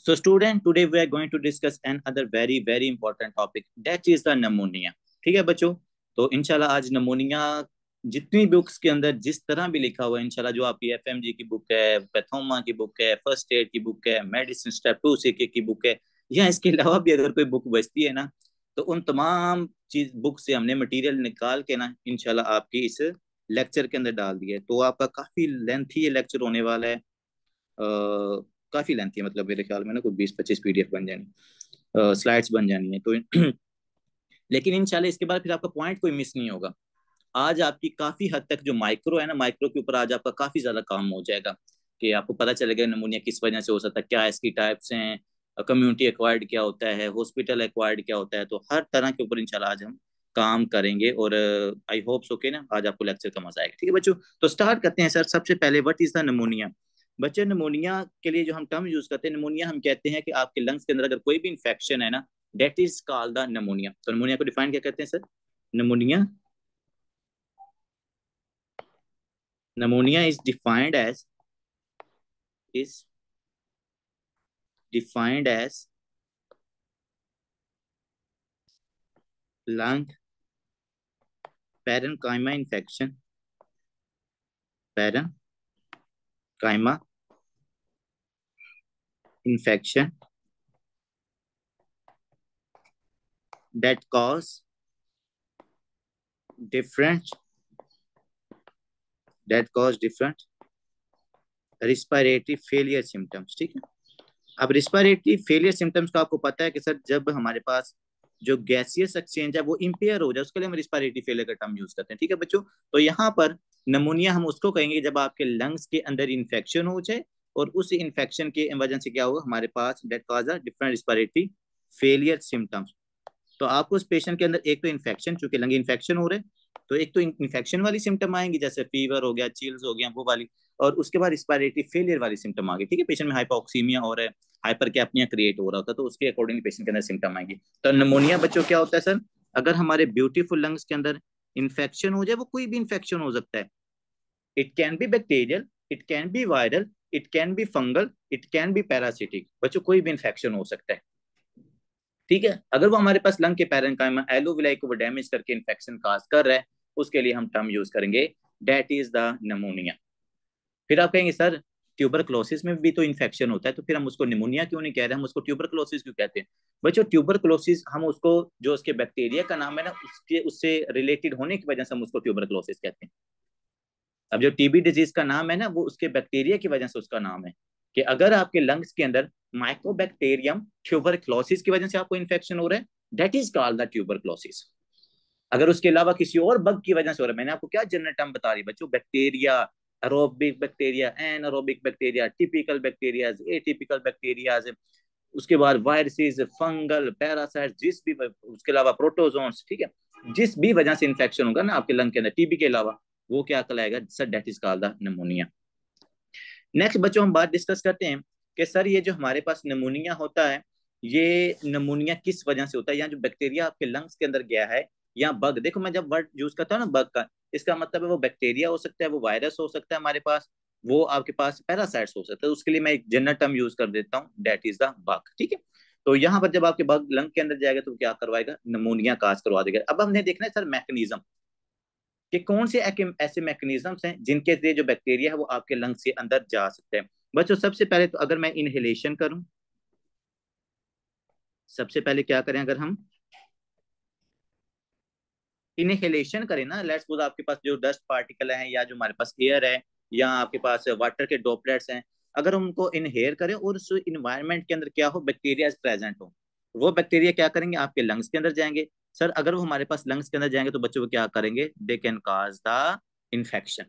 So student, today we are going to discuss another very important topic, that is the pneumonia. ठीक है बच्चों। तो इंशाल्लाह आज नमोनिया जितनी बुक्स के अंदर जिस तरह भी लिखा हुआ है, इंशाल्लाह जो आपकी एफएमजी की बुक है, पैथोमा की बुक है, फर्स्ट एड की बुक है, मेडिसिन स्टेप 2 सीके की बुक है, या इसके अलावा भी अगर कोई बुक बचती है ना, तो उन तमाम चीज बुक से हमने मटेरियल निकाल के ना इंशाल्लाह आपकी इस लेक्चर के अंदर डाल दिया है। तो आपका काफी लेंथी ये लेक्चर होने वाला है। काफी लेंथी है, मतलब मेरे ख्याल में ना कोई 20-25 पीडीएफ बन जानी, स्लाइड्स बन जानी है तो लेकिन इंशाल्लाह इसके बाद फिर आपका पॉइंट कोई मिस नहीं होगा। आज आपकी काफी हद तक जो माइक्रो है ना, माइक्रो के ऊपर आज आपका काफी ज्यादा काम हो जाएगा कि आपको पता चलेगा निमोनिया किस वजह से हो सकता है, क्या इसकी टाइप्स हैं, कम्युनिटी एक्वायर्ड क्या होता है, हॉस्पिटल एक्वायर्ड क्या होता है। तो हर तरह के ऊपर इंशाल्लाह आज हम काम करेंगे और आई होप सो के ना आज आपको लेक्चर का मजा आएगा। ठीक है बच्चों, तो स्टार्ट करते हैं। सर सबसे पहले व्हाट इज द निमोनिया। बच्चे निमोनिया के लिए जो हम टर्म यूज करते हैं, निमोनिया हम कहते हैं कि आपके लंग्स के अंदर अगर कोई भी इंफेक्शन है ना, that is called the pneumonia. तो निमोनिया को डिफाइन क्या कहते हैं sir? Pneumonia is is defined as lung parenchyma infection that cause different respiratory failure symptoms। ठीक है, अब रिस्पिरेटरी फेलियर सिम्टम्स का आपको पता है कि सर जब हमारे पास जो गैसियस एक्सचेंज है वो इंपेयर हो जाए, उसके लिए हम रिस्पिरेटरी फेलियर का टर्म यूज करते हैं। ठीक है बच्चों, तो यहाँ पर नमोनिया हम उसको कहेंगे जब आपके लंग्स के अंदर इन्फेक्शन हो जाए और उस इन्फेक्शन के वजह से क्या होगा, हमारे पास that cause different respiratory failure symptoms. तो आपको उस पेशेंट के अंदर एक तो इन्फेक्शन, चूंकि लंग इन्फेक्शन हो रहे हैं तो एक तो इन्फेक्शन वाली सिम्टम आएंगी, जैसे फीवर हो गया, चिल्स हो गया, वो वाली, और उसके बाद रिस्पिरेटरी फेलियर वाली सिम्टम आ गई। ठीक है, पेशेंट में हाइपोक्सीमिया हो रहा है, हाइपर कैपनिया क्रिएट हो रहा होता है, तो उसके अकॉर्डिंग पेशेंट के अंदर सिम्टम आएंगी। तो निमोनिया बच्चों क्या होता है सर, अगर हमारे ब्यूटीफुल लंग्स के अंदर इन्फेक्शन हो जाए, वो कोई भी इन्फेक्शन हो सकता है, it can be bacterial, it can be viral, it can be fungal, it can be parasitic. बच्चों कोई भी इन्फेक्शन हो सकता है। ठीक है, अगर वो हमारे पास लंग के पैरेंकाइमा एलोविलाई को वो डैमेज करके इन्फेक्शन काज कर रहा है, उसके लिए हम टर्म यूज करेंगे डेट इज द निमोनिया। फिर आप कहेंगे सर ट्यूबरक्लोसिस में भी तो इन्फेक्शन होता है, तो फिर हम उसको निमोनिया क्यों नहीं कह रहे, हम उसको ट्यूबरक्लोसिस क्यों कहते हैं? बच्चों ट्यूबरक्लोसिस हम उसको, जो उसके बैक्टीरिया का नाम है ना, उसके उससे रिलेटेड होने की वजह से हम उसको ट्यूबरक्लोसिस कहते हैं। अब जो टीबी डिजीज का नाम है ना, वो उसके बैक्टीरिया की वजह से उसका नाम है। कि अगर आपके लंग्स के अंदर माइकोबैक्टीरियम ट्यूबरक्लोसिस की वजह से आपको इन्फेक्शन हो रहा है, that is called the tuberculosis. अगर उसके अलावा किसी और बग की वजह से हो रहा है, मैंने आपको क्या जनरल टर्म बता रही बच्चों, bacteria, aerobic bacteria, anaerobic bacteria, typical bacteria, atypical bacteria, उसके बाद वायरसेस, फंगल, पैरासाइट, जिस भी, उसके अलावा प्रोटोजोन्स। ठीक है, जिस भी वजह से इन्फेक्शन होगा ना आपके लंग के अंदर टीबी के अलावा, वो क्या कहलाएगा sir, that is called the pneumonia. Next बच्चों हम बात डिस्कस करते हैं कि सर ये जो हमारे पास निमोनिया होता है, ये निमोनिया किस वजह से होता है, या जो बैक्टीरिया आपके लंग्स के अंदर गया है, या बग। देखो मैं जब वर्ड यूज करता हूँ ना बग का, इसका मतलब है वो बैक्टीरिया हो सकता है, वो वायरस हो सकता है हमारे पास, वो आपके पास पैरासाइट्स हो सकता है। उसके लिए मैं एक जनरल टर्म यूज कर देता हूँ, डेट इज द बग। ठीक है, तो यहाँ पर जब आपके बग लंग के अंदर जाएगा तो क्या करवाएगा, निमोनिया काज करवा देगा। अब हमने देखना है सर मैकेनिज्म, कि कौन से ऐसे मैकेनिज्म्स हैं जिनके जरिए जो बैक्टीरिया है वो आपके लंग्स के अंदर जा सकते हैं। बच्चों सबसे पहले तो अगर मैं इनहेलेशन करूं, सबसे पहले क्या करें, अगर हम इनहेलेशन करें ना, लेट्स सपोज आपके पास जो डस्ट पार्टिकल है, या जो हमारे पास एयर है, या आपके पास वाटर के ड्रॉपलेट्स हैं, अगर हम उनको इनहेल करें और उस इन्वायरमेंट के अंदर क्या हो, बैक्टीरिया प्रेजेंट हो, वो बैक्टीरिया क्या करेंगे, आपके लंग्स के अंदर जाएंगे। सर अगर वो हमारे पास लंग्स के अंदर जाएंगे तो बच्चों वो क्या करेंगे, they can cause the infection.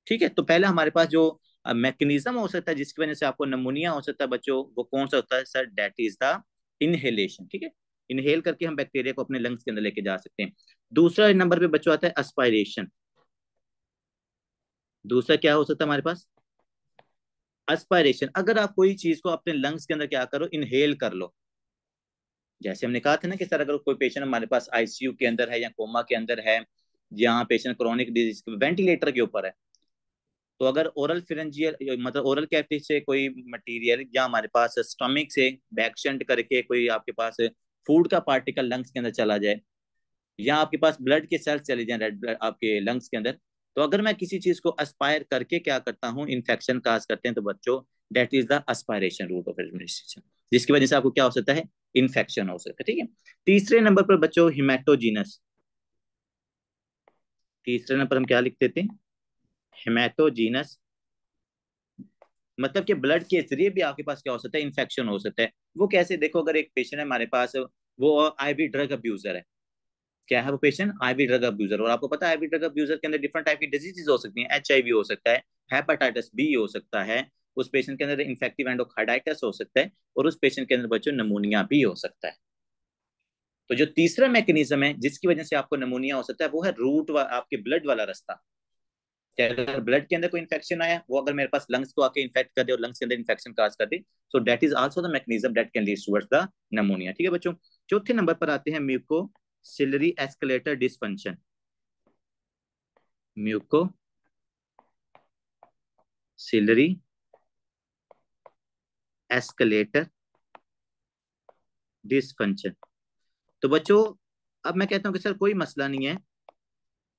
ठीक है, तो पहले हमारे पास जो मैकेनिज्म हो सकता है जिसकी वजह से आपको नमोनिया हो सकता है बच्चों, वो कौन सा होता है sir, that is the inhalation. ठीक है, इनहेल करके हम बैक्टीरिया को अपने लंग्स के अंदर लेके जा सकते हैं। दूसरा नंबर पे बच्चों आता है एस्पायरेशन। दूसरा क्या हो सकता है हमारे पास, एस्पायरेशन। अगर आप कोई चीज को अपने लंग्स के अंदर क्या करो, इनहेल कर लो। जैसे हमने कहा था ना कि सर अगर कोई पेशेंट हमारे पास आईसीयू के अंदर है या कोमा के अंदर है, या पेशेंट क्रोनिक डिजीज वेंटिलेटर के ऊपर है, तो अगर ओरल फिरेंजियल मतलब ओरल कैविटी से कोई मटेरियल या हमारे पास स्टमक से बैक शंट करके कोई आपके पास फूड का पार्टिकल लंग्स के अंदर चला जाए, या आपके पास ब्लड के सेल्स चले जाएं रेड ब्लड आपके लंग्स के अंदर, तो अगर मैं किसी चीज को एस्पायर करके क्या करता हूँ, इन्फेक्शन काज करते हैं, तो बच्चों that is the aspiration route of administration, जिसकी वजह से आपको क्या हो सकता है, इन्फेक्शन हो सकता है। ठीक है। तीसरे नंबर पर बच्चों हिमेटोजीनस, तीसरे नंबर हम क्या लिख देते हैं, हिमेटोजीनस, मतलब कि ब्लड के जरिए भी आपके पास क्या हो सकता है, इन्फेक्शन हो सकता है। वो कैसे, देखो अगर एक पेशेंट है हमारे पास, वो आईवी ड्रग अब्यूजर है, क्या है वो पेशेंट, आईवी ड्रग अब्यूजर, और आपको पता है आईवी ड्रग अब्यूजर के अंदर डिफरेंट टाइप की डिजीजेज हो सकती हैं, एचआईवी हो सकता है, हेपेटाइटिस बी हो सकता है, उस पेशेंट के अंदर इन्फेक्टिव एंडोकार्डाइटिस हो सकता है, और उस पेशेंट के अंदर बच्चों नमूनिया भी हो सकता है। तो जो तीसरा मैकेनिज्म है जिसकी वजह से आपको नमूनिया हो सकता है, वो है रूट आपके ब्लड वाला रास्ता। कि अगर ब्लड के अंदर कोई इन्फेक्शन आया, वो अगर मेरे पास लंग्स को आके इन्फेक्ट कर दे और लंग्स के अंदर इन्फेक्शन काज कर दे, so that is also the mechanism that can lead towards the pneumonia. ठीक है बच्चों। चौथे नंबर पर आते हैं mucociliary escalator dysfunction, mucociliary escalator dysfunction. तो बच्चों अब मैं कहता हूँ कि सर कोई मसला नहीं है,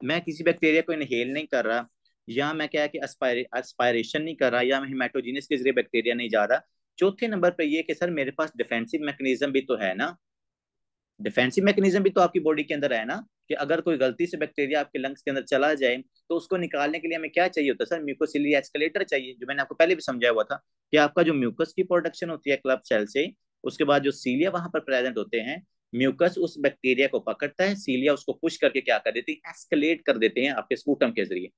मैं किसी बैक्टीरिया को इनहेल नहीं कर रहा, या मैं क्या है कि एस्पायरेशन नहीं कर रहा, या मैं हिमेटोजीनस के जरिए बैक्टीरिया नहीं जा रहा। चौथे नंबर पर ये कि सर मेरे पास डिफेंसिव मैकेनिज्म भी तो है ना, डिफेंसिव मैकेनिज्म भी तो आपकी बॉडी के अंदर है ना, कि अगर कोई गलती से बैक्टीरिया आपके लंग्स के अंदर चला जाए, तो उसको निकालने के लिए हमें क्या चाहिए होता है सर, म्यूकोसिलरी एस्केलेटर चाहिए, जो मैंने आपको पहले भी समझाया हुआ था कि आपका जो म्यूकस की प्रोडक्शन होती है क्लब सेल से, उसके बाद जो सीलिया वहां पर प्रेजेंट होते हैं, म्यूकस उस बैक्टीरिया को पकड़ता है, सीलिया उसको पुश करके क्या कर देती है, एस्केलेट कर देते हैं आपके स्पूटम के जरिए।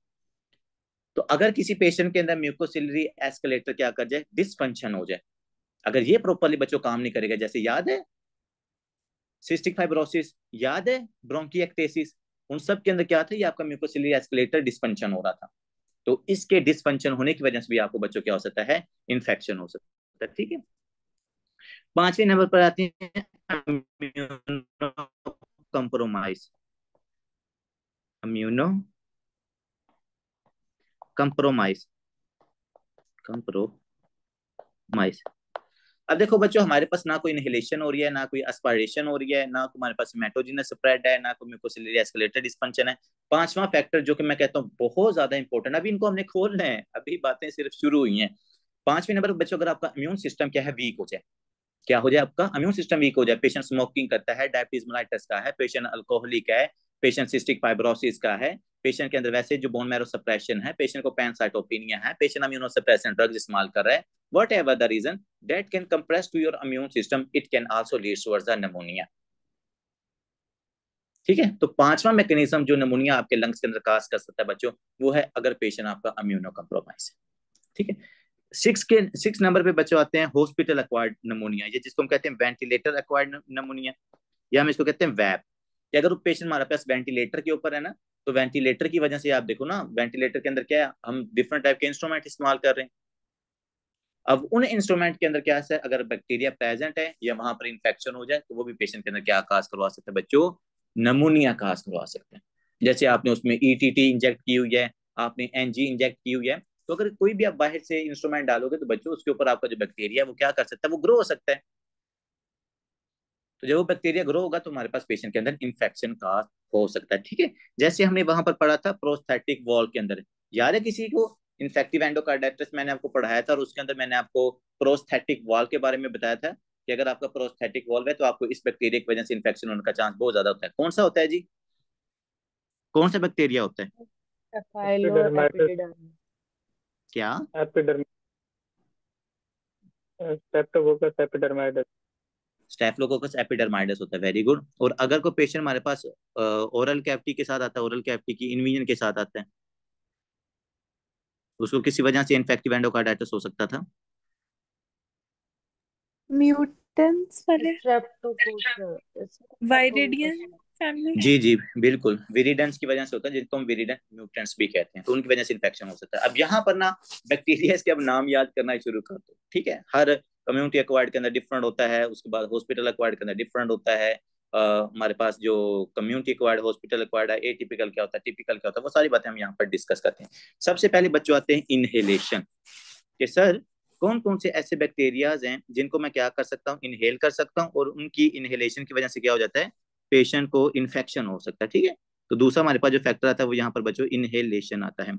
तो अगर किसी पेशेंट के अंदर म्यूकोसिलरी एस्केलेटर क्या कर जाए, डिसफंक्शन हो जाए, अगर ये प्रॉपरली बच्चों काम नहीं करेगा, जैसे याद है सिस्टिक फाइब्रोसिस, याद है ब्रोंकिएक्टेसिस, उन सब के अंदर क्या था, ये आपका म्यूकोसिलरी एस्केलेटर डिसफंक्शन हो रहा था। तो इसके डिसफंक्शन होने की वजह से भी आपको बच्चों क्या हो सकता है, इन्फेक्शन हो सकता है। ठीक है। पांचवें नंबर पर आते हैं कंप्रोमाइज, इम्यूनो कंप्रोमाइज, कंप्रोमाइज। अब देखो बच्चों, हमारे पास ना कोई इनहेलेशन हो रही है, ना कोई एस्पायरेशन हो रही है, ना हमारे पास मेटोजिनस स्प्रेड है, ना कोई म्यूकोसिलरी एस्केलेटर डिस्फंक्शन है। पांचवा फैक्टर जो कि मैं कहता हूँ बहुत ज्यादा इंपॉर्टेंट, अभी इनको हमने खोलना है, अभी बातें सिर्फ शुरू हुई हैं। पांचवें नंबर पर बच्चों, अगर आपका इम्यून सिस्टम क्या है, वीक हो जाए, क्या हो जाए, आपका इम्यून सिस्टम वीक हो जाए, पेशेंट स्मोकिंग करता है, डायबिटीज मेलाइटस का है, पेशेंट अल्कोहलिक है, पेशेंट सिस्टिक फाइब्रोसिस का है, पेशेंट के अंदर वैसे जो बोन मैरो सप्रेशन है, पेशेंट को पैनसाइटोपिनिया है, पेशेंट इम्यूनो सप्रेसेंट ड्रग्स इस्तेमाल कर रहा है, whatever the reason that can compress to your immune system, it can also lead towards the pneumonia. ठीक है। तो पांचवा मैकेनिज्म जो निमोनिया आपके लंग्स के अंदर काज कर सकता है बच्चों, वो है अगर पेशेंट आपका इम्यूनो कम्प्रोमाइज है। ठीक है। सिक्स नंबर पे बच्चों आते हैं हॉस्पिटल एक्वायर्ड निमोनिया, ये जिसको हम कहते हैं वेंटिलेटर एक्वायर्ड निमोनिया, या हम इसको कहते हैं वैप। कि अगर वो पेशेंट हमारे पास वेंटिलेटर के ऊपर है ना, तो वेंटिलेटर की वजह से आप देखो ना, वेंटिलेटर के अंदर क्या है, हम डिफरेंट टाइप के इंस्ट्रूमेंट इस्तेमाल कर रहे हैं। अब उन इंस्ट्रूमेंट के अंदर क्या है, अगर बैक्टीरिया प्रेजेंट है या वहां पर इंफेक्शन हो जाए, तो वो भी पेशेंट के अंदर क्या काज करवा सकते हैं बच्चों, नमूनिया काज करवा सकते हैं। जैसे आपने उसमें ईटीटी इंजेक्ट की हुई है, आपने एनजी इंजेक्ट की हुई है, तो अगर कोई भी आप बाहर से इंस्ट्रूमेंट डालोगे, तो बच्चों उसके ऊपर आपका जो बैक्टीरिया है वो क्या कर सकता है, वो ग्रो हो सकता है। तो जब वो बैक्टीरिया ग्रो होगा, तो हमारे पास पेशेंट के अंदर इन्फेक्शन का हो सकता है। ठीक है। जैसे हमने वहां पर पढ़ा था प्रोस्थेटिक वॉल के अंदर, याद है किसी को, इन्फेक्टिव एंडोकार्डाइटिस मैंने आपको पढ़ाया था, और उसके अंदर मैंने आपको प्रोस्थेटिक वॉल के बारे में बताया था कि अगर आपका प्रोस्थेटिक वॉल्व है, तो आपको इस बैक्टीरिया की वजह से इन्फेक्शन होने का चांस बहुत ज्यादा होता है। कौन सा होता है जी, कौन सा बैक्टीरिया होता है, एफाइलो एपिडर्माइटिस, एपिडिडाइमिस। क्या, एपिडर्म स्ट्रेप्टोकोकस एपिडर्माइटिस। स्टेफिलोकोकस एपिडर्माइडस होता है। Very good. और अगर कोई पेशेंट हमारे पास ओरल कैविटी के साथ आता है, ओरल कैविटी की इन्वीजन के साथ आता है, उसको किसी वजह से इन्फेक्टिव एंडोकार्डाइटिस हो सकता था। म्यूटेंट्स वाले, स्ट्रेप्टोकोकस वाइरिडियन स्ट्रेप्टोकोकस। फैमिली। जी जी बिल्कुल, विरिडेंस की वजह से होता है, जिनको हम विरिडेंट म्यूटेंट्स भी कहते हैं, तो उनकी वजह से इन्फेक्शन हो सकता है। अब यहाँ पर ना बैक्टीरिया के अब नाम याद करना ही शुरू कर दो। ठीक है। हर कम्युनिटी एक्वायर्ड के अंदर डिफरेंट होता है, उसके बाद हॉस्पिटल एक्वायर्ड के अंदर डिफरेंट होता है, हमारे पास जो कम्युनिटी एक्वायर्ड, हॉस्पिटल एक्वायर्ड है, एटिपिकल क्या होता है, टिपिकल क्या होता है, वो सारी बातें हम यहाँ पर डिस्कस करते हैं। सबसे पहले बच्चों आते हैं इनहेलेशन कि सर कौन कौन से ऐसे बैक्टीरियाज हैं जिनको मैं क्या कर सकता हूँ, इनहेल कर सकता हूँ, और उनकी इनहेलेशन की वजह से क्या हो जाता है, पेशेंट को इन्फेक्शन हो सकता है। ठीक है, तो दूसरा हमारे पास जो फैक्टर आता है वो यहाँ पर बच्चों इनहेलेशन आता है।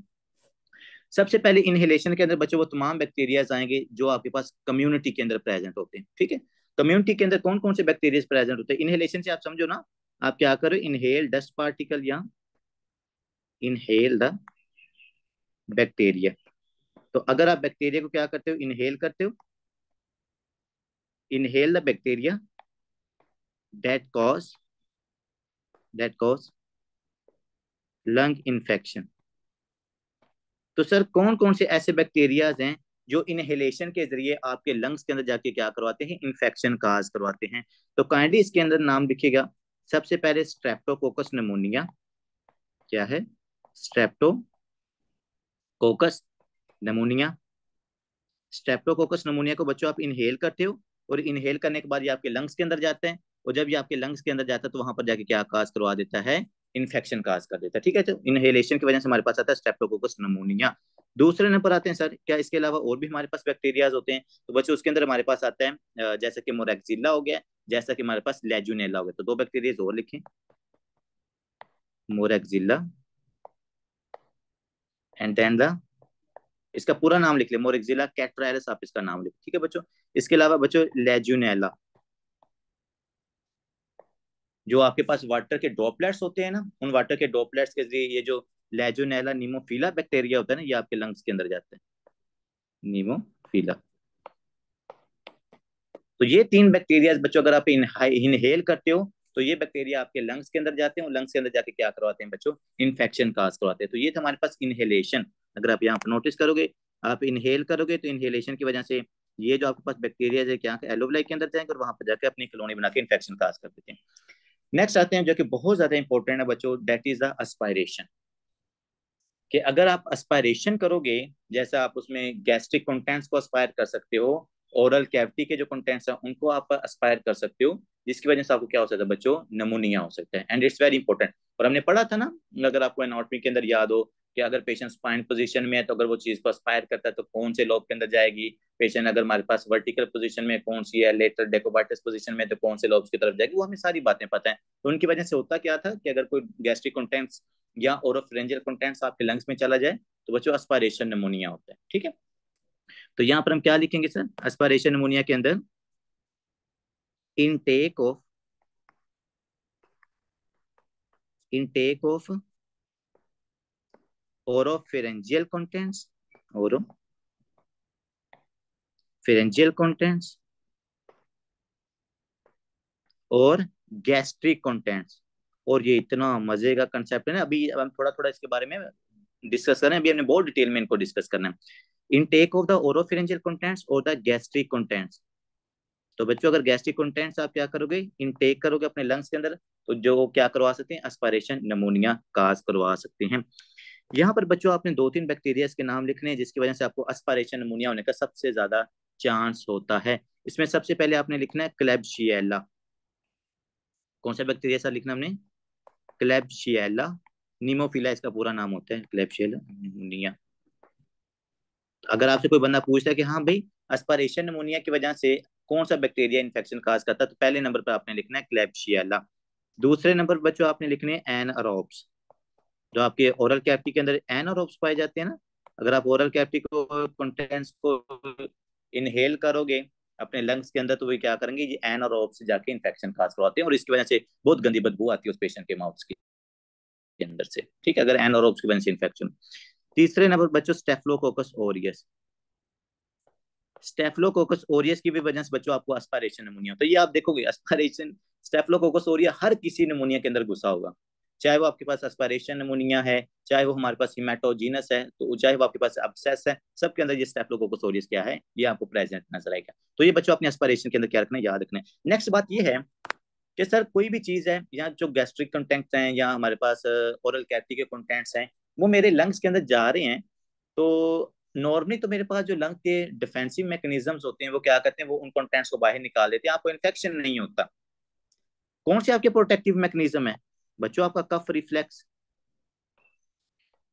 सबसे पहले इनहेलेशन के अंदर बच्चों वो तमाम बैक्टीरियाज आएंगे जो आपके पास कम्युनिटी के अंदर प्रेजेंट होते हैं। ठीक है, कम्युनिटी के अंदर कौन कौन से बैक्टीरिया प्रेजेंट होते हैं, इनहेलेशन से आप समझो ना, आप क्या करो, इनहेल डस्ट पार्टिकल या इनहेल द बैक्टीरिया। तो अगर आप बैक्टीरिया को क्या करते हो, इनहेल करते हो, inhale the bacteria that cause lung infection. तो सर कौन कौन से ऐसे बैक्टीरियाज हैं जो इनहेलेशन के जरिए आपके लंग्स के अंदर जाके क्या करवाते हैं, इन्फेक्शन काज करवाते हैं। तो काइंडली इसके अंदर नाम लिखिएगा। सबसे पहले स्ट्रेप्टोकोकस निमोनिया। क्या है, स्ट्रेप्टोकोकस निमोनिया। स्ट्रेप्टोकोकस निमोनिया को बच्चों आप इनहेल करते हो, और इनहेल करने के बाद ये आपके लंग्स के अंदर जाते हैं, और जब ये आपके लंग्स के अंदर जाता है तो वहां पर जाके क्या काज करवा देता है, इन्फेक्शन काज कर देता है। ठीक है, तो इनहेलेशन की वजह से हमारे पास आता है स्ट्रेप्टोकोकस निमोनिया। दूसरे नंबर आते हैं सर, क्या इसके अलावा और भी हमारे पास बैक्टीरियाज होते हैं, तो बच्चों उसके अंदर हमारे पास आता है जैसा कि मोरैक्जिला हो गया, जैसा कि हमारे पास लेजुनेला हो गया। तो दो बैक्टीरिया और लिखें, मोरैक्जिला एंड देन द, इसका पूरा नाम लिख ले, मोरैक्जिला कैटरायरस, आप इसका नाम लिख। ठीक है बच्चों, इसके अलावा बच्चों लेजुनेला, जो आपके पास वाटर के ड्रॉपलेट्स होते हैं ना, उन वाटर के ड्रॉपलेट्स के जरिए ये जो लेजुनेला नीमोफिला बैक्टीरिया होता है ना, ये आपके लंग्स के अंदर जाते हैं, नीमोफिला। तो ये तीन बैक्टीरिया बच्चों अगर आप इनहेल करते हो तो ये बैक्टीरिया आपके लंग्स के अंदर जाते हैं, और लंग्स के अंदर जाके क्या करवाते हैं बच्चों, इन्फेक्शन काज करवाते हैं। तो ये था हमारे पास इनहेलेशन। अगर आप यहाँ पर नोटिस करोगे, आप इनहेल करोगे तो इनहेलेशन की वजह से ये जो आपके पास बैक्टीरिया है क्या एलोविलाई के अंदर जाएंगे और वहां पर जाकर अपनी कॉलोनी बना के इन्फेक्शन काज कर देते हैं। नेक्स्ट आते हैं जो कि बहुत ज्यादा इंपॉर्टेंट है बच्चों, दैट इज द एस्पायरेशन। कि अगर आप एस्पायरेशन करोगे, जैसा आप उसमें गैस्ट्रिक कंटेंट्स को एस्पायर कर सकते हो, ओरल कैविटी के जो कंटेंट्स हैं उनको आप एस्पायर कर सकते हो, जिसकी वजह से आपको क्या हो सकता है बच्चों, नमोनिया हो सकता है। And it's very important. और हमने पढ़ा था ना, अगर आपको एनाटॉमी के अंदर याद हो, कि अगर पेशेंट स्पाइन पोजीशन में है तो अगर वो चीज को एस्पायर करता है तो कौन से लोब के अंदर जाएगी, पेशेंट अगर हमारे पास वर्टिकल पोजीशन में कौन सी है, लेटरल डेकोबाइटस पोजीशन में तो कौन से लोब्स की तरफ जाएगी, वो हमें सारी बातें पता है। तो उनकी वजह से होता क्या था कि अगर कोई गैस्ट्रिक कंटेंट्स या ओरोफेरेंजियल कंटेंट्स आपके लंग्स में चला जाए तो बच्चों एस्पायरेशन निमोनिया होता है। ठीक है, तो यहाँ पर हम क्या लिखेंगे सर, एस्पायरेशन निमोनिया के अंदर intake of oropharyngeal contents, oropharyngeal contents और गैस्ट्रिक कंटेंट्स। और ये इतना मजे का कंसेप्ट है ना, अभी हम थोड़ा थोड़ा इसके बारे में डिस्कस करें, अभी हमने बहुत डिटेल में इनको डिस्कस करना है। Intake of the oropharyngeal contents और द गैस्ट्रिक कंटेंट्स। तो बच्चों अगर गैस्ट्रिक कंटेंट्स आप क्या करोगे, इनटेक करोगे अपने लंग्स के अंदर, तो जो क्या करवा सकते हैं, एस्पायरेशन निमोनिया काज करवा सकते हैं। यहाँ पर बच्चों आपने दो तीन बैक्टीरिया के नाम लिखने हैं जिसकी वजह से आपको एस्पायरेशन निमोनिया होने का सबसे ज्यादा चांस होता है। इसमें सबसे पहले आपने लिखना है क्लेब्शियला। कौन सा बैक्टीरिया सर लिखना हमने, क्लेब्शियला नीमोफिला, इसका पूरा नाम होता है क्लेब्शियला निमोनिया। अगर आपसे कोई बंदा पूछता है कि हाँ भाई एस्पायरेशन निमोनिया की वजह से कौन सा बैक्टीरिया इन्फेक्शन काज करता है, तो पहले नंबर पर आपने लिखना है क्लेब्शियला। दूसरे नंबर पर बच्चों आपने लिखने हैं एनारोब्स, जो आपके ओरल कैविटी के अंदर एनारोब्स पाए जाते हैं ना। अगर आप ओरल कैविटी को कंटेंट्स को इनहेल करोगे अपने लंग्स के अंदर, तो वे क्या करेंगे, ये एनारोब्स से जाके इन्फेक्शन काज करवाते हैं, और इसकी वजह से बहुत गंदी बदबू आती है उस पेशेंट के माउथ के अंदर से। ठीक है, अगर एनारोब्स की वजह से इन्फेक्शन। तीसरे नंबर बच्चों स्टेफलोकोकस ओरियस, स्टेफलोकोकस ओरियस की भी वजह से बच्चों आपको एस्पायरेशन निमोनिया। तो ये आप देखोगे एस्पायरेशन, स्टेफलोकोकस ओरियस हर किसी निमोनिया के अंदर घुसा होगा, चाहे वो आपके पास एस्पायरेशन निमोनिया है, चाहे वो हमारे पास हिमेटोजीनस है, तो चाहे वो आपके पास अब्सेस है, सबके अंदर ये स्टेफलोकोकस ओरियस क्या है, ये आपको प्रेजेंट नजर आएगा। तो ये बच्चों अपने एस्पायरेशन के अंदर क्या रखना है, याद रखना है। नेक्स्ट बात ये है कि सर कोई भी चीज है, या जो गैस्ट्रिक कंटेंट्स हैं या हमारे पास ओरल कैविटी के कंटेंट्स हैं, वो मेरे लंग्स के अंदर जा रहे हैं, तो नॉर्मली तो मेरे पास जो लंग के डिफेंसिव मैकेनिज्म्स होते हैं वो क्या करते हैं, वो उन कंटेंट्स को बाहर निकाल देते हैं, आपको इन्फेक्शन नहीं होता। कौन से आपके प्रोटेक्टिव मैकेनिज्म है बच्चों? आपका कफ रिफ्लेक्स।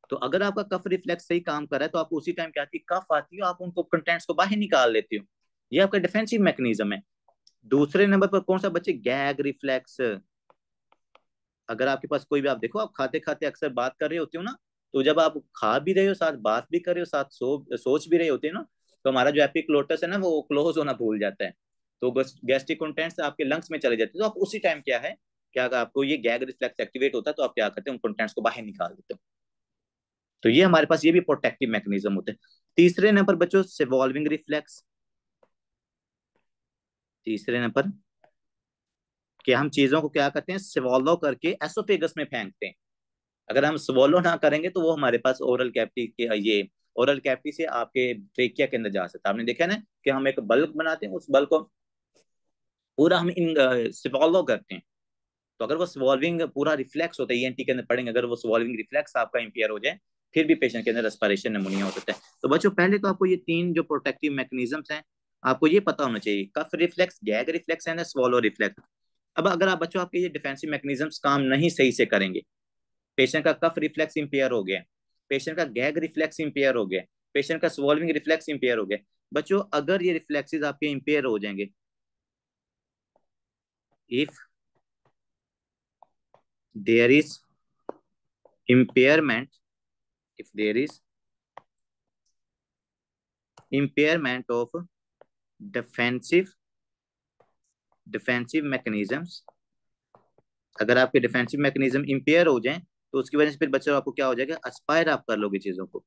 तो अगर आपका कफ रिफ्लेक्स सही काम कर रहा है तो आपको उसी टाइम क्या आती है, कफ आती है, आप उनको कंटेंट्स को बाहर निकाल लेते हो। ये आपका डिफेंसिव मैकेनिज्म है। दूसरे नंबर पर कौन सा बच्चे? Gag reflex. अगर आपके पास कोई भी, आप देखो, आप खाते खाते अक्सर बात कर रहे होते हो ना, तो जब आप खा भी रहे हो साथ बात भी कर रहे हो साथ सोच भी रहे होते हो ना, तो हमारा जो एपिग्लोटस है ना वो क्लोज होना भूल जाता है, तो गैस्ट्रिक कंटेंट्स आपके लंग्स में चले जाते हैं। तो आप उसी टाइम क्या है, क्या आपको ये गैग रिफ्लेक्स एक्टिवेट होता है, तो आप क्या करते हो, उन कंटेंट्स को बाहर निकाल देते हो। तो ये हमारे पास ये भी प्रोटेक्टिव मैकेनिज्म होते हैं। तीसरे नंबर बच्चों स्वेल्विंग रिफ्लेक्स। तीसरे नंबर कि हम चीजों को क्या करते हैं, स्वॉलो करके एसोफेगस में फेंकते हैं। अगर हम स्वॉलो ना करेंगे तो वो हमारे पास ओरल कैविटी के, ये ओरल कैविटी से आपके ट्रेकिया के अंदर जा सकता है। आपने देखा ना कि हम एक बल्ब बनाते हैं, उस बल्ब को पूरा हम इन स्वॉलो करते हैं। तो अगर वो स्वॉल्विंग पूरा रिफ्लेक्स होता है, ईएनटी के अंदर पढ़ेंगे, अगर वो स्वॉल्विंग रिफ्लेक्स आपका इंपेयर हो जाए, फिर भी पेशेंट के अंदर रेस्पिरेशन निमोनिया हो सकता है। तो बच्चों पहले तो आपको ये तीन जो प्रोटेक्टिव मैकेनिज्म्स हैं आपको ये पता होना चाहिए, cough reflex, gag reflex and swallow reflex. अब अगर आप बच्चों आपके ये डिफेंसिव मैकेनिज्म्स काम नहीं सही से करेंगे, पेशेंट का कफ रिफ्लेक्स इंपेयर हो गया, पेशेंट का गैग रिफ्लेक्स इंपेयर हो गया, पेशेंट का स्वॉल्विंग रिफ्लेक्स इंपेयर हो गया, बच्चों अगर ये रिफ्लेक्सेस आपके इंपेयर हो जाएंगे, if there is impairment, if there is impairment of defensive mechanisms, अगर आपके डिफेंसिव मैकेनिज्म इंपेयर हो जाएं तो उसकी वजह से फिर बच्चों आपको क्या हो जाएगा, अस्पायर आप कर लोगे चीजों को,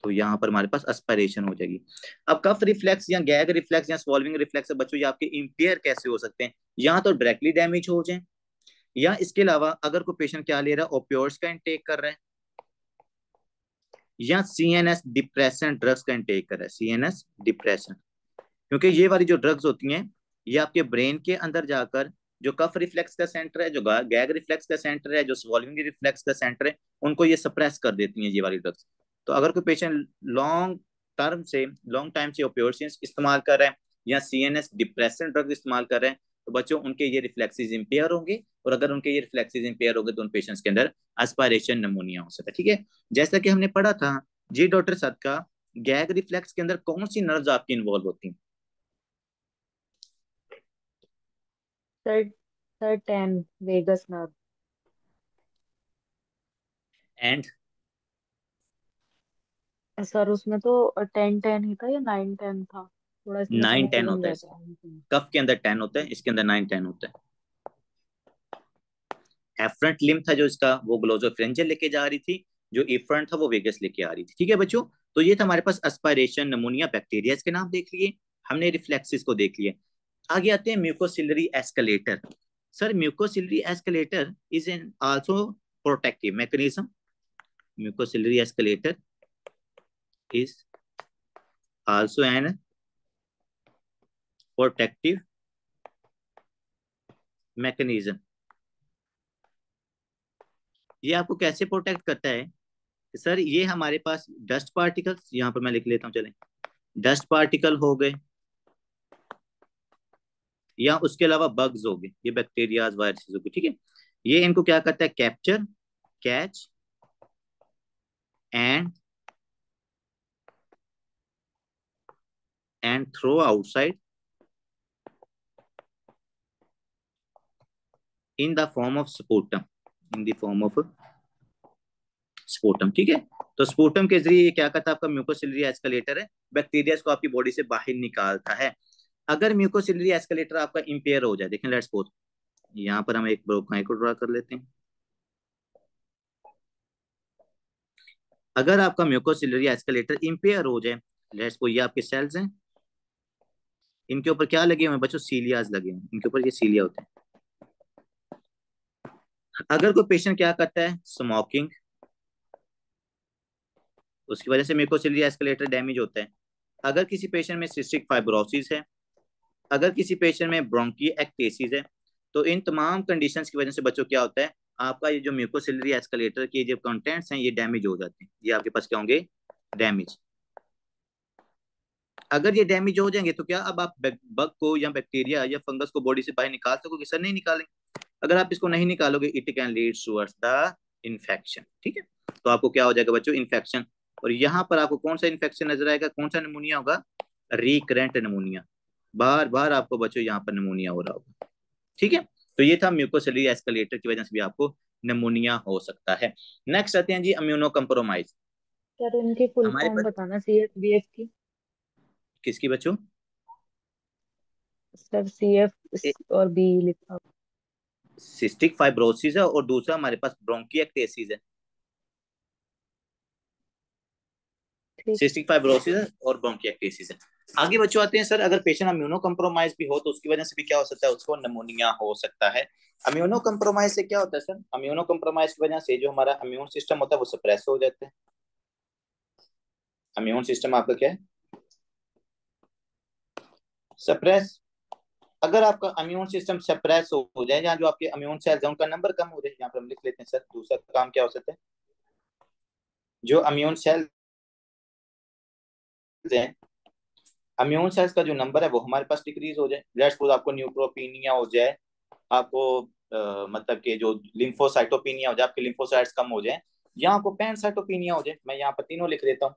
तो यहाँ पर हमारे पास अस्पायरेशन हो जाएगी। अब कफ रिफ्लेक्स या गैग रिफ्लेक्स या स्वॉल्विंग रिफ्लेक्स बच्चों ये आपके इंपेयर कैसे हो सकते हैं, यहाँ तो डायरेक्टली डैमेज हो जाए, या इसके अलावा अगर कोई पेशेंट क्या ले रहा है, ओपियोइड्स का इंटेक कर रहा है, या सीएनएस डिप्रेशन ड्रग्स का इंटेक कर रहा है, सीएनएस डिप्रेशन, क्योंकि ये वाली जो ड्रग्स होती हैं ये आपके ब्रेन के अंदर जाकर जो कफ रिफ्लेक्स का सेंटर है, जो गैग रिफ्लेक्स का सेंटर है, जो स्वॉल्विंग रिफ्लेक्स का सेंटर है, उनको ये सप्रेस कर देती हैं ये वाली ड्रग्स। तो अगर कोई पेशेंट लॉन्ग टाइम से ओपियोइड्स इस्तेमाल कर रहा है या सीएनएस डिप्रेशन ड्रग इस्तेमाल कर रहे हैं, तो बच्चों उनके ये रिफ्लेक्सेस इंपेयर होंगे, और अगर उनके ये रिफ्लेक्सेस इंपेयर होंगे तो उन पेशेंट्स के अंदर एस्पायरेशन निमोनिया हो सकता है। ठीक है, जैसा कि हमने पढ़ा था जी डॉक्टर साहब का, गैग रिफ्लेक्स के अंदर कौन सी नर्व्स आपकी इन्वॉल्व होती हैं? Sir sir 10 vagus nerve. And sir उसमें तो 10-10 ही था या 9-10 था, थोड़ा इसमें 9-10 कंफ्यूजन होता है, रहता है। कफ के अंदर 10 होता है, इसके अंदर 9-10 होता है। एफरंट लिम्ब था जो इसका, वो ग्लोसोफ्रेंजियल लेके जा रही थी, जो इफरंट था वो वेगस लेके आ रही थी। ठीक है बच्चों, तो ये था हमारे पास एस्पायरेशन निमोनिया, बैक्टीरिया के नाम देख लिए, हमने रिफ्लेक्सिस को देख लिए। आगे आते हैं mucociliary escalator. Sir mucociliary escalator is an also protective mechanism, mucociliary escalator is also an protective mechanism। ये आपको कैसे प्रोटेक्ट करता है सर? ये हमारे पास डस्ट पार्टिकल्स, यहाँ पर मैं लिख लेता हूँ, चलें, डस्ट पार्टिकल हो गए या उसके अलावा बग्स हो गए, ये बैक्टीरियाज वायरसेस हो गए, ठीक है, ये इनको क्या करता है, capture, catch and throw outside in the form of sputum, in the form of sputum. ठीक है, तो स्पूटम के जरिए ये क्या करता है, आपका म्यूकोसिलरी एस्केलेटर है, बैक्टीरिया को आपकी बॉडी से बाहर निकालता है। अगर म्यूकोसिलरी एस्केलेटर आपका इंपेयर हो जाए, देखें लेट्स सपोज, यहाँ पर हम एक ब्रोंकाई को ड्रा कर लेते हैं। अगर आपका म्यूकोसिलरी एस्केलेटर इंपेयर हो जाए, लेट्स सपोज ये आपके सेल्स हैं, इनके ऊपर क्या लगे हुए हैं बच्चों, सीलियाज लगे हुए हैं, इनके ऊपर ये सीलिया होते हैं। अगर कोई पेशेंट क्या करता है, स्मोकिंग, उसकी वजह से म्यूकोसिलरी एस्केलेटर डैमेज होता है। अगर किसी पेशेंट में सिस्टिक फाइब्रोसिस है, अगर किसी पेशेंट में ब्रोंकिएक्टेसिस है, तो इन तमाम कंडीशंस की वजह से बच्चों क्या होता है, आपका ये जो म्यूकोसिलरी एस्केलेटर के जो कंटेंट्स हैं ये डैमेज हो जाते हैं, ये आपके पास क्या होंगे, डैमेज। अगर ये डैमेज हो जाएंगे तो क्या अब आप बग को या बैक्टीरिया या फंगस को बॉडी से बाहर निकाल सकोगे? सर नहीं निकालेंगे। अगर आप इसको नहीं निकालोगे it can lead towards the infection. ठीक है, तो आपको क्या हो जाएगा बच्चों? इन्फेक्शन। और यहाँ पर आपको कौन सा इन्फेक्शन नजर आएगा? कौन सा निमोनिया होगा? Recurrent pneumonia. बार बार आपको बच्चों यहाँ पर निमोनिया हो रहा होगा। ठीक है, तो ये था म्यूकोसेलुलर एस्केलेटर की वजह से भी आपको निमोनिया हो सकता है। नेक्स्ट आते हैं जी इम्यूनो कम्प्रोमाइज। सर इनकी फुल हमारे फॉर्म पास बताना, CF BF की। किसकी बच्चों? सर CF और बी लिखा। सिस्टिक फाइब्रोसिस है और दूसरा हमारे पास ब्रोंकिएक्टेसिस है। ठीक। सिस्टिक फाइब्रोसिस है और ब्रोंकिएक्टेसिस है। आगे बच्चों आते हैं सर, अगर पेशेंट इम्यूनो कम्प्रोमाइज भी हो तो उसकी वजह से भी क्या हो सकता है? उसको निमोनिया हो सकता है। इम्यूनो कम्प्रोमाइज से क्या होता है सर? इम्यूनो कम्प्रोमाइज की वजह से जो हमारा इम्यून सिस्टम होता है वो सप्रेस हो जाता है। इम्यून सिस्टम आपका क्या है? सप्रेस। अगर आपका इम्यून सिस्टम सप्रेस हो जाए, या जो आपके इम्यून सेल्स हैं उनका नंबर कम हो जाए, यहाँ पर हम लिख लेते हैं सर दूसरा काम क्या हो सकता है? जो इम्यून सेल्स हैं, इम्यून सेल्स का जो नंबर है वो हमारे पास डिक्रीज हो जाए। लेट्स सपोज आपको न्यूट्रोपीनिया हो जाए, आपको मतलब कि जो लिम्फोसाइटोपिनिया हो जाए, आपके लिम्फोसाइट्स कम हो जाए, या आपको पैनसाइटोपिनिया हो जाए। मैं यहाँ पर तीनों लिख देता हूँ।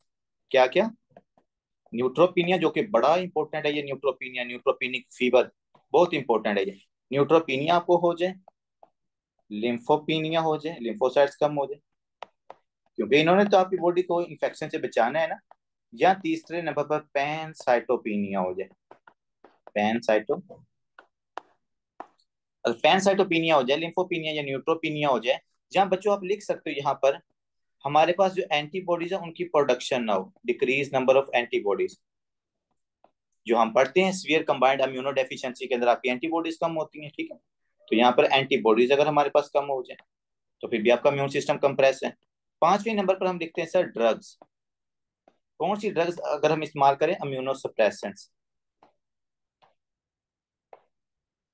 क्या क्या? न्यूट्रोपीनिया जो कि बड़ा इंपॉर्टेंट है, ये न्यूट्रोपीनिया, न्यूट्रोपीनिक फीवर बहुत इंपॉर्टेंट है ये। न्यूट्रोपीनिया आपको हो जाए, लिम्फोपीनिया हो जाए, लिम्फोसाइट्स कम हो जाए, क्योंकि इन्होंने तो आपकी बॉडी को इन्फेक्शन से बचाना है ना। या तीसरे नंबर पर पैनसाइटोपिनिया हो जाए, पैनसाइटो पैनसाइटोपिनिया हो जाए, लिम्फोपीनिया या न्यूट्रोपीनिया हो जाए, जहां बच्चों आप लिख सकते हो यहाँ पर हमारे पास जो एंटीबॉडीज है उनकी प्रोडक्शन ना हो, डिक्रीज नंबर ऑफ एंटीबॉडीज। जो हम पढ़ते हैं सीवियर कंबाइंड इम्यूनो डेफिशिएंसी के अंदर आपकी एंटीबॉडीज कम होती हैं। ठीक है, तो यहाँ पर एंटीबॉडीज अगर हमारे पास कम हो जाए तो फिर भी आपका इम्यून सिस्टम कंप्रेस है। पांचवें नंबर पर हम लिखते हैं सर ड्रग्स। कौन सी ड्रग्स अगर हम इस्तेमाल करें? Immuno suppressants,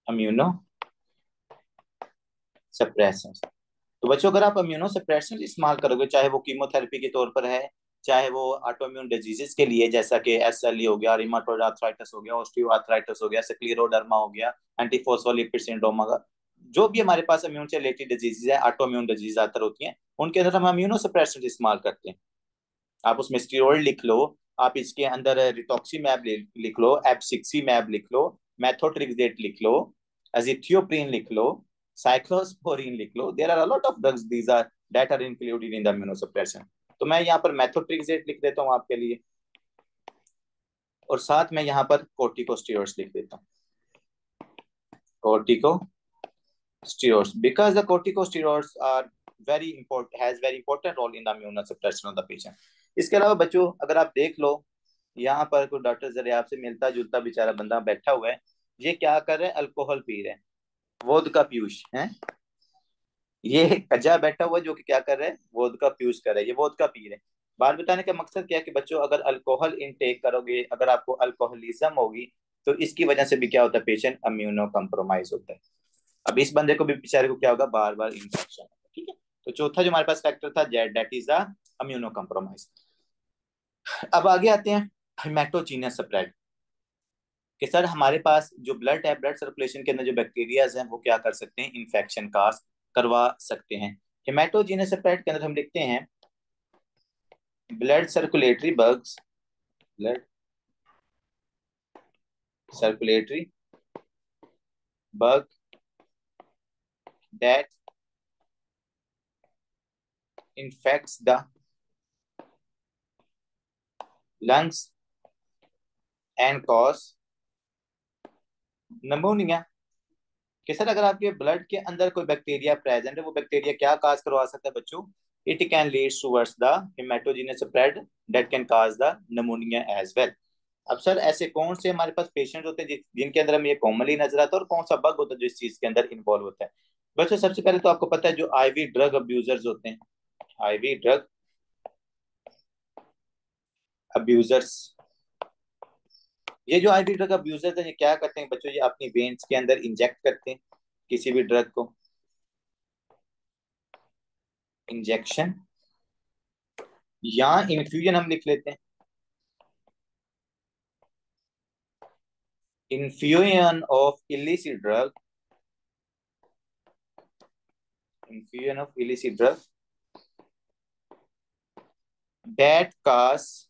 immuno suppressants. तो बच्चों अगर आप इम्यूनो सप्रेसेंट इस्तेमाल करोगे, चाहे वो कीमोथेरेपी के तौर पर है, चाहे वो ऑटोइम्यून डिजीजेस के लिए जैसा कि एसएलई हो गया, रिमाटोइड आर्थराइटिस हो गया, ऑस्टियो आर्थराइटिस हो गया, स्क्लेरोडर्मा हो गया, एंटीफॉस्फोलिपिड सिंड्रोम होगा, जो भी हमारे पास इम्यून से रिलेटेड डिजीज है, ऑटोइम्यून डिजीज ज्यादातर होती हैं, उनके अंदर हम इम्यूनो सप्रेसेंट इस्तेमाल करते हैं। आप उसमें स्टीरोइड लिख लो, आप इसके अंदर रिटॉक्सीमैब लिख लो, एब्सिक्सीमैब लिख लो, मेथोट्रिक्सेट लिख लो, एजिथियोप्रिन लिख लो, साइक्लोस्पोरिन लिख लो। There are a lot of drugs these are that are included in the immunosuppression. तो मैं यहाँ पर मेथोट्रिक्सेट लिख देता हूँ आपके लिए, और साथ में यहाँ पर कोर्टिकोस्टेरॉइड्स लिख देता हूँ, corticosteroids, because the corticosteroids are very important, has very important role in the immunosuppression of the patient. इसके अलावा बच्चों अगर आप देख लो, यहाँ पर कोई डॉक्टर जरिए आपसे मिलता जुलता बेचारा बंदा बैठा हुआ है, ये क्या कर रहे हैं? अल्कोहल पी रहे हैं, वोदका पीयूष है। ये कज्जा बैठा हुआ है जो कि क्या कर रहे हैं? वोदका पीयूष कर रहे हैं, ये वोदका पी रहे हैं। बात बताने का मकसद क्या है कि बच्चों अगर अल्कोहल इनटेक करोगे, अगर आपको अल्कोहलिज्म होगी, तो इसकी वजह से भी क्या होता है? पेशेंट इम्यूनो कम्प्रोमाइज होता है। अब इस बंदे को भी बेचारे को क्या होगा? बार बार इन्फेक्शन। ठीक है, तो चौथा जो हमारे पास फैक्टर था that is the immuno compromise. अब आगे आते हैं हेमेटोजीनस स्प्रेड, कि सर हमारे पास जो ब्लड है, ब्लड सर्कुलेशन के अंदर जो बैक्टीरियाज हैं वो क्या कर सकते हैं? इन्फेक्शन काज करवा सकते हैं। हेमेटोजीनस स्प्रेड के अंदर हम लिखते हैं blood circulatory bugs, blood circulatory bug that infects the lungs and cause pneumonia। कि सर अगर आपके ब्लड के अंदर कोई बैक्टीरिया प्रेजेंट है, वो बैक्टीरिया क्या काज करवा सकता है बच्चों? It can lead towards the hematogenous spread that can cause the pneumonia as well. अब सर ऐसे कौन से हमारे पास पेशेंट होते हैं जिनके अंदर हमें ये कॉमनली नजर आता है, और कौन सा बग होता है जो इस चीज के अंदर इन्वॉल्व होता है? बच्चों सबसे पहले तो आपको पता है जो आईवी ड्रग अब्यूजर्स होते हैं, आईवी ड्रग अब्यूजर्स, ये जो आईवी ड्रग अब्यूजर्स हैं ये क्या करते हैं बच्चों? ये अपनी वेन्स के अंदर इंजेक्ट करते हैं किसी भी ड्रग को, इंजेक्शन या इन्फ्यूजन हम लिख लेते हैं। infusion of illicit drug, infusion of illicit drug that cause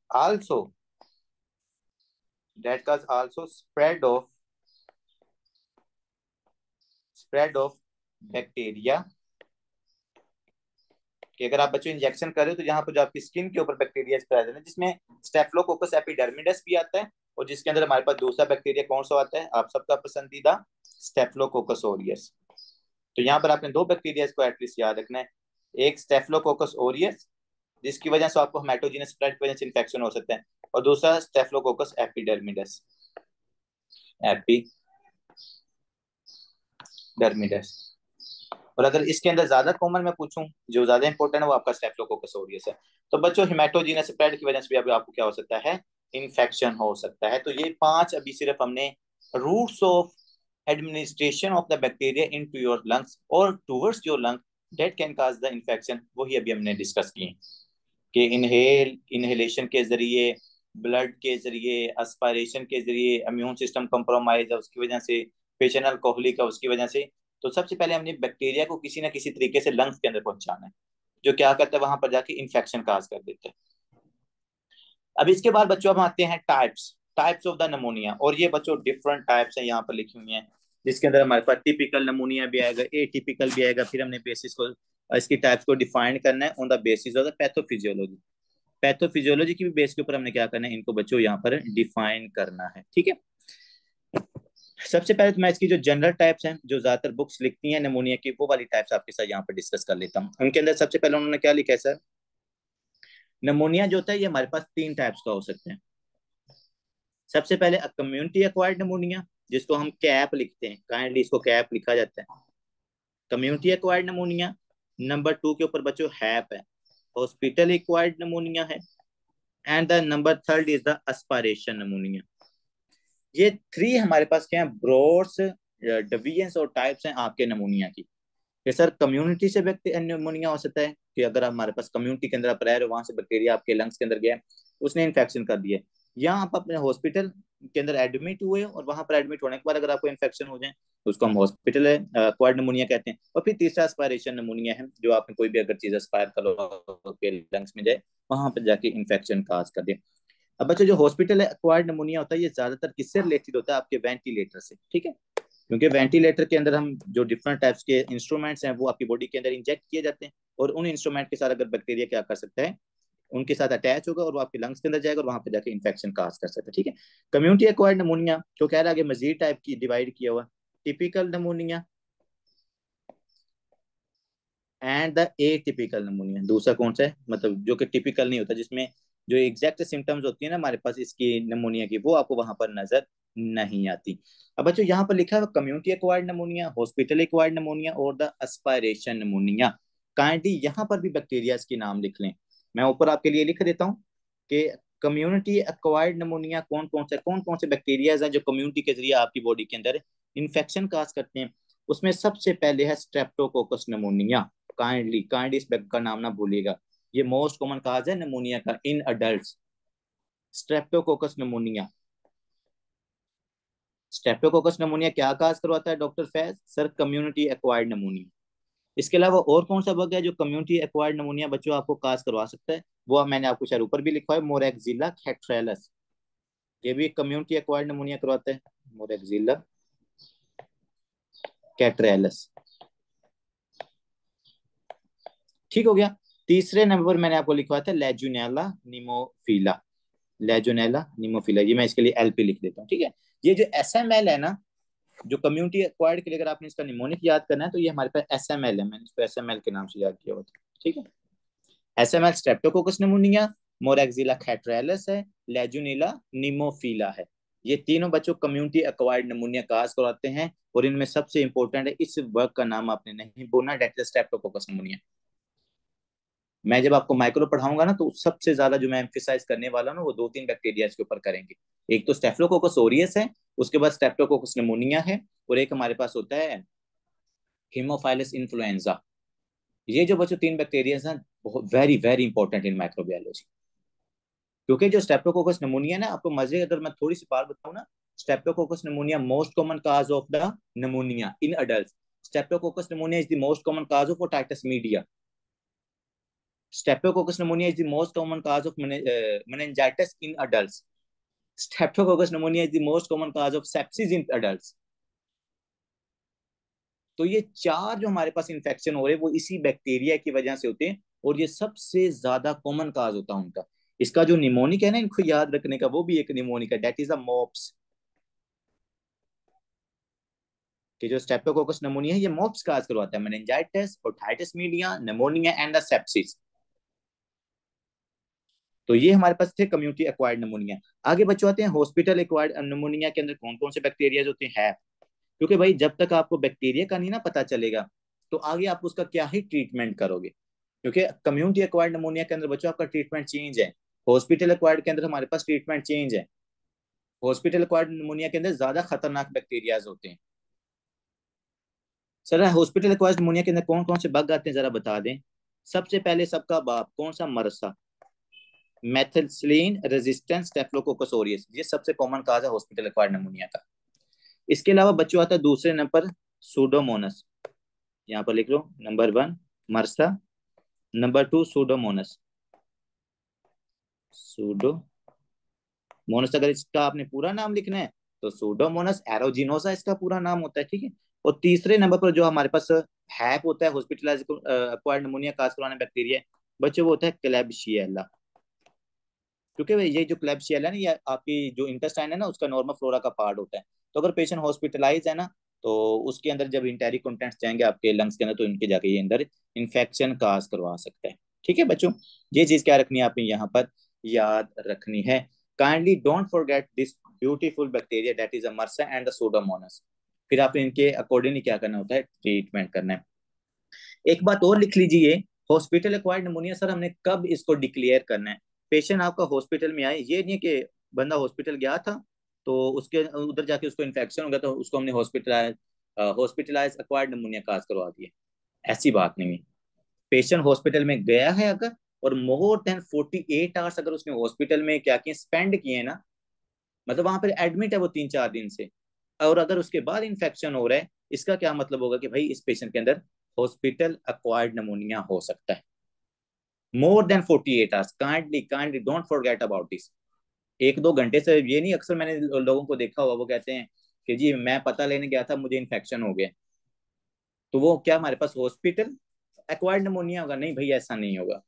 also spread of bacteria, कि अगर आप बच्चों इंजेक्शन कर रहे हो तो यहाँ पर जो आपकी स्किन के ऊपर बैक्टीरिया प्रेजेंट है, जिसमें स्टेफिलोकोकस एपिडर्मिडस भी आता है, और जिसके अंदर हमारे पास दूसरा बैक्टीरिया कौन सा आता है, आप सबका पसंदीदा स्टेफिलोकोकस ओरियस। तो यहाँ पर आपने दो बैक्टीरिया को एटलीस्ट याद रखना है, एक स्टेफिलोकोकस ओरियस जिसकी वजह से आपको हेमेटोजेनस स्प्रेड की वजह से इन्फेक्शन हो सकता है, और दूसरा स्टेफिलोकोकस एपिडर्मिडस, एपिडर्मिडस। और अगर इसके अंदर ज्यादा कॉमन मैं पूछूं, जो ज्यादा इंपॉर्टेंट है वो आपका स्टेफिलोकोकस ऑरियस है। तो बच्चों हेमेटोजेनस स्प्रेड की वजह से भी अभी आपको क्या हो सकता है, इन्फेक्शन हो सकता है। तो ये 5 अभी सिर्फ हमने routes of administration of the bacteria into your lungs और towards your lung that can cause the infection, वही अभी हमने डिस्कस किए कि इनहेलेशन के जरिए, ब्लड के जरिए, एस्पायरेशन के जरिए, इम्यून सिस्टम कंप्रोमाइज है उसकी वजह से, पेशेंट अल्कोहलिक है उसकी वजह से। तो सबसे पहले हमने बैक्टीरिया को किसी ना किसी तरीके से लंग्स के अंदर पहुंचाना है, जो क्या करता है वहां पर जाके इन्फेक्शन काज कर देता है। अब इसके बाद बच्चों हम आते हैं टाइप्स ऑफ द नमोनिया, और ये बच्चों डिफरेंट टाइप्स हैं यहाँ पर लिखी हुई हैं, जिसके अंदर हमारे पास टिपिकल नमोनिया भी आएगा, एटिपिकल भी आएगा। फिर हमने बेसिस को, इसकी टाइप्स को डिफाइन करना है on the basis of the pathophysiology. Pathophysiology की भी बेस के ऊपर हमने क्या करना है, इनको बच्चों यहाँ पर डिफाइन करना है, ठीक है। सबसे पहले तो मैं इसकी जो जनरल टाइप्स हैं, जो ज्यादातर बुक्स लिखती हैं नमूनिया की, वो वाली टाइप्स आपके साथ यहाँ पर डिस्कस कर लेता हूँ। उनके अंदर सबसे पहले उन्होंने क्या लिखा है सर, नमूनिया जो होता है ये हमारे पास 3 टाइप्स का हो सकते हैं। सबसे पहले कम्युनिटी एक्वायर्ड नमूनिया, जिसको हम कैप लिखते हैं, काइंडली इसको कैप लिखा जाता है, कम्युनिटी एक्वायर्ड नमूनिया। नंबर 2 के ऊपर बच्चों हैप है, हॉस्पिटल एक्वायर्ड नमूनिया है, and the number 3 is the aspiration नमूनिया। ये 3 हमारे पास क्या है, ब्रॉड्स डिवीजन्स और टाइप्स हैं आपके नमूनिया की। कि सर कम्युनिटी से नमूनिया हो सकता है कि अगर हमारे पास कम्युनिटी के अंदर आप रह रहे हो, वहां से बैक्टीरिया आपके लंग्स के अंदर गया, उसने इन्फेक्शन कर दिया, या आप अपने हॉस्पिटल के अंदर एडमिट हुए और वहां पर एडमिट होने के बाद अगर आपको इन्फेक्शन हो जाए तो उसको हम हॉस्पिटल एक्वायर्ड नमूनिया कहते हैं। और फिर तीसरा एस्पायरेशन नमूनिया है, जो आपने कोई भी अगर चीज एस्पायर करो लंग्स में जाए, वहां पर जाके इन्फेक्शन काज कर दे। अब बच्चों जो हॉस्पिटल एक्वायर्ड नमूनिया होता है ये ज्यादातर किससे रिलेटेड होता है, आपके वेंटिलेटर से, ठीक है। क्योंकि वेंटिलेटर के अंदर हम जो डिफरेंट टाइप्स के इंस्ट्रूमेंट्स हैं वो आपकी बॉडी के अंदर इंजेक्ट किए जाते हैं, और उन इंस्ट्रूमेंट के साथ अगर बैक्टीरिया क्या कर सकता है, उनके साथ अटैच होगा और वो आपके लंग्स के अंदर जाएगा और वहां पर जाके इन्फेक्शन काज कर सकता है, ठीक है। कम्युनिटी एक्वायर्ड नमूनिया तो कह रहा है आगे मजीद टाइप की डिवाइड किया हुआ, typical pneumonia and the atypical नमूनिया। दूसरा कौन सा है, मतलब जो कि टिपिकल नहीं होता, जिसमें जो एग्जैक्ट सिम्टम्स होती है ना हमारे पास इसकी नमूनिया की, वो आपको वहां पर नजर नहीं आती। अब बच्चों यहाँ पर लिखा है कम्युनिटी एक्वायर्ड नमूनिया, हॉस्पिटल एक्वायर्ड नमूनिया और द एस्पायरेशन नमूनिया। काइंडली यहाँ पर भी बैक्टीरिया के नाम लिख लें, मैं ऊपर आपके लिए लिख देता हूँ कि कम्युनिटी एक्वायर्ड नमूनिया कौन कौन से बैक्टीरियाज हैं जो कम्युनिटी के जरिए आपकी बॉडी के अंदर इन्फेक्शन काज करते हैं। उसमें सबसे पहले है स्ट्रेप्टोकोकस नमूनिया। काइंडली इस बैग का नाम ना भूलिएगा, ये मोस्ट कॉमन काज है नमूनिया का इन अडल्ट, स्ट्रेप्टोकोकस नमूनिया। स्ट्रेप्टोकोकस नमूनिया क्या काज करवाता है doctor Faiz, sir community acquired नमूनिया। इसके अलावा और कौन सा बग है जो कम्युनिटी एक्वायर्ड नमूनिया बच्चों आपको काज करवा सकता है, वो मैंने आपको शायद ऊपर भी लिखा है, मोरेक्सिला कैट्रेलस। ये भी कम्युनिटी एक्वायर्ड नमूनिया करवाता है, मोरेक्सिला कैट्रेलस, ठीक हो गया। तीसरे नंबर मैंने आपको लिखवाया था लेजुनेला निमोफिला, लेजुनेला निमोफिला, ये मैं इसके लिए एलपी लिख देता हूँ, ठीक है। ये जो एसएमएल है ना, जो कम्युनिटी एक्वायर्ड के लिए अगर आपने इसका निमोनिक याद करना है तो ये हमारे पास एसएमएल है, मैंने इसको एसएमएल के नाम से याद किया हुआ था, ठीक है। एसएमएल स्ट्रेप्टोकोकस निमोनिया, मोरेक्सिला कैट्रेलस है, लेजुनेला निमोफिला है। ये तीनों बच्चों कम्युनिटी एक्वायर्ड निमोनिया काज करवाते हैं, और इनमें सबसे इंपॉर्टेंट है, इस वर्ग का नाम आपने नहीं बोलना, डेट स्ट्रेप्टोकोकस निमोनिया। मैं जब आपको माइक्रो पढ़ाऊंगा ना तो सबसे ज्यादा जो मैं एम्फिसाइज करने वाला हूँ वो 2-3 बैक्टीरिया के ऊपर करेंगे। एक तो स्टेफिलोकोकस ओरियस है, उसके बाद स्टेप्टोकोकस निमोनिया है, और एक हमारे पास होता है हीमोफाइलस इन्फ्लुएंजा। ये जो बच्चों 3 बैक्टीरिया हैं, बहुत very very important in microbiology. क्योंकि जो स्टेप्टोकोकस निमोनिया ना, आपको मजे अगर मैं थोड़ी सी बात बताऊं ना, streptococcus pneumonia most common cause of the pneumonia in adult. Streptococcus pneumonia is the most common cause of otitis media. Streptococcus pneumonia is the most common cause of meningitis in adults. Streptococcus pneumonia is the most common cause of sepsis in adults. तो ये चार जो हमारे पास infection हो रहे हैं वो इसी बैक्टीरिया की वजह से होते हैं, और ये सबसे ज्यादा कॉमन काज होता है उनका। इसका जो निमोनिक है ना, इनको याद रखने का, वो भी एक निमोनिक है, दैट इज अ मोप्स। कि जो स्ट्रेप्टोकोकस निमोनिया है ये मोप्स काज करवाता है, meningitis, otitis media, pneumonia and the sepsis. तो ये हमारे पास थे कम्युनिटी एक्वायर्ड निमोनिया। आगे बच्चों आते हैं हॉस्पिटल एक्वायर्ड निमोनिया के अंदर कौन कौन से बैक्टीरिया होते हैं। क्योंकि भाई जब तक आपको बैक्टीरिया का नहीं ना पता चलेगा तो आगे आप उसका क्या ही ट्रीटमेंट करोगे। क्योंकि कम्युनिटी एक्वायर्ड निमोनिया के अंदर बच्चों आपका ट्रीटमेंट चेंज है, हॉस्पिटल एक्वायर्ड के अंदर हमारे पास ट्रीटमेंट चेंज है। हॉस्पिटल एक्वायर्ड निमोनिया के अंदर ज्यादा खतरनाक बैक्टीरियाज होते हैं। सर हॉस्पिटल एक्वायर्ड निमोनिया के अंदर कौन कौन से बग आते हैं जरा बता दें। सबसे पहले सबका बाप कौन सा, मरसा, मेथिसिलिन रेजिस्टेंस स्टेफिलोकोकस ऑरियस, ये सबसे कॉमन काज है हॉस्पिटल एक्वायर्ड निमोनिया का। इसके अलावा बच्चों आता है दूसरे नंबर सूडोमोनस, यहाँ पर लिख लो, नंबर 1 मरसा, नंबर 2 सूडोमोनस। सूडोमोनस अगर इसका आपने पूरा नाम लिखना है तो सूडोमोनस एरोजिनोसा इसका पूरा नाम होता है, ठीक है। और तीसरे नंबर पर जो हमारे पास हैप होता है हॉस्पिटलाइज एक्वायर्ड निमोनिया काज करवाने बैक्टीरिया, बच्चों वो होता है क्लेब्शियला। क्योंकि ये जो क्लेब्शियला है ना, ये आपकी जो इंटेस्टाइन है ना उसका नॉर्मल फ्लोरा का पार्ट होता है। तो अगर पेशेंट हॉस्पिटलाइज है ना तो उसके अंदर जब इंटेरी कंटेंट्स जाएंगे आपके लंग्स के अंदर तो इनके जाके ये अंदर इन्फेक्शन काज करवा सकता है, ठीक है बच्चों। ये चीज क्या रखनी है आपने यहाँ पर याद रखनी है। Kindly don't forget this beautiful bacteria that is a मर्सा and the Pseudomonas. फिर आपने इनके अकॉर्डिंगली क्या करना होता है, ट्रीटमेंट करना है। एक बात और लिख लीजिए, हॉस्पिटल एक्वायर्ड निमोनिया सर हमने कब इसको डिक्लेयर करना है। पेशेंट आपका हॉस्पिटल में आए, ये नहीं कि बंदा हॉस्पिटल गया था तो उसके उधर जाके उसको इन्फेक्शन हो गया तो उसको हमने हॉस्पिटलाइज एक्वायर्ड निमोनिया काज करवा दिया, ऐसी बात नहीं है। पेशेंट हॉस्पिटल में गया है अगर और मोर देन 48 आवर्स अगर उसने हॉस्पिटल में क्या किए, स्पेंड किए ना, मतलब वहां पर एडमिट है वो 3-4 दिन से, और अगर उसके बाद इन्फेक्शन हो रहा है, इसका क्या मतलब होगा कि भाई इस पेशेंट के अंदर हॉस्पिटल एक्वायर्ड निमोनिया हो सकता है। More than 48 hours, kindly kindly don't forget about this. 1-2 घंटे से ये नहीं, अक्सर मैंने लोगों को देखा हुआ वो कहते हैं कि जी मैं पता लेने गया था मुझे इन्फेक्शन हो गया, तो वो क्या हमारे पास हॉस्पिटल एक्वायर्ड निमोनिया होगा? नहीं भाई ऐसा नहीं होगा।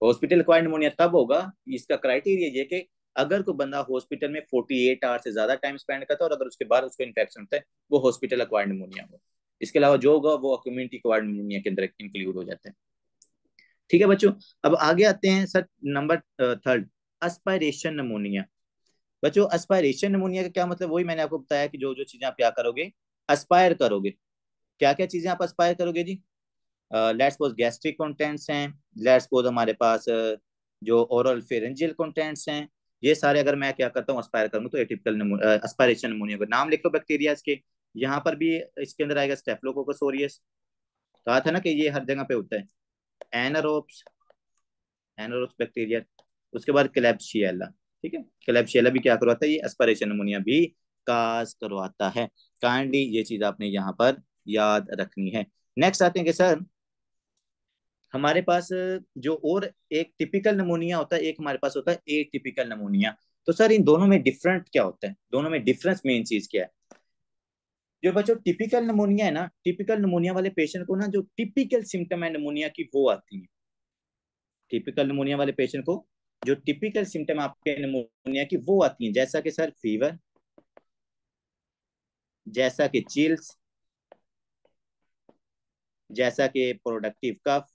हॉस्पिटल एक्वायर्ड निमोनिया तब होगा, इसका क्राइटेरिया ये कि अगर कोई बंदा हॉस्पिटल में 48 आवर से ज्यादा टाइम स्पेंड करता है और अगर उसके बाद उसको इन्फेक्शन होता है, वो हॉस्पिटल एक्वायर्ड निमोनिया होगा। इसके अलावा जो होगा वो कम्युनिटी एक्वायर्ड निमोनिया के अंदर इंक्लूड हो जाता है, ठीक है बच्चों। अब आगे आते हैं सर नंबर 3, एस्पायरेशन निमोनिया। बच्चों एस्पायरेशन निमोनिया का क्या मतलब, वही मैंने आपको बताया कि जो जो चीजें आप क्या करोगे, एस्पायर करोगे। क्या क्या चीजें आप एस्पायर करोगे जी? लेट्स सपोज गैस्ट्रिक कंटेंट्स हैं, लेट्स सपोज हमारे पास जो ओरल फेरेंजियल कंटेंट्स हैं, ये सारे अगर मैं क्या करता हूँ एस्पायर करूँ तो एटिपिकल एस्पायरेशन निमोनिया का नाम लिख लो बैक्टीरिया के। यहाँ पर भी इसके अंदर आएगा स्टेफिलोकोकस ऑरियस, कहा था ना कि ये हर जगह पे होता है। एनारोब्स, एनारोब्स बैक्टीरिया, उसके बाद क्लेब्शियला, ठीक है। क्लेब्शियला भी क्या करवाता है, ये एस्पायरेशन निमोनिया भी काज करवाता है। काइंडली ये चीज आपने यहाँ पर याद रखनी है। नेक्स्ट आते हैं कि सर हमारे पास जो और एक टिपिकल नमूनिया होता है, एक हमारे पास होता है ए टिपिकल नमूनिया। तो सर इन दोनों में डिफरेंट क्या होता है, दोनों में डिफरेंस मेन चीज क्या है? जो बच्चों टिपिकल नमूनिया है ना, टिपिकल नमूनिया वाले पेशेंट को ना जो टिपिकल सिम्टम है नमूनिया की वो आती है। टिपिकल नमूनिया वाले पेशेंट को जो टिपिकल सिम्टम आपके नमूनिया की वो आती है, जैसा कि सर फीवर, जैसा कि चिल्स, जैसा कि प्रोडक्टिव कफ,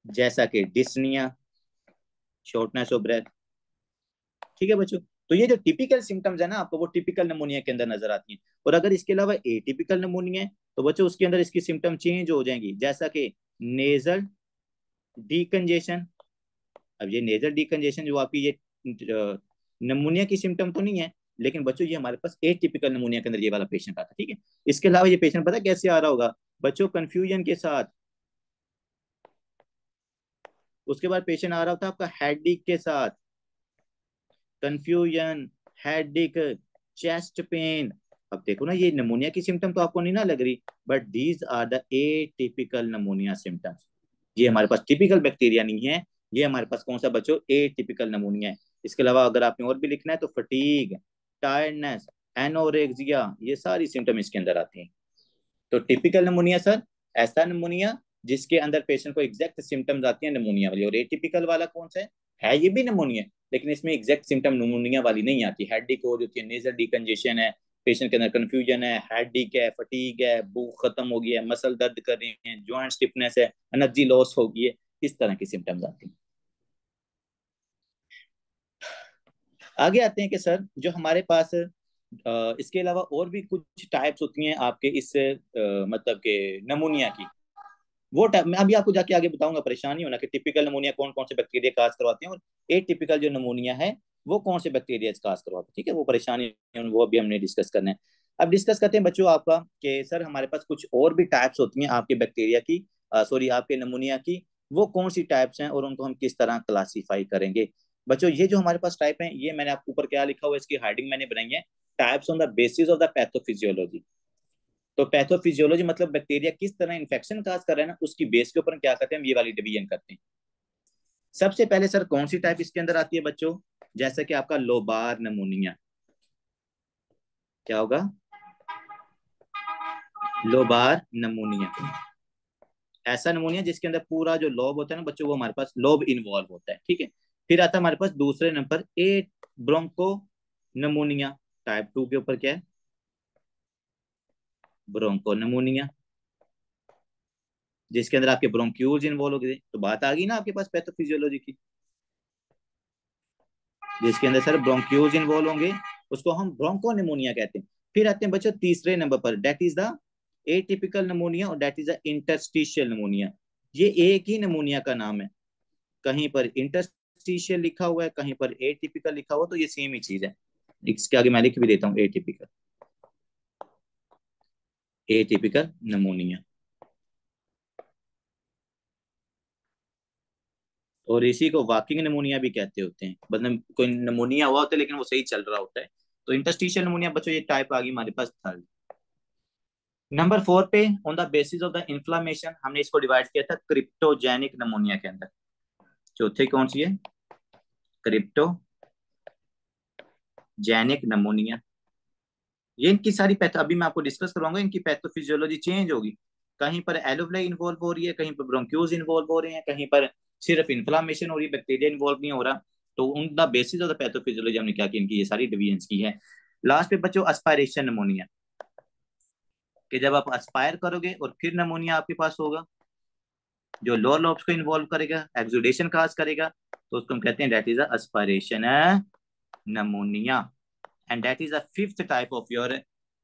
जैसा कि डिस्निया, शॉर्टनेस ऑफ ब्रेथ, ठीक है बच्चों। तो ये जो टिपिकल सिम्टम्स है ना आपको, वो टिपिकल नमूनिया के अंदर नजर आती हैं। और अगर इसके अलावा एटिपिकल नमूनिया है तो बच्चों उसके अंदर इसकी सिम्टम चेंज हो जाएंगी, जैसा कि नेजल डीकंजेशन। अब ये नेजल डीकंजेशन जो आपकी ये नमूनिया की सिम्टम तो नहीं है, लेकिन बच्चों ये हमारे पास एटिपिकल नमूनिया के अंदर ये वाला पेशेंट आता है, ठीक है। इसके अलावा ये पेशेंट पता है कैसे आ रहा होगा, बच्चों कंफ्यूजन के साथ। उसके बाद पेशेंट आ रहा होता है आपका हेडेक के साथ, कंफ्यूजन, हेडेक, चेस्ट पेन। अब देखो ना, ये निमोनिया की सिम्टम तो आपको नहीं ना लग रही, but these are the atypical pneumonia symptoms. ये हमारे पास टिपिकल बैक्टीरिया नहीं है, ये हमारे पास कौन सा बच्चों, एटिपिकल निमोनिया है। इसके अलावा अगर आपने और भी लिखना है तो फटीग, टायर्डनेस, एनोरेक्सिया, ये सारी सिम्टम इसके अंदर आती हैं। तो टिपिकल निमोनिया सर ऐसा निमोनिया जिसके अंदर पेशेंट को एग्जैक्ट सिम्टम्स आती हैं निमोनिया वाली। और एटिपिकल वाला कौन सा है ये भी निमोनिया, लेकिन इसमें एग्जैक्ट सिम्टम निमोनिया वाली नहीं आती। हेडेक हो होती है, नेजल डिकंजेशन है, पेशेंट के अंदर कंफ्यूजन है, हेडेक है, फटीग है, भूख खत्म हो गई है, मसल दर्द कर रही है, जॉइंट स्टिफनेस है, एनर्जी लॉस हो गई है, इस तरह की सिम्टम्स आती हैं। आगे आते हैं कि सर जो हमारे पास इसके अलावा और भी कुछ टाइप्स होती हैं आपके इस मतलब के नमूनिया की। वो टाइप मैं अभी आपको जाके आगे बताऊंगा, परेशानी होना कि टिपिकल नमूनिया कौन कौन से बैक्टीरिया काज करवाते हैं और ए टिपिकल जो नमूनिया है वो कौन से बैक्टीरिया काज करवाते हैं। ठीक है, वो परेशानी वो अभी हमने डिस्कस करना है। अब डिस्कस करते हैं बच्चों आपका कि सर हमारे पास कुछ और भी टाइप्स होती हैं आपके बैक्टीरिया की, सॉरी आपके नमूनिया की, वो कौन सी टाइप्स हैं और उनको हम किस तरह क्लासीफाई करेंगे। बच्चों ये जो हमारे पास टाइप है, ये मैंने आपको ऊपर क्या लिखा हुआ है, इसकी हेडिंग मैंने बनाई है, types on the basis of the pathophysiology. तो पैथोफिजियोलॉजी मतलब बैक्टीरिया किस तरह इन्फेक्शन काज कर रहा है ना, उसकी बेस के ऊपर क्या करते हैं, हम ये वाली डिवीजन करते हैं। सबसे पहले सर कौन सी टाइप इसके अंदर आती है बच्चों, जैसा कि आपका लोबार नमूनिया। क्या होगा, लोबार नमूनिया, ऐसा नमूनिया जिसके अंदर पूरा जो लोब होता है ना बच्चों, वो हमारे पास लोब इन्वॉल्व होता है। ठीक है, फिर आता है हमारे पास दूसरे number a bronchopneumonia, type 2 के ऊपर क्या है, ब्रोंको नमूनिया, जिसके अंदर आपके ब्रोंक्यूल्स इन्वॉल्व हो गए। तो बात आ गई ना आपके पास पैथोफिजियोलॉजी की, जिसके अंदर सर ब्रोंक्यूल्स इन्वॉल्व होंगे, उसको हम ब्रोंको निमोनिया कहते हैं। फिर आते हैं बच्चों तीसरे नंबर पर, that is the atypical pneumonia और that is the interstitial pneumonia. ये एक ही निमोनिया का नाम है, कहीं पर इंटरस्टिशियल लिखा हुआ है, कहीं पर एटिपिकल लिखा हुआ, तो ये सेम ही चीज है। इसके आगे मैं लिख भी देता हूँ, एटिपिकल, एटिपिकल निमोनिया। और इसी को वॉकिंग निमोनिया भी कहते होते हैं, मतलब कोई निमोनिया हुआ होता है लेकिन वो सही चल रहा होता है। तो इंटरस्टिशियल निमोनिया बच्चों ये टाइप आ गई हमारे पास थर्ड। नंबर 4 पे on the basis of the inflammation हमने इसको डिवाइड किया था क्रिप्टोजेनिक निमोनिया के अंदर। चौथे कौन सी है, क्रिप्टोजेनिक निमोनिया। ये इनकी सारी पैथो अभी मैं आपको डिस्कस करवाऊंगा, इनकी पैथोफिजियोलॉजी चेंज होगी। कहीं पर एलोवेलाई इन्वॉल्व हो रही है, कहीं पर ब्रोंक्यूल्स इन्वॉल्व हो रहे हैं, कहीं पर सिर्फ इन्फ्लामेशन हो रही है, बैक्टीरिया इन्वॉल्व नहीं हो रहा। तो उन the basis of the pathophysiology हमने क्या की, इनकी ये सारी डिवीजन की है। लास्ट पे बच्चों एस्पायरेशन निमोनिया, कि जब आप एस्पायर करोगे और फिर निमोनिया आपके पास होगा, जो लोअर लोब्स को इन्वॉल्व करेगा, एक्सुडेशन काज करेगा, तो उसको हम कहते हैं that is aspiration pneumonia. And that is the fifth type of your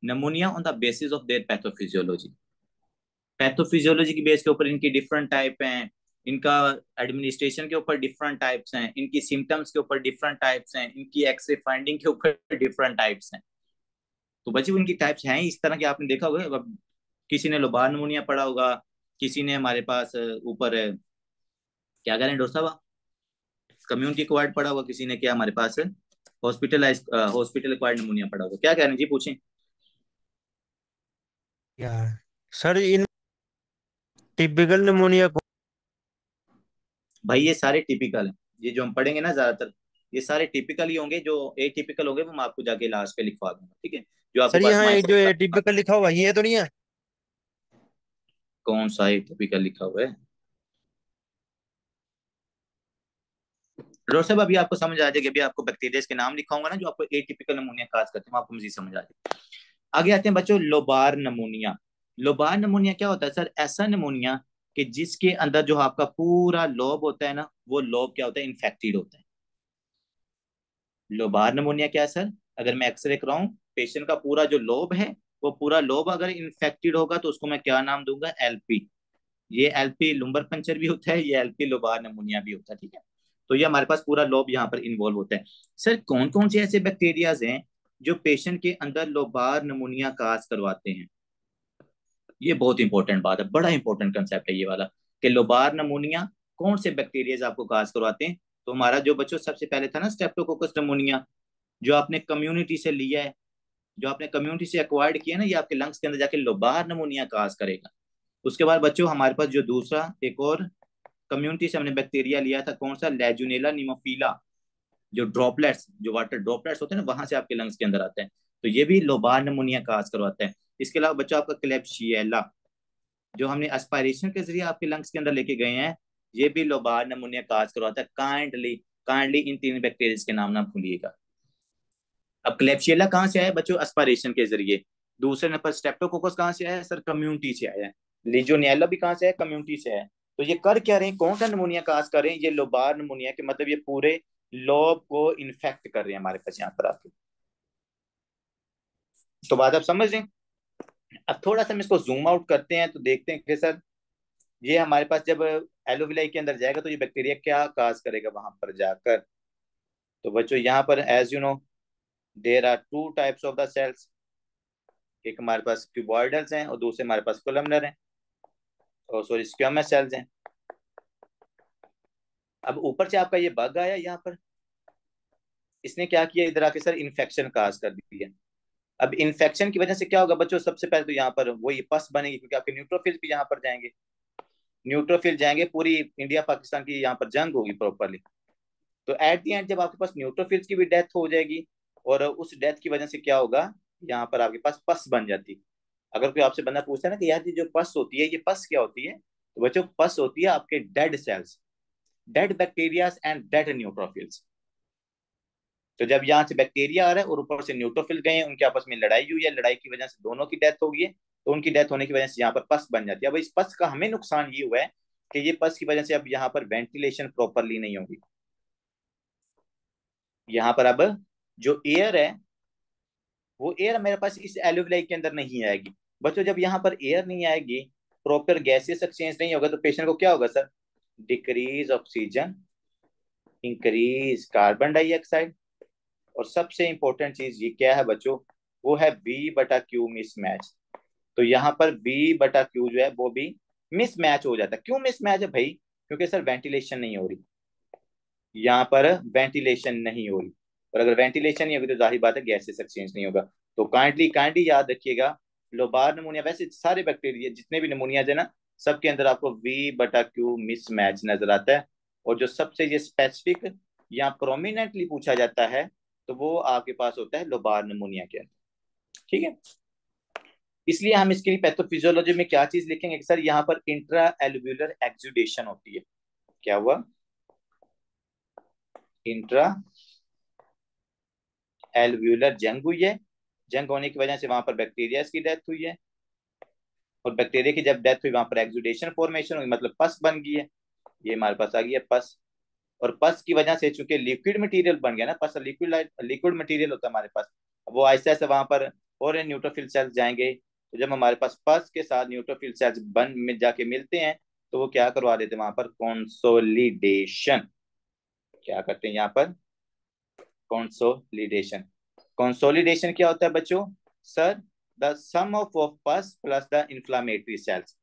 pneumonia on the basis of their pathophysiology. Pathophysiology की बेस के ऊपर इनकी डिफरेंट टाइप हैं, इनका एडमिनिस्ट्रेशन के ऊपर डिफरेंट टाइप्स हैं, इनकी सिम्टम्स के ऊपर डिफरेंट टाइप्स हैं, इनकी एक्सरे फाइंडिंग के ऊपर डिफरेंट टाइप्स हैं। तो बच्चे उनकी टाइप्स हैं इस तरह की, आपने देखा होगा। किसी ने लोबार नमूनिया पढ़ा होगा, किसी ने हमारे पास ऊपर क्या कह रहे हैं डॉक्टर साहब, कम्युनिटी एक्वायर्ड पढ़ा होगा, किसी ने क्या हमारे पास हॉस्पिटल एक्वायर्ड नमूनिया पढ़ा होगा। क्या कह रहे हैं जी, पूछें। यार सर इन टिपिकल निमोनिया को भाई ये सारे टिपिकल हैं, ये जो हम पढ़ेंगे ना ज्यादातर ये सारे टिपिकल ही होंगे, जो ए टिपिकल होंगे वो मैं आपको जाके लास्ट पे लिखवा दूंगा। ठीक है, जो आपके सर पास यहाँ एक माइक्रो, जो टिपिकल लिखा हुआ ये तो नहीं है? कौन सा ए टिपिकल लिखा हुआ है डॉक्टर साहब, अभी आपको समझ आ जाएगी। अभी आपको बैक्टीरिया के नाम लिखाऊंगा ना जो आपको ए टिपिकल नमूनिया काज करते हैं, आपको मजीद समझ आ जाएगी। आगे आते हैं बच्चों लोबार नमूनिया। लोबार नमूनिया क्या होता है सर, ऐसा नमूनिया कि जिसके अंदर जो आपका पूरा लोब होता है ना, वो लोब क्या होता है, इन्फेक्टेड होता है। लोबार नमूनिया क्या है सर, अगर मैं एक्सरे कराऊं पेशेंट का पूरा जो लोब है, वो पूरा लोब अगर इन्फेक्टेड होगा तो उसको मैं क्या नाम दूंगा, एलपी। ये एलपी लुम्बर पंचर भी होता है, ये एलपी लोबार नमूनिया भी होता है। ठीक है, तो ये हमारे पास पूरा लोब यहाँ पर इन्वॉल्व होता है। सर कौन कौन से ऐसे बैक्टीरियाज हैं जो पेशेंट के अंदर लोबार नमूनिया काज करवाते हैं, ये बहुत इंपॉर्टेंट बात है, बड़ा इंपॉर्टेंट कंसेप्ट है ये वाला, कि लोबार नमूनिया कौन से बैक्टीरिया आपको काज करवाते हैं। तो हमारा जो बच्चों सबसे पहले था ना स्ट्रेप्टोकोकस नमूनिया, जो आपने कम्युनिटी से लिया है, जो आपने कम्युनिटी से एक्वायर्ड किया ना, ये आपके लंग्स के अंदर जाके लोबार नमूनिया काज करेगा। उसके बाद बच्चों हमारे पास जो दूसरा एक और कम्युनिटी से हमने बैक्टीरिया लिया था, कौन सा, लेजुनेला निमोफिला, जो ड्रॉपलेट्स, जो वाटर ड्रॉपलेट्स होते हैं ना, वहां से आपके लंग्स के अंदर आते हैं। तो ये भी लोबार नमूनिया काज करवाता है। इसके अलावा बच्चों आपका क्लेब्सिएला, जो हमने एस्पायरेशन के जरिए आपके लंग्स के अंदर लेके गए हैं, ये भी लोबार नमूनिया काज करवाता है। काइंडली काइंडली इन तीन बैक्टीरिया के नाम ना भूलिएगा। अब क्लेब्सिएला कहाँ से आया बच्चों, एस्पायरेशन के जरिए। दूसरे नंबर स्ट्रेप्टोकोकस कहाँ से आया सर, कम्युनिटी से आया है। लीजियोनेला भी कहाँ से आया, कम्युनिटी से आया। तो ये कर क्या रहे हैं, कौन सा नमूनिया काज कर रहे हैं, ये लोबार नमूनिया के मतलब ये पूरे लोब को इन्फेक्ट कर रहे हैं हमारे पास यहाँ पर आपके। तो बात आप समझ रहे हैं। अब थोड़ा सा हम इसको जूम आउट करते हैं तो देखते हैं कि सर ये हमारे पास जब एलोविलाई के अंदर जाएगा तो ये बैक्टीरिया क्या काज करेगा वहां पर जाकर। तो बच्चों यहाँ पर as you know there are two types of the cells, एक हमारे पास क्यूबॉइडल्स हैं और दूसरे हमारे पास कोलमनर हैं, और सॉरी स्क्वामस सेल्स हैं। अब ऊपर से आपका ये बग आया यहाँ पर, इसने क्या किया, इधर आके सर इन्फेक्शन काज कर दिया। अब इन्फेक्शन की वजह से क्या होगा बच्चों, सबसे पहले तो यहाँ पर वही पस बनेगी, क्योंकि आपके न्यूट्रोफिल्स भी यहाँ पर जाएंगे, न्यूट्रोफिल जाएंगे, पूरी इंडिया पाकिस्तान की यहाँ पर जंग होगी प्रॉपरली। तो एट द एंड जब आपके पास न्यूट्रोफिल्स की भी डेथ हो जाएगी, और उस डेथ की वजह से क्या होगा, यहाँ पर आपके पास पस बन जाती। अगर कोई आपसे बंदा पूछता है ना कि यार ये जो पस होती है, ये पस क्या होती है, तो बच्चों पस होती है आपके dead cells, dead bacteria and dead neutrophils. तो जब यहाँ से बैक्टीरिया आ रहा है और ऊपर से न्यूट्रोफिल गए हैं, उनके आपस में लड़ाई हुई है, लड़ाई की वजह से दोनों की डेथ हो गई है, तो उनकी डेथ होने की वजह से यहाँ पर पस बन जाती है। अब इस पस का हमें नुकसान ये हुआ है कि ये पस की वजह से अब यहाँ पर वेंटिलेशन प्रॉपरली नहीं होगी। यहाँ पर अब जो एयर है वो एयर मेरे पास इस एलोविलाई के अंदर नहीं आएगी। बच्चों जब यहाँ पर एयर नहीं आएगी, प्रॉपर गैसेस एक्सचेंज नहीं होगा, तो पेशेंट को क्या होगा sir, decrease oxygen, increase carbon dioxide, और सबसे इंपॉर्टेंट चीज ये क्या है बच्चों, वो है V/Q मिसमैच। तो यहाँ पर V/Q जो है वो भी मिसमैच हो जाता है। क्यों मिसमैच है भाई, क्योंकि सर वेंटिलेशन नहीं हो रही, यहाँ पर वेंटिलेशन नहीं हो रही, और अगर वेंटिलेशन नहीं होगी तो जाहिर बात है गैसेस एक्सचेंज नहीं होगा। तो काइंडली काइंडली याद रखिएगा, लोबार नमूनिया, वैसे सारे बैक्टीरिया जितने भी नमूनिया है ना, सबके अंदर आपको V/Q मिसमैच नजर आता है। और जो सबसे ये स्पेसिफिक या प्रोमिनेंटली पूछा जाता है, तो वो आपके पास होता है लोबार नमूनिया के अंदर। ठीक है, इसलिए हम इसके लिए पैथोफिजियोलॉजी में क्या चीज लिखेंगे सर, यहाँ पर इंट्रा एल्व्यूलर एक्सुडेशन होती है। क्या हुआ, इंट्रा एल्व्यूलर जंग हुई है, जंग होने की वजह से वहां पर बैक्टीरिया की डेथ हुई है, और बैक्टीरिया की जब डेथ हुई वहां पर एक्सुडेशन फॉर्मेशन हुई, मतलब पस बन गई है। ये हमारे पास आ गई है पस, और पस की वजह से चूंकि लिक्विड मटेरियल बन गया ना, पस लिक्विड लिक्विड मटेरियल होता है हमारे पास, वो ऐसे ऐसे वहां पर और न्यूट्रोफिल सेल्स जाएंगे। तो जब हमारे पास पस के साथ न्यूट्रोफिल सेल्स बन में जाके मिलते हैं, तो वो क्या करवा देते हैं वहां पर, कॉन्सोलिडेशन। क्या करते हैं यहाँ पर, कंसोलिडेशन। कंसोलिडेशन क्या होता है बच्चों, sir the sum of pus plus the inflammatory cells,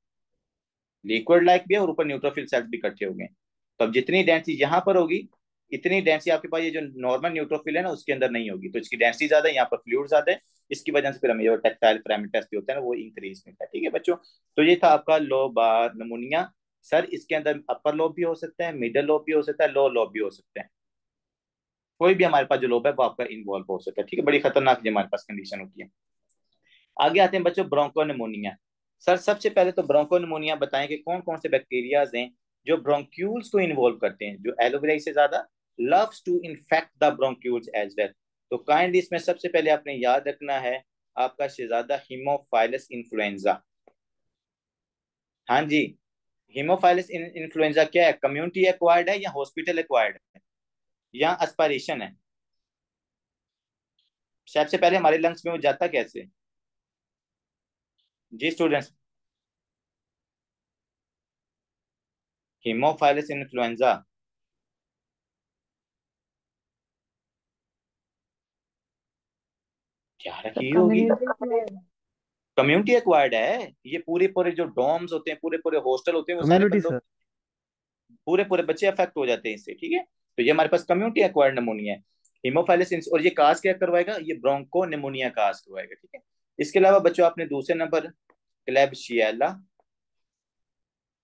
liquid like भी है और ऊपर न्यूट्रोफिल सेल्स भी इकट्ठे हो गए। तो अब जितनी डेंसिटी यहाँ पर होगी, इतनी डेंसिटी आपके पास ये जो नॉर्मल न्यूट्रोफिल है ना उसके अंदर नहीं होगी, तो इसकी डेंसिटी ज्यादा है, यहाँ पर फ्लूइड ज्यादा है, इसकी वजह से फिर हमें जो टेक्टाइल पैरामीटर्स भी होता है ना वो इंक्रीज मिलता है। ठीक है बच्चों, तो ये था आपका लोबार नमूनिया। सर इसके अंदर अपर लोब भी हो सकता है, मिडल लोब भी हो सकता है, लो लोब भी हो सकता है, कोई भी हमारे पास जो लोब है वो आपका इन्वॉल्व हो सकता है। ठीक है, बड़ी खतरनाक जो हमारे पास कंडीशन होती है। आगे आते हैं बच्चों ब्रोंकोनिमोनिया। सर सबसे पहले तो ब्रोंकोनिमोनिया बताएं कि कौन कौन से बैक्टीरियाज हैं जो ब्रोंक्यूल्स को इन्वॉल्व करते हैं, जो एलोवेराई से ज्यादा loves to infect the bronchioles as well. तो काइंडली इसमें सबसे पहले आपने याद रखना है आपका शहजादा हीमोफाइलस इन्फ्लुएंजा। हाँ जी, हीमोफाइलस इन्फ्लुएंजा क्या है, कम्युनिटी एक्वायर्ड है या हॉस्पिटल एक्वायर्ड है या एस्पायरेशन है। सबसे पहले हमारे लंग्स में वो जाता कैसे, जी स्टूडेंट्स, हीमोफाइलस इन्फ्लुएंजा क्या रखी होगी, कम्युनिटी एक्वायर्ड। कम्युनिटी एक्वायर्ड है। ये पूरे पूरे जो डॉम्स होते हैं, पूरे पूरे हॉस्टल होते हैं, वो सारे कम्युनिटी बंदों, सर। पूरे पूरे बच्चे अफेक्ट हो जाते हैं इससे, ठीक है। तो ये हमारे पास कम्युनिटी एक्वायर्ड निमोनिया है, हीमोफाइलस। और ये काज क्या करवाएगा, ये ब्रोंको निमोनिया काज करवाएगा, ठीक है। इसके अलावा बच्चों आपने दूसरे नंबर क्लेब्शियला,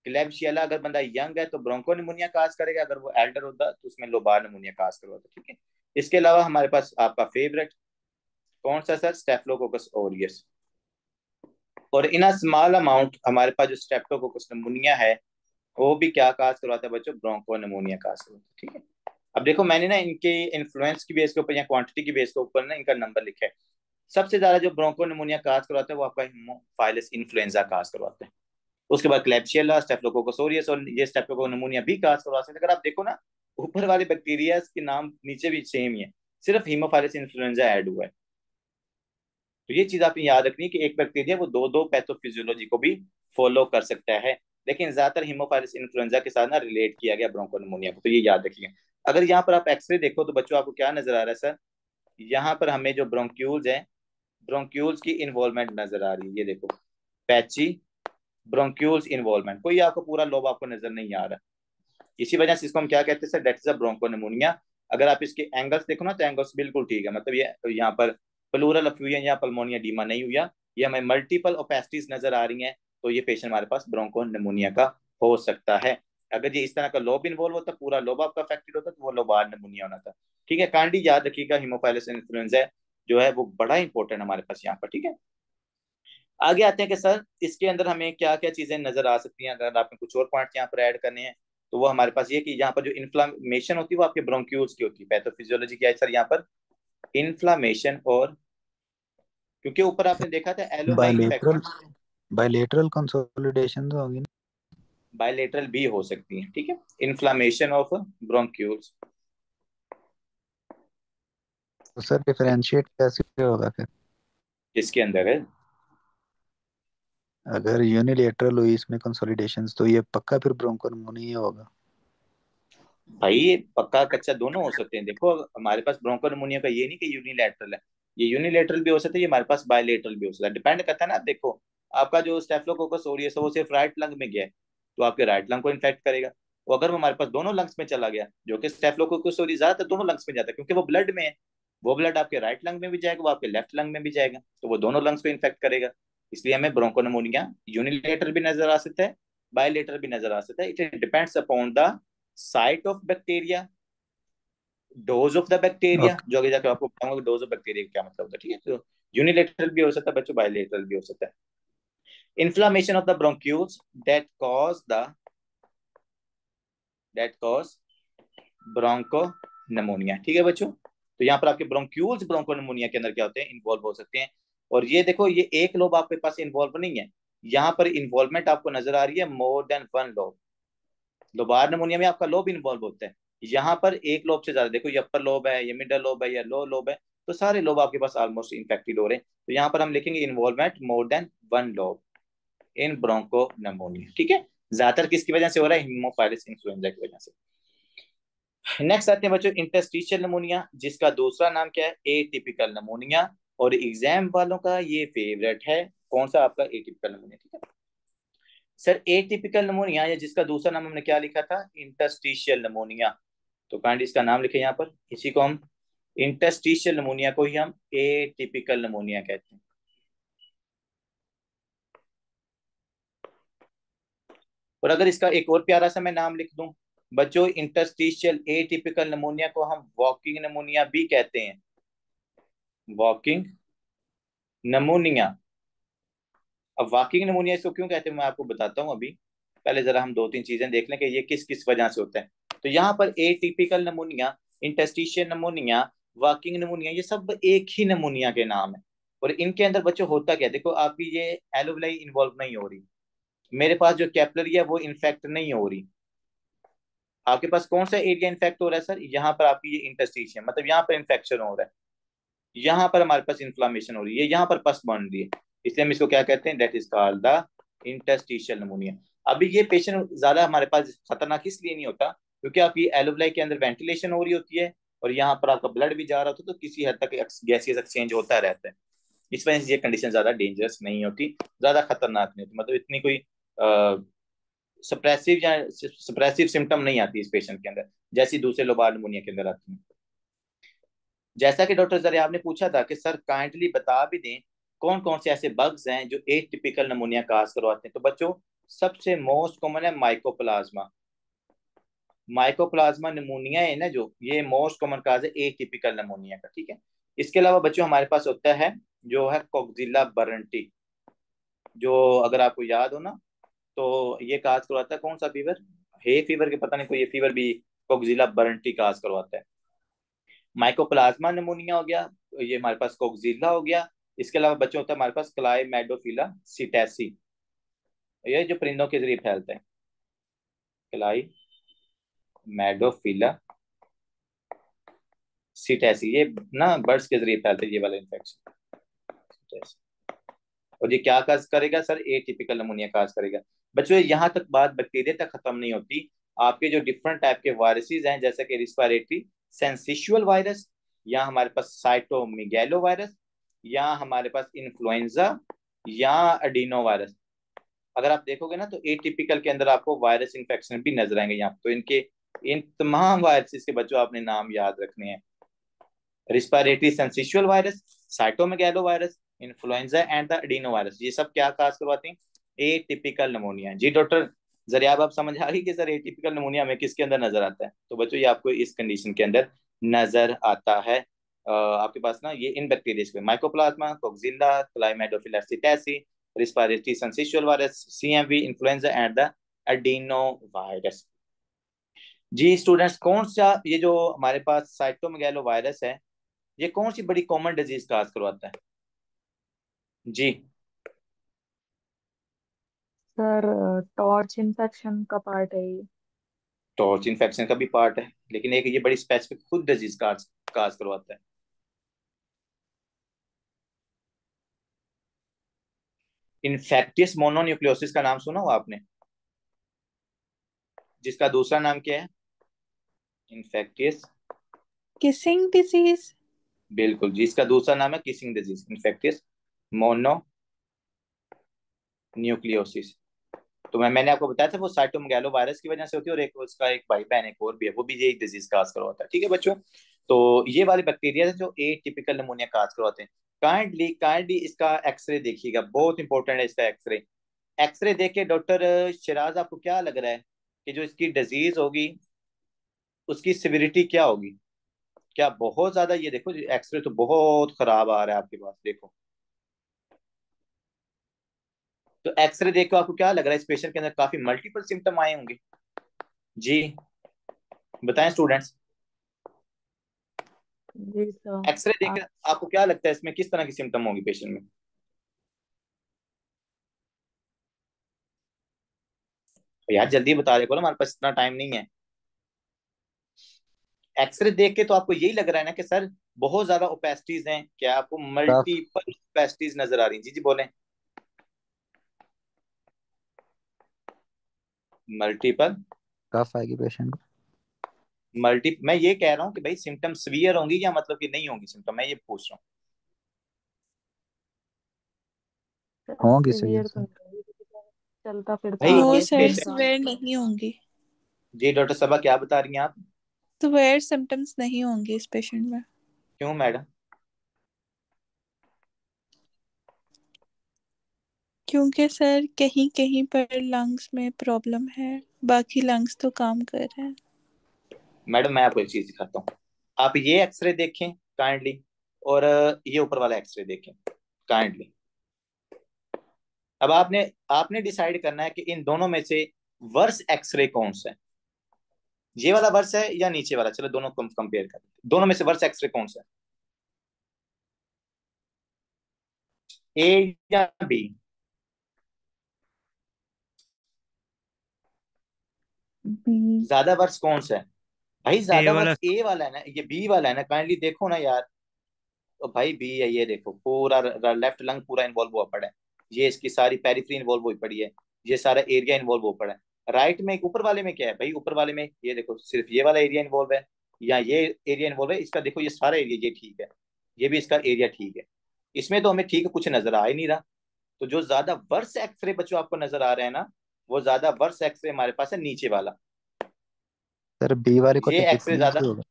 क्लेब्शियला अगर बंदा यंग है तो ब्रोंको निमोनिया काज करेगा, अगर वो एल्डर होता तो उसमें लोबार निमोनिया काज करवाता, ठीक है। इसके अलावा हमारे पास आपका फेवरेट कौन सा सर, स्टेफिलोकोकस ऑरियस। और इन अ स्मॉल अमाउंट हमारे पास जो स्टेफिलोकोकस निमोनिया है वो भी क्या काज करवाता है बच्चों, ब्रोंको निमोनिया काज करवाता है, ठीक है। अब देखो मैंने ना इनके इन्फ्लुएंस की बेस के ऊपर या क्वांटिटी की बेस के ऊपर ना इनका नंबर लिखा है। सबसे ज्यादा जो ब्रोंको निमोनिया काज करवाता है वो आपका हीमोफाइलस इन्फ्लुएंजा काज करवाता है। उसके बाद क्लेब्शियला, स्टेफिलोकोकस ऑरियस, और ये स्टेफिलोकोकस निमोनिया भी काज करवा सकते हैं। अगर आप देखो ना ऊपर वाले बैक्टीरिया के नाम नीचे भी सेम ही है, सिर्फ हीमोफाइलस इन्फ्लुएंजा ऐड हुआ है। तो ये चीज आपने याद रखनी है कि एक बैक्टीरिया वो दो दो पैथोफिजियोलॉजी को भी फॉलो कर सकता है, लेकिन ज्यादातर हीमोफाइलस इन्फ्लुएंजा के साथ ना रिलेट किया गया ब्रोंकोनिमोनिया को, तो ये याद रखिए। अगर यहाँ पर आप एक्सरे देखो तो बच्चों आपको क्या नजर आ रहा है सर, यहाँ पर हमें जो ब्रोंक्यूल्स है, ब्रोंक्यूल्स की इन्वॉल्वमेंट नजर आ रही है, ये देखो पैची ब्रोंक्यूल्स इन्वॉल्वमेंट, कोई आपको पूरा लोब आपको नजर नहीं आ रहा। इसी वजह से इसको हम क्या कहते हैं सर, दैट इज अ ब्रोंकोनिमोनिया। अगर आप इसके एंगल्स देखो ना तो एंगल्स बिल्कुल ठीक है, मतलब ये यहाँ पर प्लूरल अफ्यूजन या पल्मोनिया डीमा नहीं हुआ, ये हमें मल्टीपल ओपेसिटीज नजर आ रही हैं, तो ये पेशेंट हमारे पास ब्रोंकोनिमोनिया का हो सकता है। अगर ये इस तरह का लोब इन्वॉल्व होता, पूरा लोब आपका अफेक्टेड होता, तो वो लोबार निमोनिया होना था, ठीक है। काइंडली याद रखिएगा हीमोफाइलस इन्फ्लुएंजा जो है वो बड़ा इंपॉर्टेंट हमारे पास यहाँ पर, ठीक है। आगे आते हैं कि सर इसके अंदर हमें क्या क्या चीजें नजर आ सकती हैं, अगर आपने कुछ और पॉइंट यहाँ पर ऐड करने हैं तो वो हमारे पास ये कि यहाँ पर जो इन्फ्लामेशन होती है वो आपके ब्रोंक्यूल्स की होती है। पैथोफिजियोलॉजी क्या है सर यहाँ पर, इन्फ्लामेशन, और क्योंकि ऊपर आपने देखा था एलोवेलाई बायलेटरल, इन्फेक्शन, बायलेटरल कंसोलिडेशन तो होगी ना। बायलेटरल भी हो सकती है, ठीक है, इन्फ्लामेशन ऑफ ब्रोंक्यूल्स। तो सर डिफरेंशिएट कैसे होगा फिर, किसके अंदर है अगर यूनिलेटरल हुई इसमें कंसोलिडेशंस तो ये पक्का फिर ब्रोंकोनिमोनिया होगा। भाई, ये पक्का कच्चा दोनों हो सकते हैं। देखो हमारे पास ब्रोंकोनिमोनिया का ये नहीं कि यूनिलैटरल है, ये यूनिलैटरल भी हो सकता है, ये हमारे पास बायलैटरल भी हो सकता है, डिपेंड करता है ना। आप देखो आपका जो स्टेफिलोकोकस ऑरियस है वो सिर्फ राइट लंग में गया है तो आपके राइट लंग को इन्फेक्ट करेगा। वो अगर वो हमारे पास दोनों लंग्स में चला गया, जो कि स्टेफिलोकोकस ऑरियस ज्यादातर दोनों लंग्स में जाता है क्योंकि वो ब्लड में है, वो ब्लड आपके राइट लंग में भी जाएगा, वो आपके लेफ्ट लंग में भी जाएगा, तो वो दोनों लंग्स को इन्फेक्ट करेगा। इसलिए हमें ब्रोंकोनिमोनिया यूनिलेटरल भी नजर आ सकता है, बायलेटरल भी नजर आ सकता है। It depends upon the site of bacteria, dose of the bacteria, okay. जो आगे जाकर आपको बताऊंगा डोज ऑफ बैक्टीरिया क्या मतलब होता है, ठीक है। तो यूनिलेटरल भी हो सकता है बच्चों, बायलेटरल भी हो सकता है। Inflammation of the bronchioles that cause the that cause bronchopneumonia, ठीक है बच्चों। तो यहाँ पर आपके ब्रोंक्यूल्स ब्रोंकोनिमोनिया के अंदर क्या होते हैं, इन्वॉल्व हो सकते हैं। और ये देखो ये एक लोब आपके पास इन्वॉल्व नहीं है, यहाँ पर इन्वॉल्वमेंट आपको नजर आ रही है मोर than one lobe. Lobar pneumonia में आपका लोब इन्वॉल्व होता है, यहाँ पर एक लोब से ज्यादा, देखो ये अपर लोब है, ये मिडल लोब है, या लो लोब है, तो सारे लोब आपके पास ऑलमोस्ट इन्फेक्टेड हो रहे हैं। तो यहाँ पर हम लिखेंगे involvement more than one lobe in broncho pneumonia, ठीक है। ज्यादातर किसकी वजह से हो रहा है, हीमोफाइलस इन्फ्लुएंजा की वजह से। नेक्स्ट आते हैं बच्चों इंटरस्टिशियल निमोनिया, जिसका दूसरा नाम क्या है, एटिपिकल निमोनिया। और एग्जाम वालों का ये फेवरेट है, कौन सा आपका, एटिपिकल निमोनिया, ठीक है। सर एटिपिकल निमोनिया या जिसका दूसरा नाम हमने क्या लिखा था, इंटरस्टिशियल निमोनिया, तो काइंड इसका नाम लिखे यहाँ पर, इसी को हम इंटरस्टिशियल निमोनिया को ही हम एटिपिकल निमोनिया कहते हैं। और अगर इसका एक और प्यारा सा मैं नाम लिख दूं बच्चों, इंटरस्टिशियल एटिपिकल निमोनिया को हम वॉकिंग निमोनिया भी कहते हैं, वॉकिंग निमोनिया। अब वॉकिंग निमोनिया इसको क्यों कहते हैं मैं आपको बताता हूँ अभी, पहले जरा हम दो तीन चीजें देख लें कि ये किस किस वजह से होता है। तो यहाँ पर atypical pneumonia, interstitial pneumonia, walking pneumonia, ये सब एक ही निमोनिया के नाम है। और इनके अंदर बच्चों होता क्या, देखो आपकी ये एलोवेलाई इन्वॉल्व नहीं हो रही, मेरे पास जो कैपिलरी है वो इन्फेक्ट नहीं हो रही, आपके पास कौन सा एरिया इन्फेक्ट हो रहा है सर, यहाँ पर आपकी ये इंटरस्टिशियल, मतलब यहाँ पर इन्फेक्शन हो रहा है, यहाँ पर हमारे पास इन्फ्लामेशन हो रही है, यहाँ पर पस बन रही है, इसलिए हम इसको क्या कहते हैं, that is called the interstitial pneumonia. अभी ये पेशेंट ज्यादा हमारे पास खतरनाक इसलिए नहीं होता क्योंकि आपकी एलोवेलाई के अंदर वेंटिलेशन हो रही होती है और यहाँ पर आपका ब्लड भी जा रहा होता है, तो किसी हद तक गैसियस एक्सचेंज होता रहता है। इस वजह से ये कंडीशन ज्यादा डेंजरस नहीं होती, ज्यादा खतरनाक नहीं होती, मतलब इतनी कोई सप्रेसिव या सप्रेसिव सिम्टम नहीं आती इस पेशेंट के अंदर जैसी दूसरे लोबार निमोनिया के अंदर आती है। जैसा कि डॉक्टर जरिए आपने पूछा था कि सर काइंडली बता भी दें कौन कौन से ऐसे बग्स हैं जो एटिपिकल निमोनिया काज करवाते हैं, तो बच्चों सबसे मोस्ट कॉमन है माइकोप्लाज्मा। माइकोप्लाज्मा निमोनिया है ना, जो ये मोस्ट कॉमन काज है एटिपिकल निमोनिया का, ठीक है। इसके अलावा बच्चों हमारे पास होता है जो है कोक्जिला बरंटी, जो अगर आपको याद हो ना, तो ये काज करवाता है कौन सा फीवर, हे फीवर के पता नहीं कोई ये फीवर भी कोक्जिला बरंटी काज करवाता है। माइकोप्लाज्मा निमोनिया हो गया, ये हमारे पास कोक्जिला हो गया। इसके अलावा बच्चों होता है हमारे पास क्लाइमेडोफिला सीटेसी, ये जो परिंदों के जरिए फैलते हैं, क्लाइमेडोफिला सीटेसी, ये ना बर्ड्स के जरिए फैलते हैं ये वाला इन्फेक्शन। और ये क्या काज करेगा सर, एटिपिकल निमोनिया काज करेगा। बच्चों यहाँ तक बात बैक्टीरिया तक खत्म नहीं होती, आपके जो डिफरेंट टाइप के वायरसेस हैं जैसे कि रिस्पिरेटरी सेंसिशुअल वायरस, या हमारे पास साइटोमेगैलो वायरस, या हमारे पास इन्फ्लुएंजा, या एडिनो वायरस, अगर आप देखोगे ना तो एटिपिकल के अंदर आपको वायरस इन्फेक्शन भी नजर आएंगे यहाँ, तो इनके इन तमाम वायरसेस के बच्चों आपने नाम याद रखने हैं, respiratory syncytial virus, cytomegalo virus, influenza and the adeno virus, ये सब क्या काज करवाते हैं, एटिपिकल निमोनिया। जी डॉक्टर जरिए आप समझ आ गई कि सर एटिपिकल निमोनिया में किसके अंदर नजर आता है, तो बच्चों ये आपको इस कंडीशन के अंदर नजर आता है। आपके पास ना ये इन bacteria Mycoplasma, Coxiella, Chlamydophila psittaci, respiratory syncytial virus, CMV, influenza and the adeno virus. जी स्टूडेंट्स, कौन सा ये जो हमारे पास साइटोमेगैलो वायरस है, ये कौन सी बड़ी कॉमन डिजीज काज करवाता है जी? सर टॉर्च इन्फेक्शन का पार्ट है ये। टॉर्च इन्फेक्शन का भी पार्ट है, लेकिन एक ये बड़ी स्पेसिफिक खुद डिजीज काज काज करवाता है। इन्फेक्टियस मोनोन्यूक्लियोसिस का नाम सुना हो आपने, जिसका दूसरा नाम क्या है, इन्फेक्टियस, किसिंग डिजीज। बिल्कुल जी, इसका दूसरा नाम है किसिंग डिजीज, इन्फेक्टियस मोनोन्यूक्लियोसिस। तो मैंने आपको बताया था वो साइटोमेगैलो वायरस की वजह से होती है, और एक उसका एक भाई बहन एक और भी है, वो भी यही डिजीज काज करवाता है, ठीक है बच्चों। तो ये वाले बैक्टीरिया है जो एटिपिकल निमोनिया काज करवाते हैं। काइंडली काइंडली इसका एक्सरे देखिएगा, बहुत इंपॉर्टेंट है इसका एक्सरे। एक्सरे देख के डॉक्टर शिराज आपको क्या लग रहा है कि जो इसकी डिजीज होगी उसकी सिविरिटी क्या होगी, क्या बहुत ज्यादा, ये देखो एक्सरे तो बहुत खराब आ रहा है आपके पास, देखो तो एक्सरे देख के आपको क्या लग रहा है इस पेशेंट के अंदर काफी मल्टीपल सिम्टम आए होंगे जी, बताएं स्टूडेंट्स। जी सर। एक्सरे देख के आपको क्या लगता है इसमें किस तरह की सिम्टम होंगी पेशेंट में? यार जल्दी बता देखो ना, हमारे पास इतना टाइम नहीं है। एक्सरे देख के तो आपको यही लग रहा है ना कि सर बहुत ज्यादा ओपेसिटीज हैं, क्या आपको कफ मल्टीपल ओपेसिटीज नजर आ रही हैं? जी जी बोलें। मल्टीपल कफ आएगी पेशेंट को। मैं ये कह रहा हूँ कि भाई सिम्टम सीवियर होंगी या मतलब कि नहीं होंगी सिम्टम, मैं ये पूछ रहा होंगी सीवियर तो सर। नहीं होगी, क्योंकि सर चलता हूँ। फिरता भाई नो ये सर, पेशेंट, इंसान। सिवियर नहीं होंगी। जी डॉक्टर सबा क्या बता रही हैं आप, सिवियर सिम्टम्स नहीं होंगे इस पेशेंट में, क्यों मैडम? क्योंकि सर कहीं कहीं पर लंग्स में प्रॉब्लम है, बाकी लंग्स तो काम कर रहे हैं। मैडम मैं आपको एक चीज दिखाता हूँ, आप ये एक्सरे देखें काइंडली, और ये ऊपर वाला एक्सरे देखें काइंडली। अब आपने आपने डिसाइड करना है कि इन दोनों में से वर्स एक्सरे कौन सा है, ये वाला वर्स है या नीचे वाला, चलो दोनों को कंपेयर कर, दोनों में से वर्स एक्सरे कौन सा है, ए या बी? बी। ज्यादा वर्स कौन सा है भाई, ए ज्यादा वाला। वर्स ए वाला है ना, ये बी वाला है ना, काइंडली देखो ना यार। तो भाई बी है, ये देखो पूरा लेफ्ट लंग पूरा इन्वॉल्व हुआ पड़ा है, ये इसकी सारी पेरिफेरी इन्वॉल्व हुई पड़ी है, ये सारा एरिया इन्वॉल्व हो पड़ा है। राइट में ऊपर वाले में क्या है भाई, ऊपर वाले में ये देखो सिर्फ ये वाला एरिया इन्वॉल्व है, या ये एरिया इन्वॉल्व है, इसका देखो ये सारा एरिया ये ठीक है, ये भी इसका एरिया ठीक है। इसमें तो हमें ठीक है कुछ नजर आ ही नहीं रहा। तो जो ज्यादा वर्स एक्सरे बच्चों आपको नजर आ रहे हैं ना, वो ज्यादा वर्स एक्सरे हमारे पास है नीचे वाला। सर बी वाले को ये एक्सरे टेकिपनिया ज्यादा, से होगा।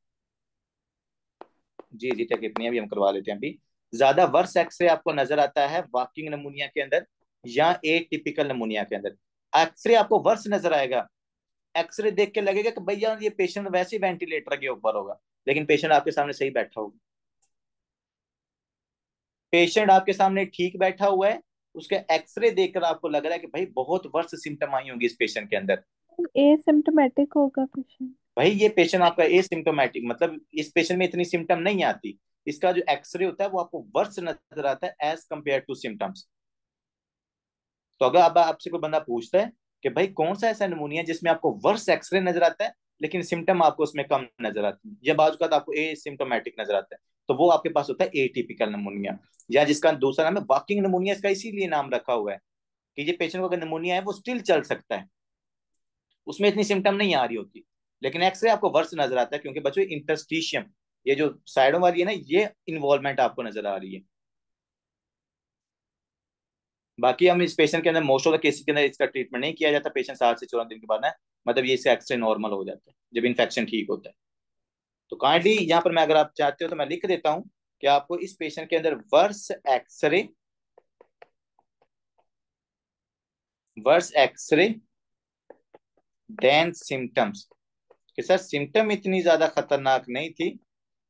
जी जी टेकिपनिया भी हम करवा लेते हैं अभी। ज्यादा वर्स एक्सरे आपको नजर आता है वॉकिंग नमूनिया के अंदर या ए टिपिकल नमूनिया के अंदर। एक्सरे आपको वर्स नजर आएगा, एक्सरे देख के लगेगा कि भैया ये पेशेंट वैसे ही वेंटिलेटर के ऊपर होगा, लेकिन पेशेंट आपके सामने सही बैठा होगा। पेशेंट आपके सामने ठीक बैठा हुआ है, उसके एक्सरे देखकर आपको लग रहा है कि भाई बहुत वर्ष सिम्टम आई होंगी इस पेशेंट के अंदर। एसिम्टोमेटिक होगा पेशेंट। भाई ये पेशेंट आपका एसिम्टोमेटिक, मतलब इस पेशेंट में इतनी सिम्टम नहीं आती। इसका जो एक्सरे होता है वो आपको वर्ष नजर आता है एज कंपेयर टू सिम्टम्स। तो अगर अब आपसे कोई बंदा पूछता है कि भाई कौन सा ऐसा नमूनिया जिसमें आपको वर्ष एक्सरे नजर आता है लेकिन सिम्टम आपको उसमें कम नजर आती है, या बाजू का आपको एसिम्टोमेटिक नजर आता है, तो वो आपके पास होता है एटिपिकल नमूनिया, या जिसका दूसरा नाम है वॉकिंग नमूनिया। इसका इसीलिए नाम रखा हुआ है कि ये पेशेंट को अगर नमूनिया है वो स्टिल चल सकता है, उसमें इतनी सिम्टम नहीं आ रही होती, लेकिन एक्सरे आपको वर्ष नजर आता है क्योंकि बच्चों इंटरस्टिशियम, ये जो साइडों वाली है ना, ये इन्वॉल्वमेंट आपको नजर आ रही है। बाकी हम इस पेशेंट के अंदर मोस्ट ऑफ द केसेस के अंदर इसका ट्रीटमेंट नहीं किया जाता, पेशेंट 7 से 14 दिन के बाद ना, मतलब ये इसका एक्सरे नॉर्मल हो जाता है जब इन्फेक्शन ठीक होता है। तो काइंडली यहाँ पर मैं, अगर आप चाहते हो तो मैं लिख देता हूँ कि आपको इस पेशेंट के अंदर वर्स एक्सरे देन सिम्टम्स, कि सर सिम्टम इतनी ज्यादा खतरनाक नहीं थी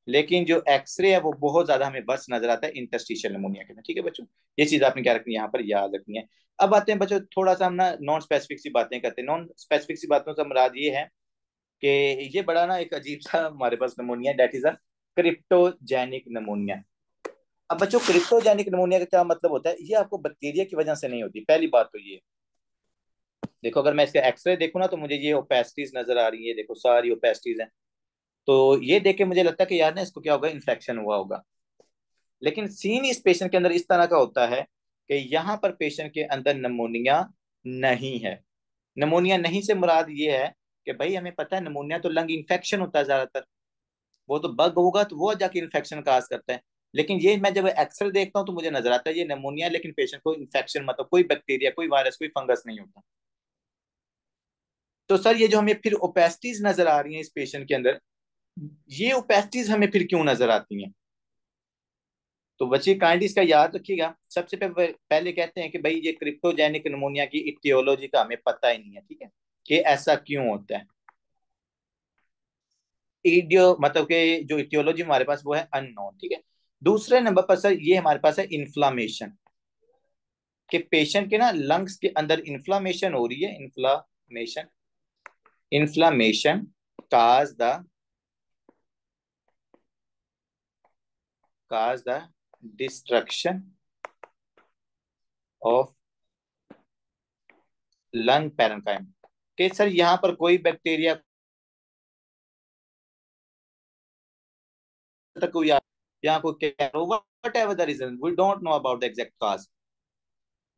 लेकिन जो एक्सरे है वो बहुत ज्यादा हमें बस नजर आता है इंटरस्टिशियल निमोनिया के अंदर। ठीक है बच्चों, ये चीज आपने क्या रखनी है यहाँ पर याद रखनी है। अब आते हैं बच्चों थोड़ा सा हम ना नॉन स्पेसिफिक सी बातें करते हैं। नॉन स्पेसिफिक सी बातों से मुराद ये है कि ये बड़ा ना एक अजीब सा हमारे पास pneumonia, that is a cryptogenic pneumonia. अब बच्चों क्रिप्टोजेनिक नमोनिया का क्या मतलब होता है? ये आपको बैक्टीरिया की वजह से नहीं होती, पहली बात तो ये। देखो अगर मैं इसका एक्सरे देखूँ ना तो मुझे ये ओपेसिटीज नजर आ रही है, देखो सारी ओपेसिटीज हैं, तो ये देख के मुझे लगता है कि यार ना इसको क्या होगा, इन्फेक्शन हुआ होगा। लेकिन सीन इस पेशेंट के अंदर इस तरह का होता है कि यहाँ पर पेशेंट के अंदर नमोनिया नहीं है। नमोनिया नहीं से मुराद ये है कि भाई हमें पता है नमोनिया तो लंग इन्फेक्शन होता है ज्यादातर, वो तो बग होगा तो वो जाके इन्फेक्शन काज करता है। लेकिन ये मैं जब एक्सरे देखता हूँ तो मुझे नजर आता है ये नमोनिया, लेकिन पेशेंट को इन्फेक्शन, मतलब कोई बैक्टीरिया कोई वायरस कोई फंगस नहीं होता। तो सर ये जो हमें फिर ओपेसिटीज नजर आ रही हैं इस पेशेंट के अंदर, ये ओपेसिटीज हमें फिर क्यों नजर आती हैं? तो बच्चे काइंडली इसका याद रखिएगा। सबसे पहले कहते हैं कि भाई ये क्रिप्टोजेनिक निमोनिया की इटियोलॉजी का हमें पता ही नहीं है, ठीक है, कि ऐसा क्यों होता है। इडियो मतलब कि जो इटियोलॉजी हमारे पास वो है अननोन, ठीक है। दूसरे नंबर पर सर ये हमारे पास है इन्फ्लामेशन, कि पेशेंट के ना लंग्स के अंदर इन्फ्लामेशन हो रही है। Inflammation, inflammation cause the destruction of lung parenchyma, कि सर यहाँ पर कोई बैक्टीरिया तक कोई यहाँ कोई whatever the reason we don't know about the exact cause,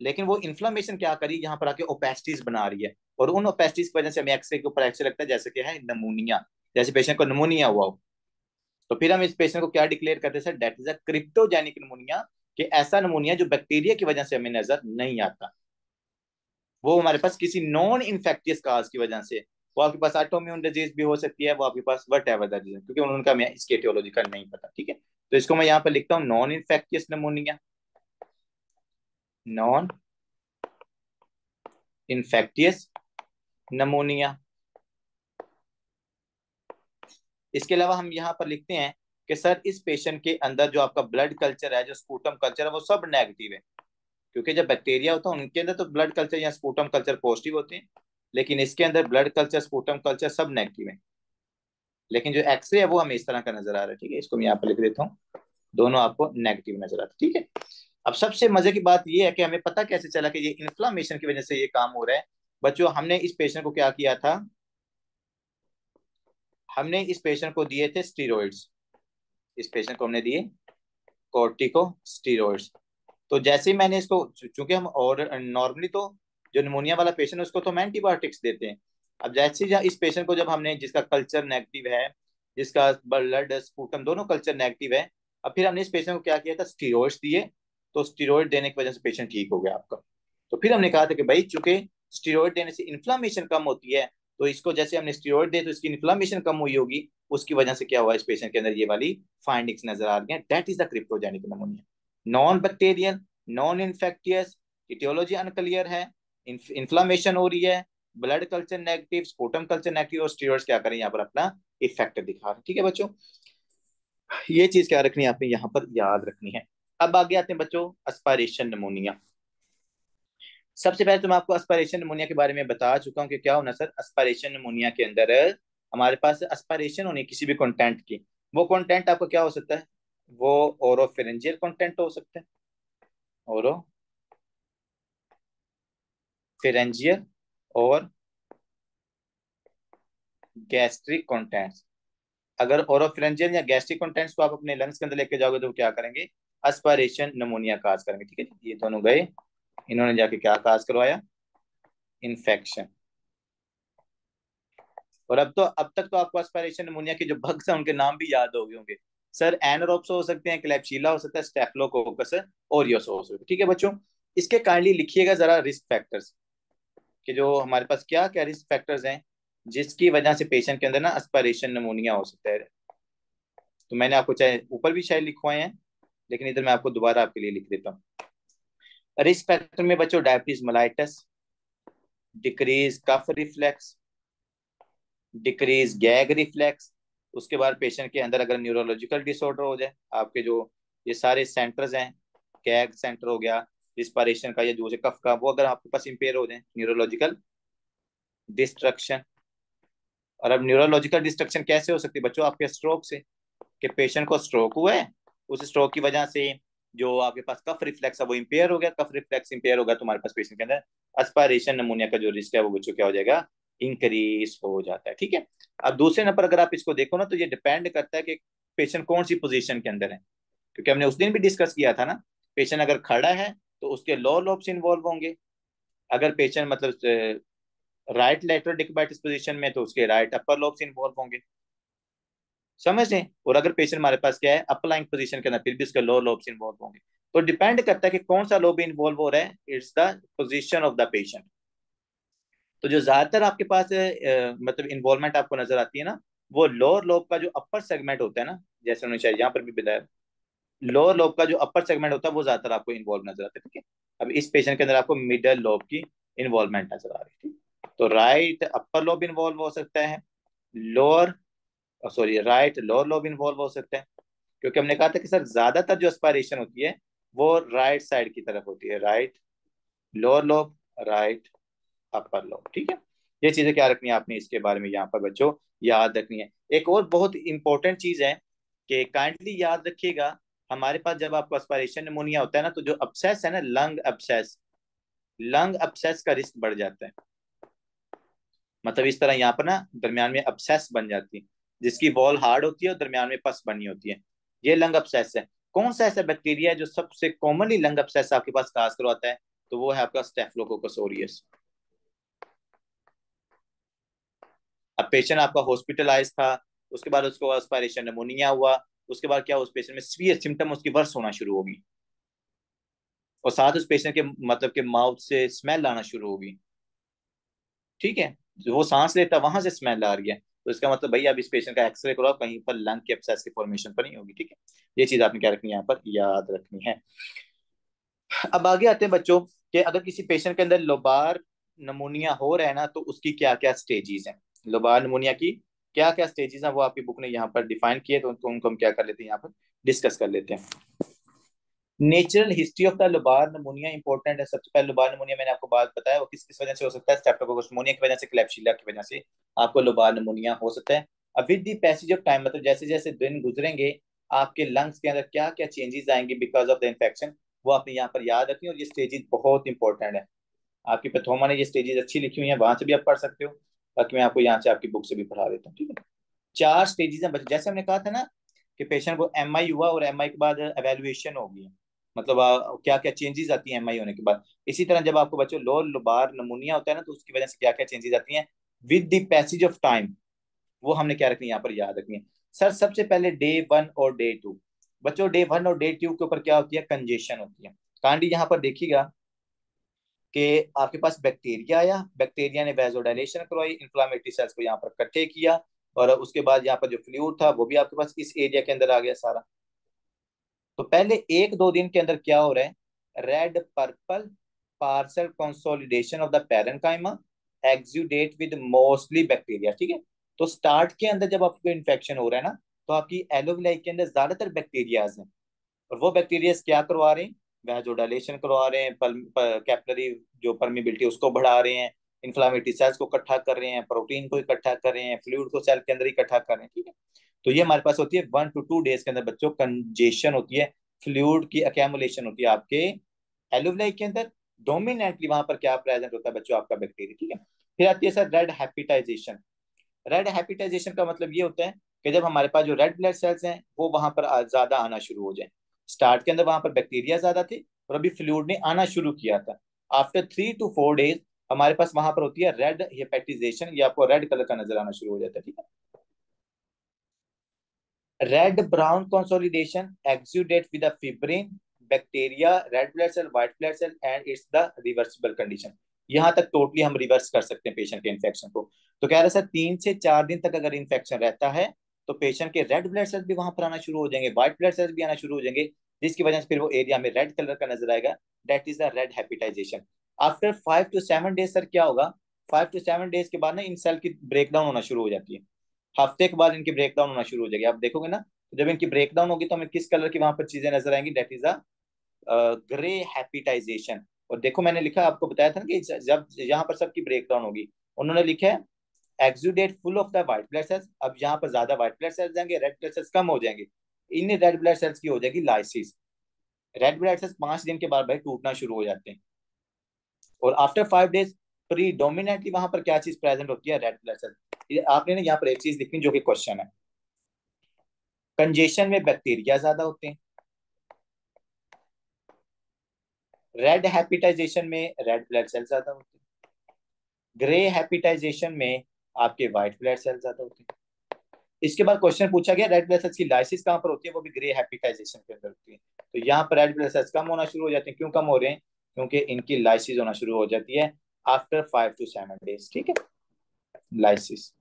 लेकिन वो इन्फ्लामेशन क्या करी यहाँ पर आके ओपेसिटीज बना रही है, और उन ओपेसिटीज की वजह से हमें एक्सरे के ऊपर एक्सरे लगता है जैसे कि है नमोनिया, जैसे पेशेंट को नमोनिया हुआ हो। तो फिर हम इस पेशेंट को क्या डिक्लेयर करते हैं sir, that is a cryptogenic pneumonia, कि ऐसा नमोनिया जो बैक्टीरिया की वजह से हमें नजर नहीं आता, वो हमारे पास किसी नॉन इन्फेक्टियस काज की वजह से, वो आपके पास ऑटोइम्यून डिजीज भी हो सकती है, वो आपके पास वट एवर द रीजन, क्योंकि उनका हमें इसकी एटियोलॉजी का नहीं पता, ठीक है। तो इसको मैं यहाँ पर लिखता हूँ non infectious pneumonia, non infectious pneumonia. इसके अलावा हम यहाँ पर लिखते हैं कि सर इस पेशेंट के अंदर जो आपका ब्लड कल्चर है, जो स्पूटम कल्चर है, वो सब नेगेटिव है, क्योंकि जब बैक्टीरिया होता है उनके अंदर तो ब्लड कल्चर या स्पूटम कल्चर पॉजिटिव होते हैं, लेकिन इसके अंदर ब्लड कल्चर स्पूटम कल्चर सब नेगेटिव है। लेकिन जो एक्सरे है वो हमें इस तरह का नजर आ रहा है, ठीक है, इसको मैं यहाँ पर लिख देता हूँ, दोनों आपको नेगेटिव नजर आता है, ठीक है। अब सबसे मजे की बात ये है कि हमें पता कैसे चला कि ये इन्फ्लामेशन की वजह से ये काम हो रहा है। बच्चों हमने इस पेशेंट को क्या किया था, हमने इस पेशेंट को दिए थे स्टीरॉइड्स, इस पेशेंट को हमने दिए कॉर्टिकोस्टेरॉइड्स। तो जैसे ही मैंने इसको, चूंकि हम और नॉर्मली तो जो निमोनिया वाला पेशेंट है उसको तो हम एंटीबायोटिक्स देते हैं। अब जैसे ही इस पेशेंट को जब हमने, जिसका कल्चर नेगेटिव है, जिसका ब्लड स्पूटम दोनों कल्चर नेगेटिव है, अब फिर हमने इस पेशेंट को क्या किया था, स्टीरॉइड्स दिए, तो स्टीरॉयड देने की वजह से पेशेंट ठीक हो गया आपका। तो फिर हमने कहा था कि भाई चूंकि स्टीरॉयड देने से इन्फ्लामेशन कम होती है, तो इसको जैसे हमने स्टीरॉयड दे तो इसकी इन्फ्लामेशन कम हुई होगी, उसकी वजह से क्या हुआ, इस पेशेंट के अंदर ये वाली फाइंडिंग्स नजर आ रही हैं। That is the cryptogenic pneumonia. Non bacterial, non infectious, etiology unclear है, इन्फ्लामेशन हो रही है, blood culture negative, sputum culture negative, और स्टीरॉयड्स क्या करें यहाँ पर अपना इफेक्ट दिखा रहे हैं। ठीक है बच्चों, ये चीज क्या रखनी है आपने यहाँ पर याद रखनी है। अब आगे आते हैं बच्चों एस्पायरेशन निमोनिया। सबसे पहले तो मैं आपको एस्पायरेशन निमोनिया के बारे में बता चुका हूँ कि क्या होना सर, एस्पायरेशन निमोनिया के अंदर हमारे पास एस्पायरेशन होनी किसी भी कंटेंट की, वो कंटेंट आपको क्या हो सकता है, वो ओरोफेरेंजियल कंटेंट हो सकता है, ओरोफेरेंजियल और गैस्ट्रिक कंटेंट्स। अगर ओरोफेरेंजियल या गैस्ट्रिक कंटेंट्स को आप अपने लंग्स के अंदर लेके जाओगे तो क्या करेंगे, एस्पायरेशन निमोनिया काज करेंगे। ठीक है, ये दोनों गए, इन्होंने जाके क्या काज करवाया, इन्फेक्शन। और अब तक तो आपको एस्पायरेशन निमोनिया के जो बग्स हैं उनके नाम भी याद हो गए होंगे। सर एनारोब्स हो सकते हैं, क्लेप्सिला हो सकता है, स्टेफिलोकोकस ओरियोस हो सकता है। ठीक है बच्चों, इसके काइंडली लिखिएगा जरा रिस्क फैक्टर्स कि जो हमारे पास क्या क्या रिस्क फैक्टर्स हैं जिसकी वजह से पेशेंट के अंदर ना एस्पायरेशन निमोनिया हो सकता है। तो मैंने आपको चाहे ऊपर भी शायद लिखवाए हैं, लेकिन इधर मैं आपको दोबारा आपके लिए लिख देता हूँ। रिस्क फैक्टर में बच्चों diabetes mellitus, decrease cough reflex, decrease gag reflex. उसके बाद पेशेंट के अंदर अगर न्यूरोलॉजिकल डिसऑर्डर हो जाए, आपके जो ये सारे सेंटर्स हैं, गैग सेंटर हो गया, रिस्पायरेशन का या जो कफ का, वो अगर आपके पास इंपेयर हो जाए, न्यूरोलॉजिकल डिस्ट्रक्शन। और अब न्यूरोलॉजिकल डिस्ट्रक्शन कैसे हो सकती है बच्चों, आपके स्ट्रोक से, कि पेशेंट को स्ट्रोक हुआ है, उस स्ट्रोक की वजह से जो आपके पास कफ रिफ्लेक्स है वो इंपेयर हो गया, कफ रिफ्लेक्स इंपेयर होगा तो हमारे पास पेशेंट के अंदर एस्पायरेशन निमोनिया का जो रिस्क है वो बच्चों क्या हो जाएगा, इंक्रीज हो जाता है। ठीक है, अब दूसरे नंबर अगर आप इसको देखो ना तो ये डिपेंड करता है कि पेशेंट कौन सी पोजीशन के अंदर है, क्योंकि हमने उस दिन भी डिस्कस किया था ना, पेशेंट अगर खड़ा है तो उसके लोअर लोब्स इन्वॉल्व होंगे, अगर पेशेंट मतलब राइट लेटरल डिक्बाइटिस पोजीशन में तो उसके राइट अपर लोब्स इन्वॉल्व होंगे, समझ लें। और अगर पेशेंट हमारे पास क्या है अपलाइंग पोजीशन के अंदर, फिर भी उसके लोअर लोब्स इन्वॉल्व होंगे। तो डिपेंड करता है कि कौन सा लोब इन्वॉल्व हो रहा है, it's the position of the patient. तो जो ज्यादातर आपके पास मतलब इन्वॉल्वमेंट आपको नजर आती है ना, वो लोअर लोब का जो अपर सेगमेंट होता है ना, जैसे उन्होंने शायद यहाँ पर भी बताया, लोअर लोब का जो अपर सेगमेंट होता है वो ज्यादातर आपको इन्वॉल्व नजर आता है। ठीक है, अब इस पेशेंट के अंदर आपको मिडल लोब की इन्वॉल्वमेंट नजर आ रही है। तो राइट अपर लोब इन्वॉल्व हो सकता है, lower sorry right lower lobe involve हो सकता है, क्योंकि हमने कहा था कि सर ज्यादातर जो एस्पायरेशन होती है वो राइट साइड की तरफ होती है, right lower lobe, right upper lobe. ठीक है, ये चीजें क्या रखनी है आपने इसके बारे में यहाँ पर बच्चों याद रखनी है। एक और बहुत इंपॉर्टेंट चीज है कि काइंडली याद रखिएगा, हमारे पास जब आपको एस्पायरेशन निमोनिया होता है ना, तो जो अब्सेस है ना, लंग अब्सेस का रिस्क बढ़ जाता है। मतलब इस तरह यहाँ पर ना दरमियान में अब्सेस बन जाती है, जिसकी वॉल हार्ड होती है और दरमियान में पस बनी होती है, ये लंग अब्सेस है। कौन सा ऐसा बैक्टीरिया है जो सबसे कॉमनली लंग अब्सेस आपके पास खास करवाता है, तो वो है आपका स्टेफिलोकोकस ऑरियस। अब पेशेंट आपका हॉस्पिटलाइज था, उसके बाद उसको एस्पायरेशन निमोनिया हुआ, उसके बाद क्या उस पेशेंट में सीवियर सिम्टम उसकी वर्स होना शुरू होगी, और साथ उस पेशेंट के मतलब के माउथ से स्मेल आना शुरू होगी। ठीक है, जो वो सांस लेता वहां से स्मेल आ रही है, तो इसका मतलब भैया अब इस पेशेंट का एक्सरे कराओ, कहीं पर लंग के एब्सेस की फॉर्मेशन पर नहीं होगी। ठीक है, ये चीज आपने क्या रखनी है यहाँ पर याद रखनी है। अब आगे आते हैं बच्चों कि अगर किसी पेशेंट के अंदर लोबार नमोनिया हो रहा है ना, तो उसकी क्या क्या स्टेजेस हैं, लोबार नमोनिया की क्या क्या स्टेजेस हैं वो आपकी बुक ने यहाँ पर डिफाइन किए, तो उनको हम क्या कर लेते हैं यहाँ पर डिस्कस कर लेते हैं। Natural history of the lobar pneumonia important है। सबसे पहले लोबार नमोनिया मैंने आपको बात बताया वो किस किस वजह से हो सकता है, स्ट्रेप्टोकोकस नमोनिया की वजह से, क्लेप्सिला की वजह से आपको लोबार नमोनिया हो सकता है। अब with the passage of time, मतलब जैसे जैसे दिन गुजरेंगे आपके लंग्स के अंदर क्या क्या चेंजेस आएंगे बिकॉज ऑफ द इन्फेक्शन, वो आपने यहाँ पर याद रखनी, और ये स्टेजेस बहुत इंपॉर्टेंट है। आपकी पैथोमा ने ये स्टेजेस अच्छी लिखी हुई है, वहां से भी आप पढ़ सकते हो, बाकी मैं आपको यहाँ से आपकी बुक से भी पढ़ा देता हूँ। ठीक है, 4 स्टेजेस हैं जैसे हमने कहा था ना कि पेशेंट को एमआई हुआ और एमआई के बाद एवेल्युएशन होगी, मतलब क्या क्या चेंजेस आती हैं एमआई होने के बाद। इसी तरह जब आपको बच्चों लोअर लोबार नमोनिया होता है ना, तो उसकी वजह से क्या क्या चेंजेस आती हैं with the passage of time, वो हमने क्या रखनी है यहाँ पर याद रखनी है। सर सबसे पहले डे 1 और डे 2, बच्चों डे 1 और डे 2 के ऊपर क्या होती है, कंजेशन होती है। काइंडली यहाँ पर देखिएगा कि आपके पास बैक्टीरिया आया, बैक्टीरिया ने वैसोडाइलेशन करवाई, इन्फ्लामेटरी सेल्स को यहाँ पर इकट्ठे किया, और उसके बाद यहाँ पर जो फ्लूइड था वो भी आपके पास इस एरिया के अंदर आ गया सारा। तो पहले 1-2 दिन के अंदर क्या हो रहा है, red purple parcel consolidation of the parenchyma exudate with mostly bacteria, ठीक है। तो स्टार्ट के अंदर जब आपको इन्फेक्शन हो रहा है ना, तो आपकी एलोविलाई के अंदर ज्यादातर बैक्टीरियाज हैं, और वो बैक्टीरिया क्या करवा रहे हैं, वैसोडाइलेशन करवा रहे हैं, कैपिलरी जो परमिबिलिटी उसको बढ़ा रहे हैं, इन्फ्लामेटरी सेल्स को इकट्ठा कर रहे हैं, प्रोटीन को इकट्ठा कर रहे हैं, फ्लूइड को सेल के अंदर इकट्ठा कर रहे हैं, ठीक है। तो ये हमारे पास होती है 1 to 2 डेज के अंदर बच्चों कंजेशन होती है, फ्लूइड की अकेमुलेशन होती है आपके एलोविलाई के अंदर। डोमिनेंटली वहां पर क्या प्रेजेंट होता है बच्चों, आपका बैक्टीरिया, ठीक है। फिर आती है सर रेड हैपिटाइजेशन। रेड हैपिटाइजेशन का मतलब ये होता है कि जब हमारे पास जो रेड ब्लड सेल्स हैं वो वहां पर ज्यादा आना शुरू हो जाए। स्टार्ट के अंदर वहां पर बैक्टीरिया ज्यादा थे और अभी फ्लूइड ने आना शुरू किया था। आफ्टर 3 to 4 डेज हमारे पास वहां पर होती है रेड हेपेटाइजेशन, ये आपको रेड कलर का नजर आना शुरू हो जाता है, ठीक है। Red brown consolidation exudate with the fibrin bacteria red blood cell white blood cell and it's the reversible condition. यहाँ तक टोटली हम रिवर्स कर सकते हैं पेशेंट के इन्फेक्शन को। तो कह रहे सर 3 से 4 दिन तक अगर इन्फेक्शन रहता है तो पेशेंट के रेड ब्लड सेल्स भी वहां पर आना शुरू हो जाएंगे, व्हाइट ब्लड सेल्स भी आना शुरू हो जाएंगे, जिसकी वजह से फिर वो एरिया में रेड कलर का नजर आएगा, that is the red hepatization. After 5 to 7 days sir क्या होगा, 5 to 7 डेज के बाद ना इन सेल की ब्रेकडाउन होना शुरू हो जाती है। हफ्ते के बाद इनकी ब्रेकडाउन होना शुरू हो जाएगी, आप देखोगे ना, तो जब इनकी ब्रेकडाउन होगी तो हमें किस कलर की वहां पर चीजें नजर आएंगी, दैट इज अ ग्रे हैपिटाइजेशन। और देखो मैंने लिखा, आपको बताया था ना कि जब यहाँ पर सबकी ब्रेकडाउन होगी, उन्होंने लिखा है exudate full of the white blood cells. अब यहाँ पर ज्यादा व्हाइट ब्लड सेल्स जाएंगे, रेड ब्लड सेल्स कम हो जाएंगे, इन रेड ब्लड सेल्स की हो जाएगी लाइसिस। रेड ब्लड सेल्स 5 दिन के बाद भाई टूटना शुरू हो जाते हैं। और आफ्टर 5 डेज प्रीडोमिनेंटली वहां पर क्या चीज प्रेजेंट होती है, रेड ब्लड सेल्स। आपने ना यहाँ पर एक चीज लिखनी जो कि क्वेश्चन है, कंजेशन में बैक्टीरिया ज्यादा होते हैं, रेड हैपिटाइजेशन में रेड ब्लड सेल ज्यादा होते हैं, ग्रे हैपिटाइजेशन में आपके व्हाइट ब्लड सेल ज्यादा होते हैं। इसके बाद क्वेश्चन पूछा गया रेड ब्लड सेल्स की लाइसिस कहां पर होती है, वो भी ग्रे हैपिटाइजेशन के अंदर होती है। तो यहाँ पर रेड ब्लड सेल्स कम होना शुरू हो जाते हैं, क्यों कम हो रहे हैं, क्योंकि इनकी लाइसिस होना शुरू हो जाती है आफ्टर 5 to 7 डेज, ठीक है, लाइसिस।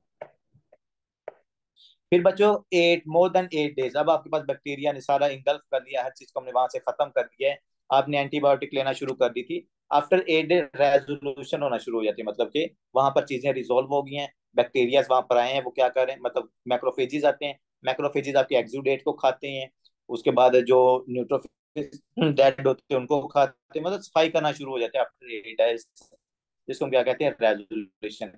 फिर बच्चों 8 more than 8 डेज, अब आपके पास बैक्टीरिया ने सारा इंगल्फ कर लिया, हर चीज को हमने वहां से खत्म कर दिया है, आपने एंटीबायोटिक लेना शुरू कर दी थी। आफ्टर 8 डेज रेजोल्यूशन होना शुरू हो जाती है, मतलब कि वहां पर चीजें रिजोल्व हो गई हैं, बैक्टीरिया वहां पर आए हैं, वो क्या कर रहे हैं, मतलब मैक्रोफेजेस आते हैं, मैक्रोफेजेस आपके एक्सुडेट को खाते हैं, उसके बाद जो न्यूट्रोफिल्स डेड होते हैं उनको खाते हैं, मतलब सफाई करना शुरू हो जाते हैं आफ्टर 8 डेज, जिसको हम क्या कहते हैं, resolution.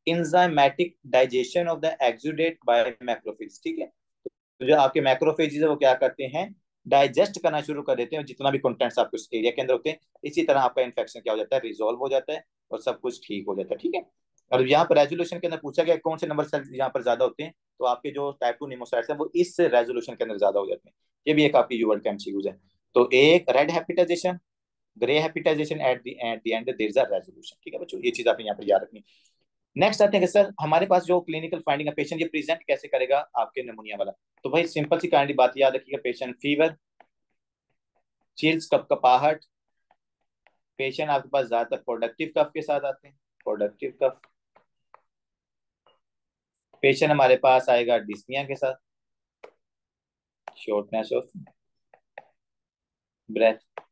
Enzymatic digestion of the exudate by macrophage, ठीक है। तो जो आपके मैक्रोफेजेस है वो क्या करते हैं, डाइजेस्ट करना शुरू कर देते हैं जितना भी कंटेंट्स आपके उस एरिया के अंदर होते हैं। इसी तरह आपका इन्फेक्शन क्या हो जाता है, रिजोल्व हो जाता है और सब कुछ ठीक हो जाता है, ठीक है। और यहाँ पर रेजोल्यूशन के अंदर पूछा गया कौन से नंबर सेल यहाँ पर ज्यादा होते हैं, तो आपके जो टाइप 2 निमोसाइट्स हैं वो इस रेजोल्यूशन के अंदर ज्यादा हो जाते हैं। ये भी एक आपकी यूवर्ड का एमसीक्यूज है। तो एक red hepatization, grey hepatization, at the end there is a resolution, ठीक है बच्चों, ये चीज आपने यहाँ पर याद रखनी। नेक्स्ट आते हैं कि सर हमारे पास जो क्लिनिकल फाइंडिंग है, पेशेंट ये प्रेजेंट कैसे करेगा आपके निमोनिया वाला। तो भाई सिंपल सी काइंडली बात याद रखिएगा, पेशेंट फीवर, चिल्स, कपकपाहट, पेशेंट आपके पास ज्यादातर प्रोडक्टिव कफ के साथ आते हैं, प्रोडक्टिव कफ। पेशेंट हमारे पास आएगा डिस्निया के साथ, शॉर्टनेस ऑफ ब्रेथ।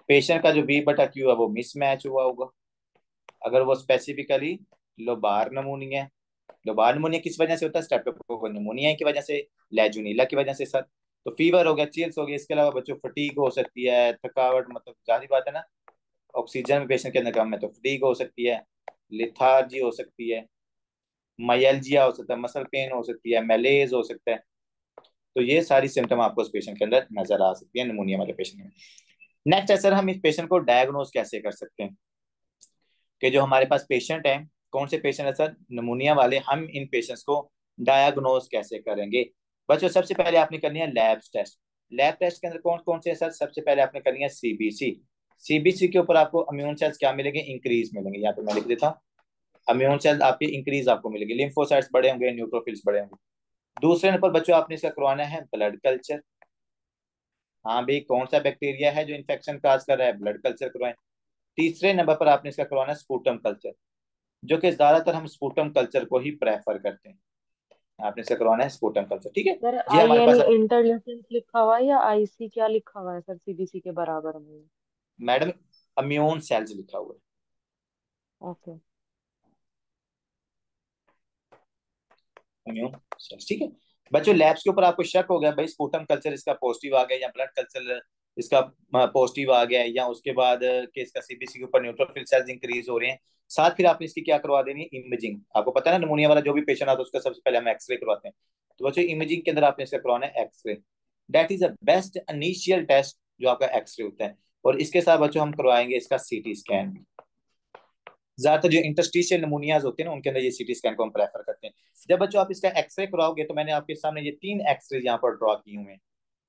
पेशेंट का जो V/Q है वो मिसमैच हुआ होगा, अगर वो स्पेसिफिकली लोबार नमूनिया है। लोबार नमूनिया किस वजह से होता है, स्ट्रेप्टोकोकल निमोनिया की वजह से, लेजुनीला की वजह से सर। तो फीवर हो गया, चिल्स हो गया, इसके अलावा बच्चों फटीग हो सकती है, थकावट, मतलब जाहिर बात है ना, ऑक्सीजन में पेशेंट के अंदर कम है तो फटीग हो सकती है, लिथार्जी हो सकती है, माइल्जिया हो सकता है, मसल पेन हो सकती है, मैलेज हो सकता है। तो ये सारी सिम्टम आपको उस पेशेंट के अंदर नजर आ सकती है निमोनिया वाले पेशेंट में। नेक्स्ट है सर हम इस पेशेंट को डायग्नोज कैसे कर सकते हैं, कि जो हमारे पास पेशेंट है, कौन से पेशेंट है सर, निमोनिया वाले, हम इन पेशेंट्स को डायग्नोज कैसे करेंगे। बच्चों सबसे पहले आपने करनी है लैब्स टेस्ट। लैब टेस्ट के अंदर कौन कौन से है सर, सबसे पहले आपने करनी है सीबीसी। सीबीसी के ऊपर आपको इम्यून सेल्स क्या मिलेंगे, इंक्रीज मिलेंगे, यहाँ पे मैं लिख देता हूँ, इम्यून सेल्स आपके इंक्रीज आपको मिलेंगे, लिम्फोसाइट्स बड़े होंगे, न्यूट्रोफिल्स बड़े होंगे। दूसरे नंबर बच्चों आपने इसका करवाना है ब्लड कल्चर। हाँ भाई, कौन सा बैक्टीरिया है जो इन्फेक्शन काज कर रहा है, ब्लड कल्चर करवाएं। तीसरे नंबर पर आपने इसका करवाना है स्पूटम कल्चर, जो कि ज्यादातर हम स्पूटम कल्चर को ही प्रेफर करते हैं। आपने इसका करवाना है स्पूटम कल्चर, ठीक है। सर ये हमारे IN पास, इंटरल्यूसेंस लिखा हुआ है या IC क्या लिखा हुआ है सर CBC के बराबर में? मैडम इम्यून सेल्स लिखा हुआ है, ओके। इम्यून सेल्स, ठीक है। बच्चों लैब्स के ऊपर आपको शक हो गया भाई स्पूटम कल्चर इसका पॉजिटिव आ गया या ब्लड कल्चर इसका पॉजिटिव आ गया, या उसके बाद कि इसका सीबीसी के ऊपर न्यूट्रोफिल सेल्स इंक्रीज हो रहे हैं, साथ फिर आपने इसकी क्या करवा देनी है, इमेजिंग। आपको पता है ना, नमूनिया वाला जो भी पेशेंट आता है उसका सबसे पहले हम एक्सरे करवाते हैं। तो बच्चों इमेजिंग के अंदर आपने इसका करवाना है x-ray. That is the best initial test जो आपका एक्सरे होता है। और इसके साथ बच्चों हम करवाएंगे इसका सीटी स्कैन। ज्यादातर जो इंटरस्टिशियल नमूनियाज होते हैं ना, उनके अंदर ये सीटी स्कैन को हम प्रेफर करते हैं। जब बच्चों आप इसका एक्सरे कराओगे, तो मैंने आपके सामने ये 3 एक्सरे यहाँ पर ड्रॉ किए हुए हैं।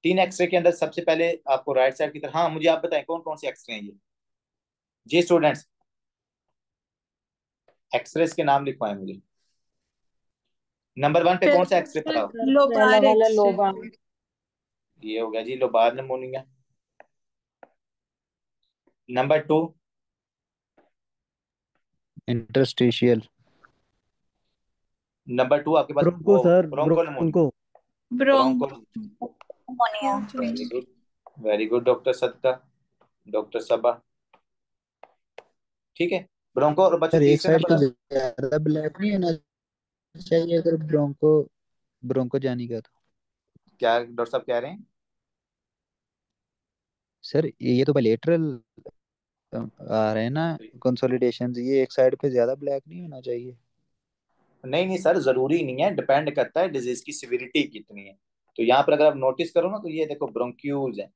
3 एक्सरे के अंदर सबसे पहले आपको राइट साइड की तरफ, हाँ मुझे आप बताएं कौन कौन से एक्सरे हैं ये जी स्टूडेंट्स, एक्सरे के नाम लिखवाएं मुझे। नंबर 1 पे कौन सा एक्सरे पड़ा हो? सर पहला लोबार वाला एक्सरे। लोबार। ये हो गया जी lobar pneumonia. Number 2? Interstitial. Number 2 आपके पास ब्रोंको वो sir, broncho pneumonia. Broncho. Broncho, bronchopneumonia. Very good, very good doctor Sadka, doctor Saba, ठीक है। ब्रोंको। और बच्चों सर एक तीसरे साइड नंबर, पे ज्यादा ब्लैक नहीं होना चाहिए अगर ब्रोंको ब्रोंको जानी का तो। क्या डॉक्टर साहब कह रहे हैं? सर ये तो बायलेटरल आ रहे हैं ना कंसोलिडेशन, ये एक साइड पे ज्यादा ब्लैक नहीं होना चाहिए। नहीं नहीं सर, जरूरी नहीं है, डिपेंड करता है डिजीज की सिविरिटी कितनी है। तो यहाँ पर अगर आप नोटिस करो ना, तो ये देखो ब्रोंक्यूल्स है।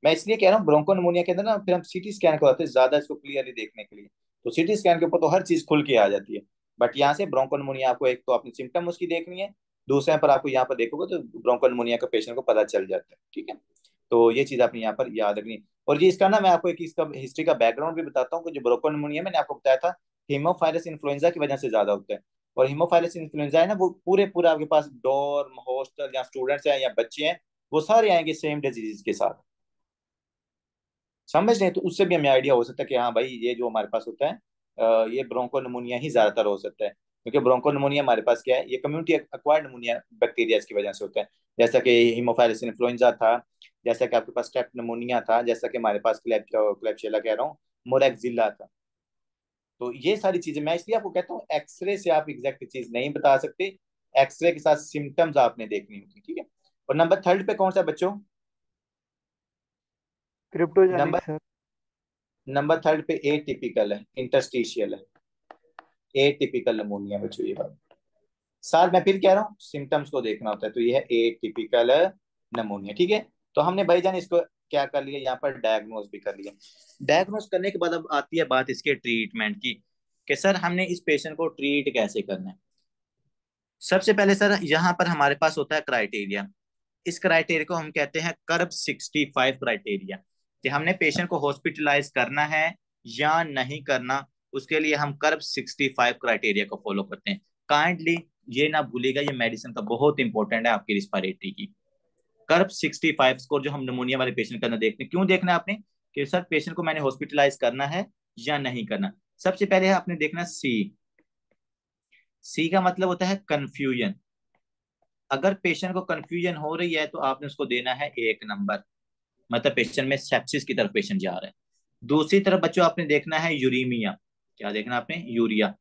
मैं इसलिए कह रहा हूँ ब्रोंको नमूनिया के अंदर ना फिर हम सीटी स्कैन करवाते हैं ज्यादा इसको क्लियरली देखने के लिए। तो सीटी स्कैन के ऊपर तो हर चीज खुल के आ जाती है, बट यहाँ से ब्रोंको नमूनिया आपको एक तो अपनी सिम्टम उसकी देखनी है, दूसरे पर आपको यहाँ पर देखोगे तो ब्रोंको नमूनिया का पेशेंट को पता चल जाता है, ठीक है। तो ये चीज आपने यहाँ पर याद रखनी। और ये इसका ना मैं आपको एक इसका हिस्ट्री का बैकग्राउंड भी बताता हूँ कि जो ब्रोंको नमूनिया मैंने आपको बताया था, हीमोफाइलस इन्फ्लुएंजा की वजह से ज्यादा होता है। और हीमोफाइलस इन्फ्लुएंजा है ना, वो पूरा आपके पास डॉर्म हॉस्टल या स्टूडेंट्स हैं या बच्चे हैं, वो सारे आएंगे सेम डिजीज के साथ, समझ रहे हैं। तो उससे भी हमें आइडिया हो सकता है कि हाँ भाई ये जो हमारे पास होता है ये ब्रोंको नमूनिया ही ज्यादातर हो सकता है। क्योंकि ब्रोंको नमूनिया हमारे पास क्या है, ये कम्युनिटी एक्वायर्ड नमूनिया बैक्टीरिया की वजह से होता है। जैसा कि हीमोफाइलस इन्फ्लुएंजा था, जैसा कि आपके पास स्टेप नमूनिया था, जैसा कि हमारे पास क्लेबशियला कह रहा हूँ, मोरैक्जिला था। तो ये सारी चीजें मैं इसलिए आपको कहता हूँ, एक्सरे से आप एग्जैक्ट चीज नहीं बता सकते, एक्सरे के साथ सिम्टम्स आपने देखनी होती, ठीक है। और नंबर 3 पे कौन सा बच्चों? Cryptogenic number sir. नंबर 3 पे ए टिपिकल है, इंटरस्टिशियल है। ए टिपिकल नमूनिया बच्चों, ये बात साथ मैं फिर कह रहा हूँ, सिम्टम्स को देखना होता है। तो ये है ए टिपिकल नमूनिया, ठीक है। तो हमने भाईजान इसको क्या कर लिया, यहाँ पर डायग्नोज भी कर लिया। डायग्नोज करने के बाद अब आती है बात इसके ट्रीटमेंट की, कि सर हमने इस पेशेंट को ट्रीट कैसे करना है। सबसे पहले सर यहाँ पर हमारे पास होता है क्राइटेरिया। इस क्राइटेरिया को हम कहते हैं कर्ब 65 क्राइटेरिया, कि हमने पेशेंट को हॉस्पिटलाइज करना है या नहीं करना, उसके लिए हम कर्ब 65 क्राइटेरिया को फॉलो करते हैं। काइंडली ये ना भूलिएगा, ये मेडिसिन का बहुत इंपॉर्टेंट है आपकी रिस्पायरेटरी की। कर्ब 65 स्कोर जो हम नमूनिया वाले पेशेंट का देखते हैं, क्यों देखना है आपने, कि सर पेशेंट को मैंने हॉस्पिटलाइज करना है या नहीं करना। सबसे पहले आपने देखना सी। सी का मतलब होता है कंफ्यूजन। अगर पेशेंट को कंफ्यूजन हो रही है तो आपने उसको देना है 1 नंबर, मतलब पेशेंट में सेप्सिस की तरफ पेशेंट जा रहा है। दूसरी तरफ बच्चों आपने देखना है यूरीमिया। क्या देखना आपने? यूरिया,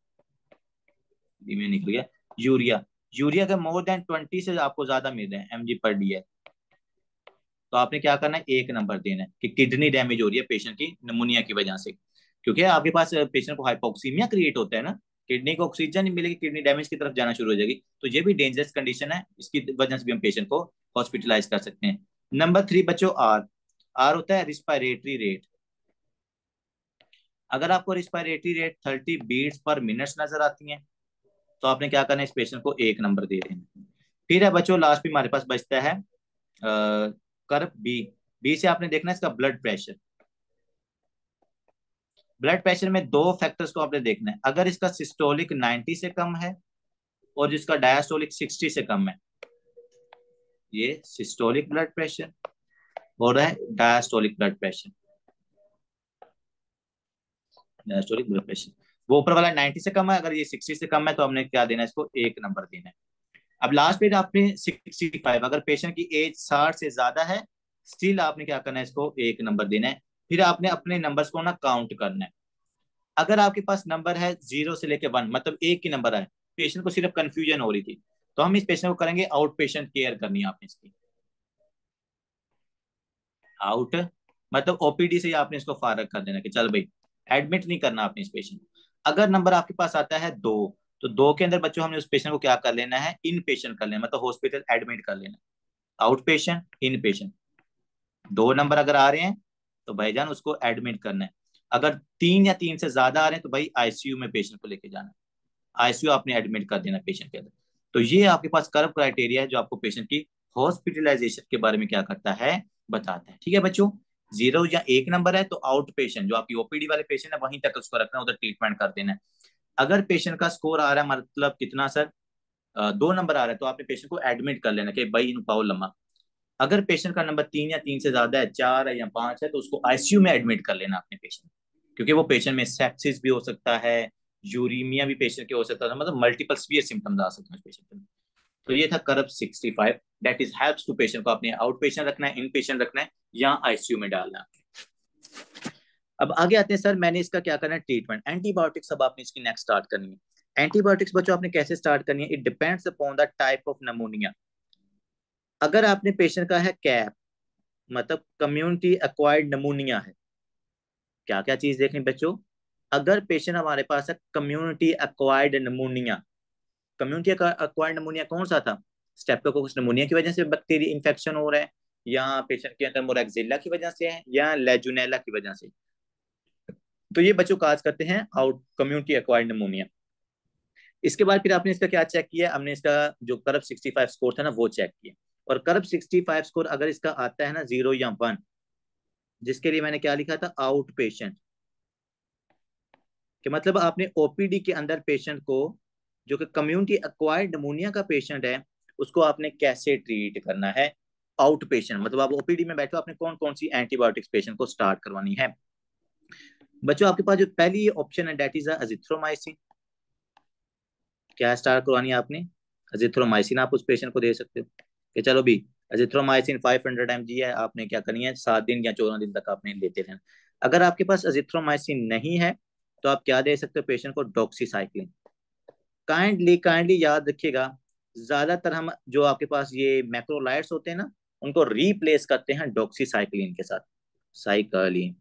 निकल गया यूरिया। यूरिया का मोर देन 20 से आपको ज्यादा मिल रहे हैं mg पर डी, तो आपने क्या करना है, 1 नंबर देना है कि किडनी डैमेज हो रही है पेशेंट की नमूनिया की वजह से। क्योंकि आपके पास पेशेंट को हाइपोक्सीमिया क्रिएट होता है ना, किडनी को ऑक्सीजन नहीं मिलेगी, किडनी डैमेज की तरफ जाना शुरू हो जाएगी, तो ये भी डेंजरस कंडीशन है, इसकी वजह से भी हम पेशेंट को हॉस्पिटलाइज कर सकते हैं। नंबर 3 बच्चों आर। आर होता है रिस्पायरेटरी रेट। अगर आपको respiratory rate 30 beats per minute नजर आती है, तो आपने क्या करना है, इस पेशेंट को 1 नंबर दे देना। फिर है बच्चों लास्ट में हमारे पास बचता है कर्व बी। बी से आपने देखना है इसका ब्लड प्रेशर। ब्लड प्रेशर में 2 फैक्टर्स को आपने देखना है, अगर इसका सिस्टोलिक 90 से कम है और जिसका डायस्टोलिक 60 से कम है, ये सिस्टोलिक ब्लड प्रेशर। हो रहा है diastolic blood pressure. Diastolic blood pressure वो ऊपर वाला 90 से कम है, अगर ये 60 से कम है तो हमने क्या देना है, इसको 1 नंबर देना है। अब लास्ट पे आपने 65, अगर पेशेंट की एज 60 से ज्यादा है, स्टिल आपने क्या करना है, इसको 1 नंबर देना है। फिर आपने अपने नंबर्स को ना काउंट करना है। अगर आपके पास नंबर है 0 से लेके 1, मतलब एक की नंबर है, पेशेंट को सिर्फ कंफ्यूजन हो रही थी, तो हम इस पेशेंट को करेंगे आउट पेशेंट केयर करनी है आपने इसकी। आउट मतलब ओपीडी से ही आपने इसको फारग कर देना कि चल भाई एडमिट नहीं करना आपने इस पेशेंट को। अगर नंबर आपके पास आता है 2, तो 2 के अंदर बच्चों हमने उस पेशेंट को क्या कर लेना है, इन पेशेंट कर लेना, मतलब हॉस्पिटल एडमिट कर लेना। आउट पेशेंट, इन पेशेंट, 2 नंबर अगर आ रहे हैं तो भाईजान उसको एडमिट करना है। अगर 3 या 3 से ज्यादा आ रहे हैं तो भाई आईसीयू में पेशेंट को लेके जाना है, आईसीयू आपने एडमिट कर देना पेशेंट के अंदर। तो ये आपके पास कर्व क्राइटेरिया है जो आपको पेशेंट की हॉस्पिटलाइजेशन के बारे में क्या करता है, बताता है। ठीक है बच्चों, 0 या 1 नंबर है तो आउट पेशेंट, जो आपकी ओपीडी वाले पेशेंट है वहीं तक उसको रखना है, उधर ट्रीटमेंट कर देना है। अगर पेशेंट का स्कोर आ रहा है, मतलब कितना सर, 2 नंबर आ रहा है, तो आपने पेशेंट को एडमिट कर लेना कि भाई इन पाओ लम्मा। अगर पेशेंट का नंबर 3 या 3 से ज्यादा है, 4 है या 5 है, तो उसको आईसीयू में एडमिट कर लेना अपने पेशेंट, क्योंकि वो पेशेंट में सेप्सिस भी हो सकता है, यूरीमिया भी पेशेंट के हो सकता है, मतलब मल्टीपल सीवियर सिम्टम्स आ सकते हैं पेशेंट में। तो ये था curve 65, that is helps to patient को अपने आउट पेशेंट रखना है, इन पेशेंट रखना है या आईसीयू में डालना है। अब आगे आते हैं सर, मैंने इसका क्या करना है, ट्रीटमेंट। एंटीबायोटिक्स अब आपने इसकी नेक्स्ट स्टार्ट करनी है। एंटीबायोटिक्स बच्चों आपने कैसे स्टार्ट करनी है, it depends upon the type of pneumonia. अगर आपने पेशेंट का है कैप, मतलब कम्युनिटी एक्वायर्ड नमोनिया है, क्या क्या चीज देखनी बच्चों, अगर पेशेंट हमारे पास है community acquired pneumonia, community acquired pneumonia कौन सा था, स्टेप्टोकोकस नमोनिया की वजह से बैक्टीरिया इन्फेक्शन हो रहा है, या पेशेंट के अंदर मोरक्जिल्ला की वजह से है, या लेजुनेला की वजह से, तो ये बच्चों काज करते हैं आउट कम्युनिटी एक्वायर्ड नमोनिया। इसके बाद फिर आपने इसका क्या चेक किया, हमने इसका जो कर्व 65 स्कोर था ना वो चेक किया, और कर्व 65 स्कोर अगर इसका आता है ना 0 या 1, जिसके लिए मैंने क्या लिखा था, आउट पेशेंट, कि मतलब आपने ओपीडी के अंदर पेशेंट को, जो कि कम्युनिटी एक्वायर्ड नमोनिया का पेशेंट है, उसको आपने कैसे ट्रीट करना है, आउट पेशेंट, मतलब आप ओपीडी में बैठे हो, आपने कौन कौन सी एंटीबायोटिक्स पेशेंट को स्टार्ट करवानी है। बच्चों आपके पास जो पहली ऑप्शन है दैट इज अजिथ्रोमाइसिन, क्या स्टार्ट करवानी है आपने, अजिथ्रोमाइसिन आप उस पेशेंट को दे सकते हो कि चलो भी अजिथ्रोमाइसिन 500 mg है, आपने क्या करनी है 7 दिन या 14 दिन तक आपने लेते रहना। अगर आपके पास अजिथ्रोमाइसिन नहीं है तो आप क्या दे सकते हो पेशेंट को, डॉक्सीसाइक्लिन। काइंडली काइंडली याद रखिएगा, ज्यादातर हम जो आपके पास ये मैक्रोलाइड्स होते हैं ना, उनको रिप्लेस करते हैं डॉक्सीसाइक्लिन के साथ, साइक्लिन।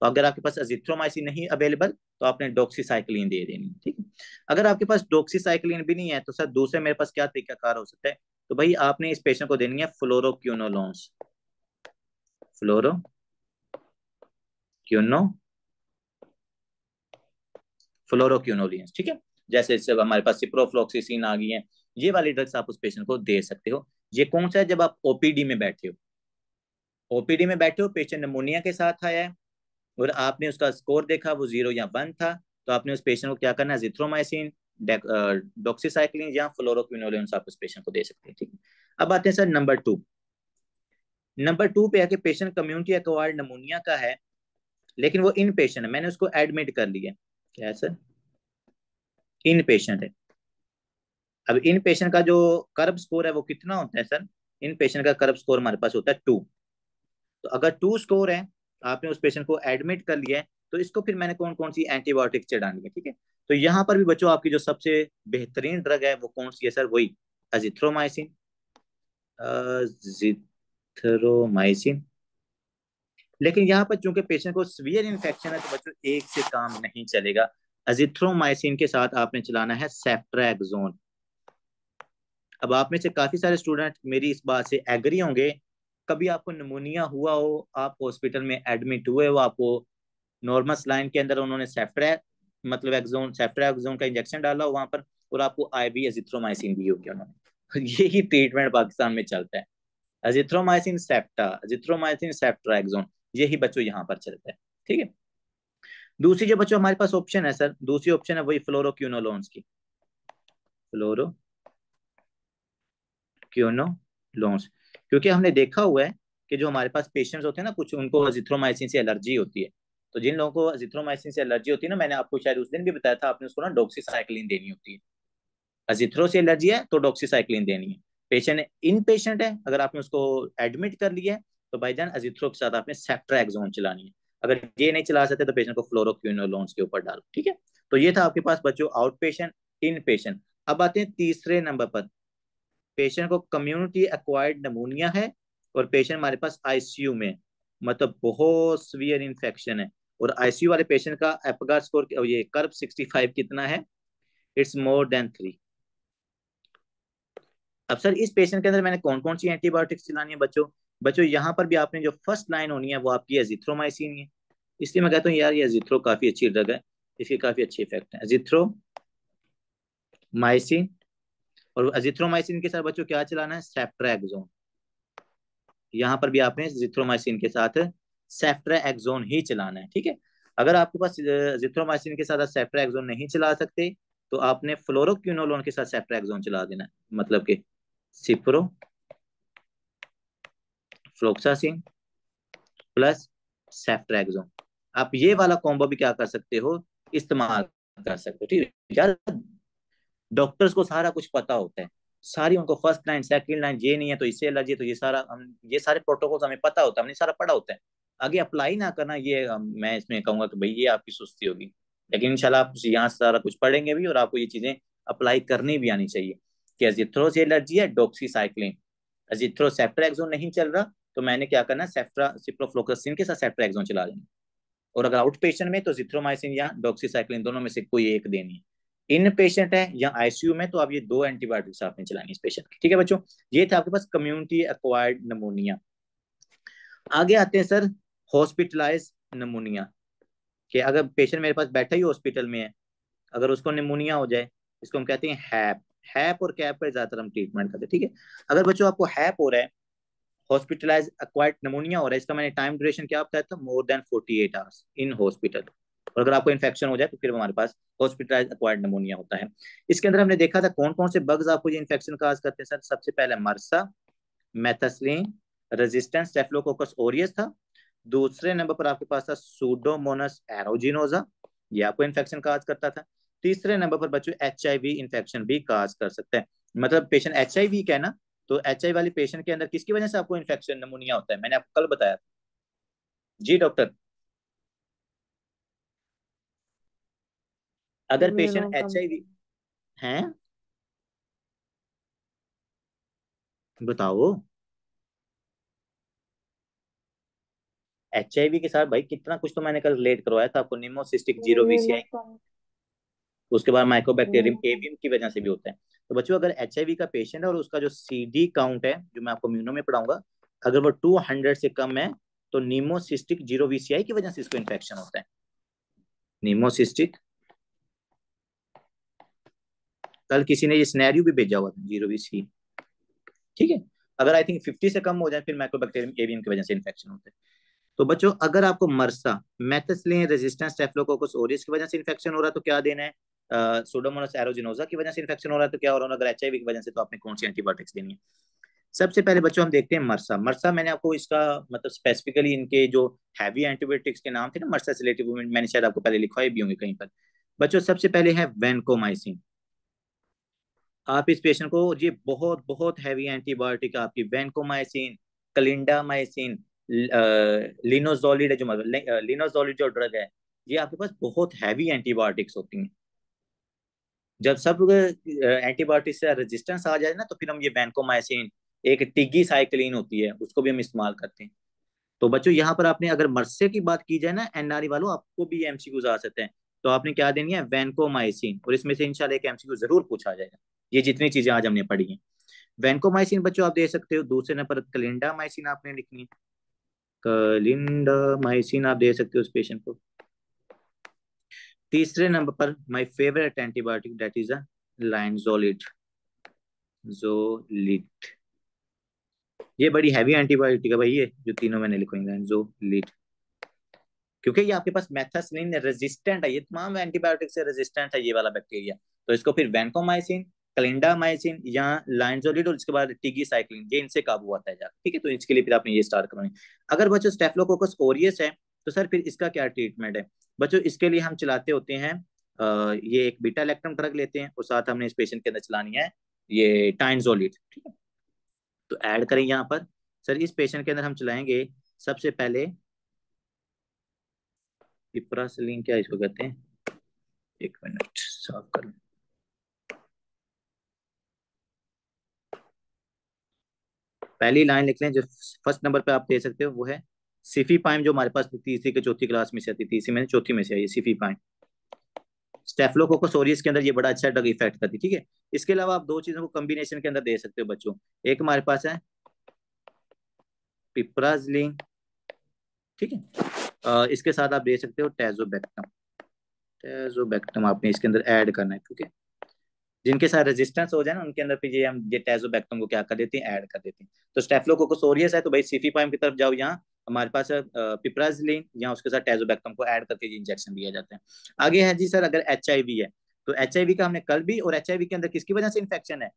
तो अगर आपके पास अजिथ्रोमाइसिन नहीं अवेलेबल तो आपने डॉक्सीसाइक्लिन दे देनी, ठीक है। अगर आपके पास डॉक्सीसाइक्लिन भी नहीं है तो सर दूसरे मेरे पास क्या तरीकाकार हो सकता है, तो भाई आपने इस पेशेंट को देनी है फ्लोरोक्विनोलोन्स, फ्लोरोक्विनो फ्लोरोक्विनोलियंस, ठीक है। जैसे इससे हमारे पास सिप्रोफ्लॉक्सिसिन आ गई है, ये वाली ड्रग्स आप उस पेशेंट को दे सकते हो। ये कौन सा है, जब आप ओपीडी में बैठे हो, ओपीडी में बैठे हो, पेशेंट निमोनिया के साथ आया है और आपने उसका स्कोर देखा वो 0 या 1 था, तो आपने उस पेशेंट को क्या करना है, जिथ्रोमाइसिन, डॉक्सीसाइक्लिन या फ्लोरोक्विनोलियंस आप उस पेशेंट को दे सकते हैं, ठीक है। अब आते हैं सर नंबर 2 पे है कि पेशेंट कम्युनिटी एक्वायर्ड नमोनिया का है, लेकिन वो इन पेशेंट है, मैंने उसको एडमिट कर लिया, क्या है सर, इन पेशेंट है। अब इन पेशेंट का जो कर्व स्कोर है वो कितना होता है सर, इन पेशेंट का कर्व स्कोर हमारे पास होता है 2। तो अगर 2 स्कोर है, आपने उस पेशेंट को एडमिट कर लिया है, तो इसको फिर मैंने कौन कौन सी एंटीबायोटिक चढ़ानी है, ठीक है। तो यहाँ पर भी बच्चों आपकी जो सबसे बेहतरीन ड्रग है वो कौन सी है सर, वही अजिथ्रोमाइसिन, अजिथ्रोमाइसिन। लेकिन यहाँ पर चूंकि पेशेंट को सीवियर इन्फेक्शन है तो बच्चों एक से काम नहीं चलेगा, अजिथ्रोमाइसिन के साथ आपने चलाना है सेफ्ट्रैक्सोन। अब आप में से काफी सारे स्टूडेंट मेरी इस बात से एग्री होंगे, कभी आपको निमोनिया हुआ हो, आप हॉस्पिटल में एडमिट हुए हो, आपको नॉर्मल लाइन के अंदर उन्होंने सेफ्ट्रैक मतलब एक्सोन सेफ्ट्रैक्सोन का इंजेक्शन डाला हो वहां पर, और आपको आईवी एजिथ्रोमाइसिन दी होगी उन्होंने, यही ट्रीटमेंट पाकिस्तान में चलता है, एजिथ्रोमाइसिन सेफ्टा, एजिथ्रोमाइसिन सेफ्ट्रैक्सोन, यही बच्चों यहाँ पर चलता है, ठीक है। दूसरी जो बच्चों हमारे पास ऑप्शन है सर, दूसरी ऑप्शन है वही फ्लोरोक्विनोलोन्स की, फ्लोरोक्विनोलोन्स, क्योंकि हमने देखा हुआ है कि जो हमारे पास पेशेंट्स होते हैं ना, कुछ उनको अजिथ्रोमाइसिन से एलर्जी होती है। तो जिन लोगों को अजिथ्रोमाइसिन से एलर्जी होती है ना, मैंने आपको शायद उस दिन भी बताया था, आपने उसको ना डॉक्सीसाइक्लिन देनी होती है। अजिथ्रो से एलर्जी है तो डॉक्सीसाइक्लिन देनी है। पेशेंट इन पेशेंट है, अगर आपने उसको एडमिट कर लिया है तो भाईजान अजिथ्रो के साथ आपने सेफ्ट्राएक्सोन चलानी है। अगर ये नहीं चला सकते तो पेशेंट को फ्लोरोक्विनोलोन्स के ऊपर डालो, ठीक है। तो ये था आपके पास बच्चों आउट पेशेंट, इन पेशेंट। अब आते हैं तीसरे नंबर पर, पेशेंट को कम्युनिटी एक्वायर्ड नमूनिया है और पेशेंट हमारे पास आईसीयू में, मतलब बहुत सीवियर इन्फेक्शन है, और आईसीयू वाले पेशेंट का एपगार स्कोर, ये कर्व 65 कितना है, इट्स मोर देन 3। अब सर इस पेशेंट के अंदर मैंने कौन कौन सी एंटीबायोटिक्स चलानी है बच्चों? बच्चों यहाँ पर भी आपने जो फर्स्ट लाइन होनी है वो आपकी एजिथ्रोमाइसिन है। इसलिए मैं कहता हूँ यार ये एजिथ्रो काफी अच्छी ड्रग है, इसके काफी अच्छे इफेक्ट है एजिथ्रोमाइसिन। और एजिथ्रोमाइसिन के साथ बच्चों क्या चलाना है, सेफ्ट्राएक्सोन। यहाँ पर भी आपने एजिथ्रोमाइसिन के साथ सेफ्ट्राएक्सोन ही चलाना है, ठीक है। अगर आपके पास एजिथ्रोमाइसिन के साथ सेफ्ट्राएक्सोन नहीं चला सकते तो आपने फ्लोरोक्विनोलोन के साथ सेफ्ट्राएक्सोन चला देना है, मतलब कि सिप्रो फ्लोक्सासिन प्लस सेफ्ट्राएक्सोन। आप ये वाला कॉम्बो भी क्या कर सकते हो, इस्तेमाल कर सकते हो, ठीक है यार। डॉक्टर्स को सारा कुछ पता होता है, सारी उनको फर्स्ट लाइन सेकंड लाइन, ये नहीं है तो इससे एलर्जी है, तो ये सारा हम, ये सारे प्रोटोकॉल्स हमें पता होता है, हमने सारा पढ़ा होता है। आगे अप्लाई ना करना ये मैं इसमें कहूंगा कि भाई ये आपकी सुस्ती होगी, लेकिन इंशाल्लाह आप यहाँ से सारा कुछ पढ़ेंगे भी और आपको ये चीजें अप्लाई करनी भी आनी चाहिए कि एजिथ्रो से एलर्जी है, डॉक्सीसाइक्लिन, एजिथ्रो सेफ्ट्राएक्सोन नहीं चल रहा तो मैंने क्या करना, सिप्रोफ्लोक्सासिन के साथ सेफ्ट्राएक्सोन चला देना। और अगर आउट पेशेंट में तो जिथ्रोमाइसिन या डॉक्सीसाइक्लिन दोनों में से कोई एक देनी है। इन पेशेंट है या आईसीयू में तो आप ये 2 एंटीबायोटिक्स आपने चलानी है इस पेशेंट की, ठीक है बच्चों। ये था आपके पास कम्युनिटी एक्वायर्ड नमोनिया। आगे आते हैं सर हॉस्पिटलाइज नमोनिया, कि अगर पेशेंट मेरे पास बैठा ही हॉस्पिटल में है, अगर उसको निमोनिया हो जाए, इसको हम कहते हैं हैप। हैप और कैप पर ज्यादातर हम ट्रीटमेंट करते हैं, ठीक है। अगर बच्चों आपको हैप हो रहा है, हॉस्पिटलाइज एक्वायर्ड नमोनिया हो रहा है, इसका मैंने टाइम ड्यूरेशन क्या बताया था, more than 48 hours in hospital. और अगर आपको इन्फेक्शन हो जाए तो फिर हमारे पास हॉस्पिटलाइज एक्वायर्ड नमोनिया होता है। इसके अंदर हमने देखा था कौन कौन से बग्स आपको ये इन्फेक्शन काज करते हैं सर। सबसे पहले मर्सा, मेथास्लीन रेजिस्टेंस स्टेफिलोकोकस ओरियस था। दूसरे नंबर पर आपके पास था सूडोमोनास एरोजिनोजा, ये आपको इन्फेक्शन काज करता था। तीसरे नंबर पर बच्चों एचआईवी इन्फेक्शन भी काज कर सकता है, मतलब पेशेंट एचआईवी का है ना, तो एचआईवी वाली पेशेंट के अंदर किसकी वजह से आपको इन्फेक्शन नमूनिया होता है, मैंने आपको कल बताया। जी डॉक्टर, अगर पेशेंट एचआईवी है, बताओ। एचआईवी के साथ भाई कितना कुछ तो मैंने कल रिलेट करवाया था आपको, निमोसिस्टिक जीरो वीसीआई, उसके बाद माइकोबैक्टीरियम एवियम की वजह से भी होता है। तो बच्चों अगर एचआईवी का पेशेंट है और उसका जो सीडी काउंट है, जो मैं आपको म्यूनो में पढ़ाऊंगा, अगर वो 200 से कम है तो निमोसिस्टिक जीरो वीसीआई की वजह से इसको इन्फेक्शन होता है। निमोसिस्टिक, कल किसी ने ये सिनेरियो भी भेजा हुआ था, जीरो वीसी, ठीक है। अगर आई थिंक 50 से कम हो जाए फिर माइकोबैक्टीरियम एवियम की वजह से इन्फेक्शन होता है। तो बच्चों अगर आपको मर्सा, मेथास्लीन रेजिस्टेंस स्टेफिलोकोकस ओरियस की वजह से इन्फेक्शन हो रहा है तो क्या देना है, सूडोमोनास एरोजिनोजा की वजह से इन्फेक्शन हो रहा है तो क्या हो रहा है, अगर एचआईवी की वजह से तो आपने कौन सी एंटीबायोटिक्स देनी है। सबसे पहले बच्चों हम देखते हैं मर्सा। मर्सा मैंने आपको इसका मतलब स्पेसिफिकली इनके जो हैवी एंटीबायोटिक्स के नाम थे ना, मर्सा सिलेटिव, मैंने शायद आपको पहले लिखवाए भी होंगे कहीं पर। बच्चों सबसे पहले है वैनकोमाइसिन। आप इस पेशेंट को, ये बहुत बहुत हैवी एंटीबायोटिक आपकी वैनकोमाइसिन, क्लिंडामाइसिन, लिनोजोलिड जो लिनोजोलिड जो ड्रग है, ये आपके पास बहुत हैवी एंटीबायोटिक्स होती हैं। जब सब एंटीबायोटिक्स से रेजिस्टेंस आ जाए ना तो फिर हम ये वैनकोमाइसिन, एक टिगी साइक्लिन होती है, उसको भी हम इस्तेमाल करते हैं। तो बच्चों यहाँ पर आपने अगर मर्से की बात की जाए ना, एनआरई वालों, आपको भी एमसीक्यूज आ सकते हैं, तो आपने क्या देनी है, वैनकोमाइसिन, और इसमें से इंशाल्लाह एक एमसीक्यू जरूर पूछा जाएगा। ये जितनी चीजें आज हमने पढ़ी हैं, वैनकोमाइसिन बच्चों आप दे सकते हो। दूसरे नंबर क्लिंडामाइसिन आपने लिखनी है, क्लिंडामाइसिन आप दे सकते हो उस पेशेंट को। तीसरे नंबर पर my favourite antibiotic that is a linezolid, zolid, ये बड़ी हैवी एंटीबायोटिक है भाई, ये जो तीनों मैंने लिखे हैं लाइनजोलिड, क्योंकि ये आपके पास मेथास्लीन रेजिस्टेंट है, ये तमाम एंटीबायोटिक से रेजिस्टेंट है ये वाला बैक्टीरिया। तो इसको फिर वैनकोमाइसिन क्लिंडामाइसिन या लाइनजोलिड और इसके बाद टिगीसाइक्लिन, ये इनसे काबू आता है जाकर, ठीक है। तो इसके लिए फिर आपने ये स्टार्ट करना है। अगर बच्चों स्टेफिलोकोकस ऑरियस है तो सर फिर इसका क्या ट्रीटमेंट है बच्चों? इसके लिए हम चलाते होते हैं ये एक बीटा लैक्टम ड्रग लेते हैं और साथ हमने इस पेशेंट के अंदर चलानी है ये टाइनजोलिड, ठीक है। तो ऐड करें यहाँ पर सर, इस पेशेंट के अंदर हम चलाएंगे सबसे पहले पिप्रासिलिन, क्या इसको कहते हैं, एक मिनट साफ कर लें। पहली लाइन लिख लें, जो फर्स्ट नंबर पे आप दे सकते हो वो है सिफीपाइम, जो हमारे पास तीसरी के चौथी क्लास में से आती, तीसरी में चौथी में से आई सिफीपाइम। स्टेफिलोकोकस ऑरियस के अंदर ये बड़ा अच्छा ड्रग इफेक्ट करती है, ठीक है। इसके अलावा आप दो चीजों को कॉम्बिनेशन के अंदर दे सकते हो बच्चों। एक हमारे पास है पिप्राजिलिन, ठीक है। इसके साथ आप दे सकते हो टैजोबैक्टम। टैजोबैक्टम आपने इसके अंदर ऐड करना है, ठीक है। जिनके साथ रेजिस्टेंस हो जाए ना उनके अंदर फिर ये हम ये टैजोबैक्टम को क्या कर देते हैं, ऐड कर देते हैं। तो स्टेफिलोकोकस ऑरियस है तो भाई सिफीपाइम की तरफ जाओ, यहाँ हमारे पास पिप्राजिलिन या उसके साथ टैजोबैक्टम को ऐड करके ये इंजेक्शन दिया जाता है। आगे है जी सर, अगर HIV है तो HIV का हमने कल भी, और HIV के अंदर किसकी वजह से इन्फेक्शन है,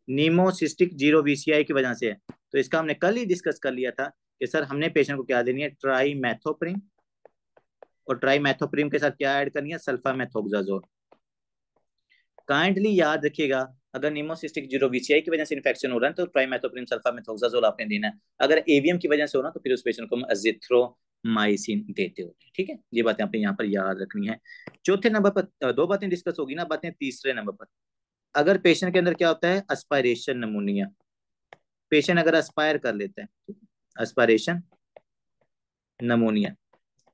नीमोसिस्टिक जीरो VCI की वजह से है। तो इसका हमने कल ही डिस्कस कर लिया था कि सर हमने पेशेंट को क्या देनी है, ट्राइमेथोप्रिम, और ट्राइमेथोप्रिम के साथ क्या ऐड करनी है, सल्फामेथोक्साजोल। काइंडली याद रखिएगा, अगर नीमोसिस्टिक जीरो VCI की वजह से इन्फेक्शन हो रहा है तो ट्राइमेथोप्रिम सल्फामेथोक्साजोल आपने देना है। अगर एवियम की वजह से हो रहा तो फिर उस पेशेंट को हम अजिथ्रोमाइसिन देते होते हैं, ठीक है। ये बातें आपने यहाँ पर याद रखनी है। चौथे नंबर पर दो बातें डिस्कस होगी ना, बातें तीसरे नंबर पर, अगर पेशेंट के अंदर क्या होता है, एस्पायरेशन निमोनिया, पेशेंट अगर एस्पायर कर लेता है, एस्पायरेशन निमोनिया,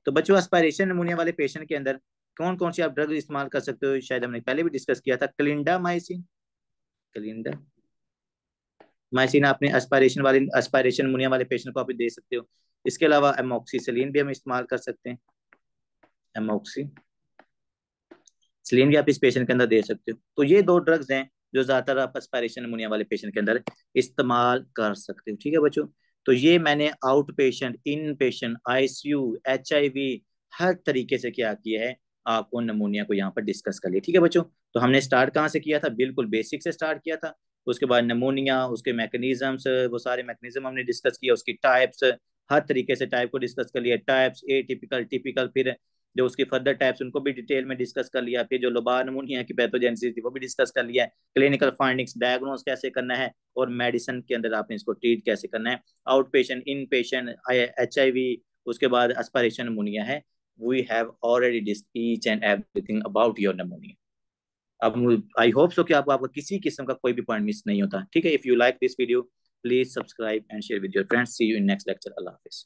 तो बच्चों एस्पायरेशन निमोनिया वाले पेशेंट के अंदर कौन कौन सी आप ड्रग इस्तेमाल कर सकते हो, शायद हमने पहले भी डिस्कस किया था, क्लिंडामाइसिन, क्लिंडामाइसिन आपने एस्पायरेशन निमोनिया वाले पेशेंट को आप दे सकते हो। इसके अलावा एमोक्सिसिलिन भी हम इस्तेमाल कर सकते हैं, एमोक्सिसिलिन भी आप इस पेशेंट के अंदर दे सकते हो। तो ये दो ड्रग्स हैं जो ज्यादातर आप एस्पायरेशन निमोनिया वाले पेशेंट के अंदर इस्तेमाल कर सकते हो, ठीक है बच्चों। तो ये मैंने आउट पेशेंट, इन पेशेंट, ICU, HIV हर तरीके से क्या किया है, आपको नमूनिया को यहाँ पर डिस्कस कर लिया, ठीक है बच्चों। तो हमने स्टार्ट कहाँ से किया था, बिल्कुल बेसिक से स्टार्ट किया था। उसके बाद नमूनिया, उसके मैकेनिज्म्स, वो सारे मैकेनिज्म हमने डिस्कस किया, उसकी टाइप्स, हर तरीके से टाइप को डिस्कस कर लिया, टाइप्स एटिपिकल, टिपिकल, फिर जो उसकी फर्दर टाइप्स उनको भी डिटेल में डिस्कस कर लिया, फिर जो लोबार नमूनिया की पैथोजेनेसिस थी वो भी डिस्कस कर लिया, क्लिनिकल फाइंडिंग्स, डायग्नोस कैसे करना है, और मेडिसिन के अंदर आपने इसको ट्रीट कैसे करना है, आउट पेशेंट, इन पेशेंट, HIV, उसके बाद एस्पायरेशन नमूनिया है। We have already discussed each and everything about your pneumonia. अब आई होप सो कि आपको किसी किस्म का कोई भी पॉइंट मिस नहीं होता, ठीक है। If you like this video please subscribe and share with your friends. See you in next lecture. अल्लाह हाफिज।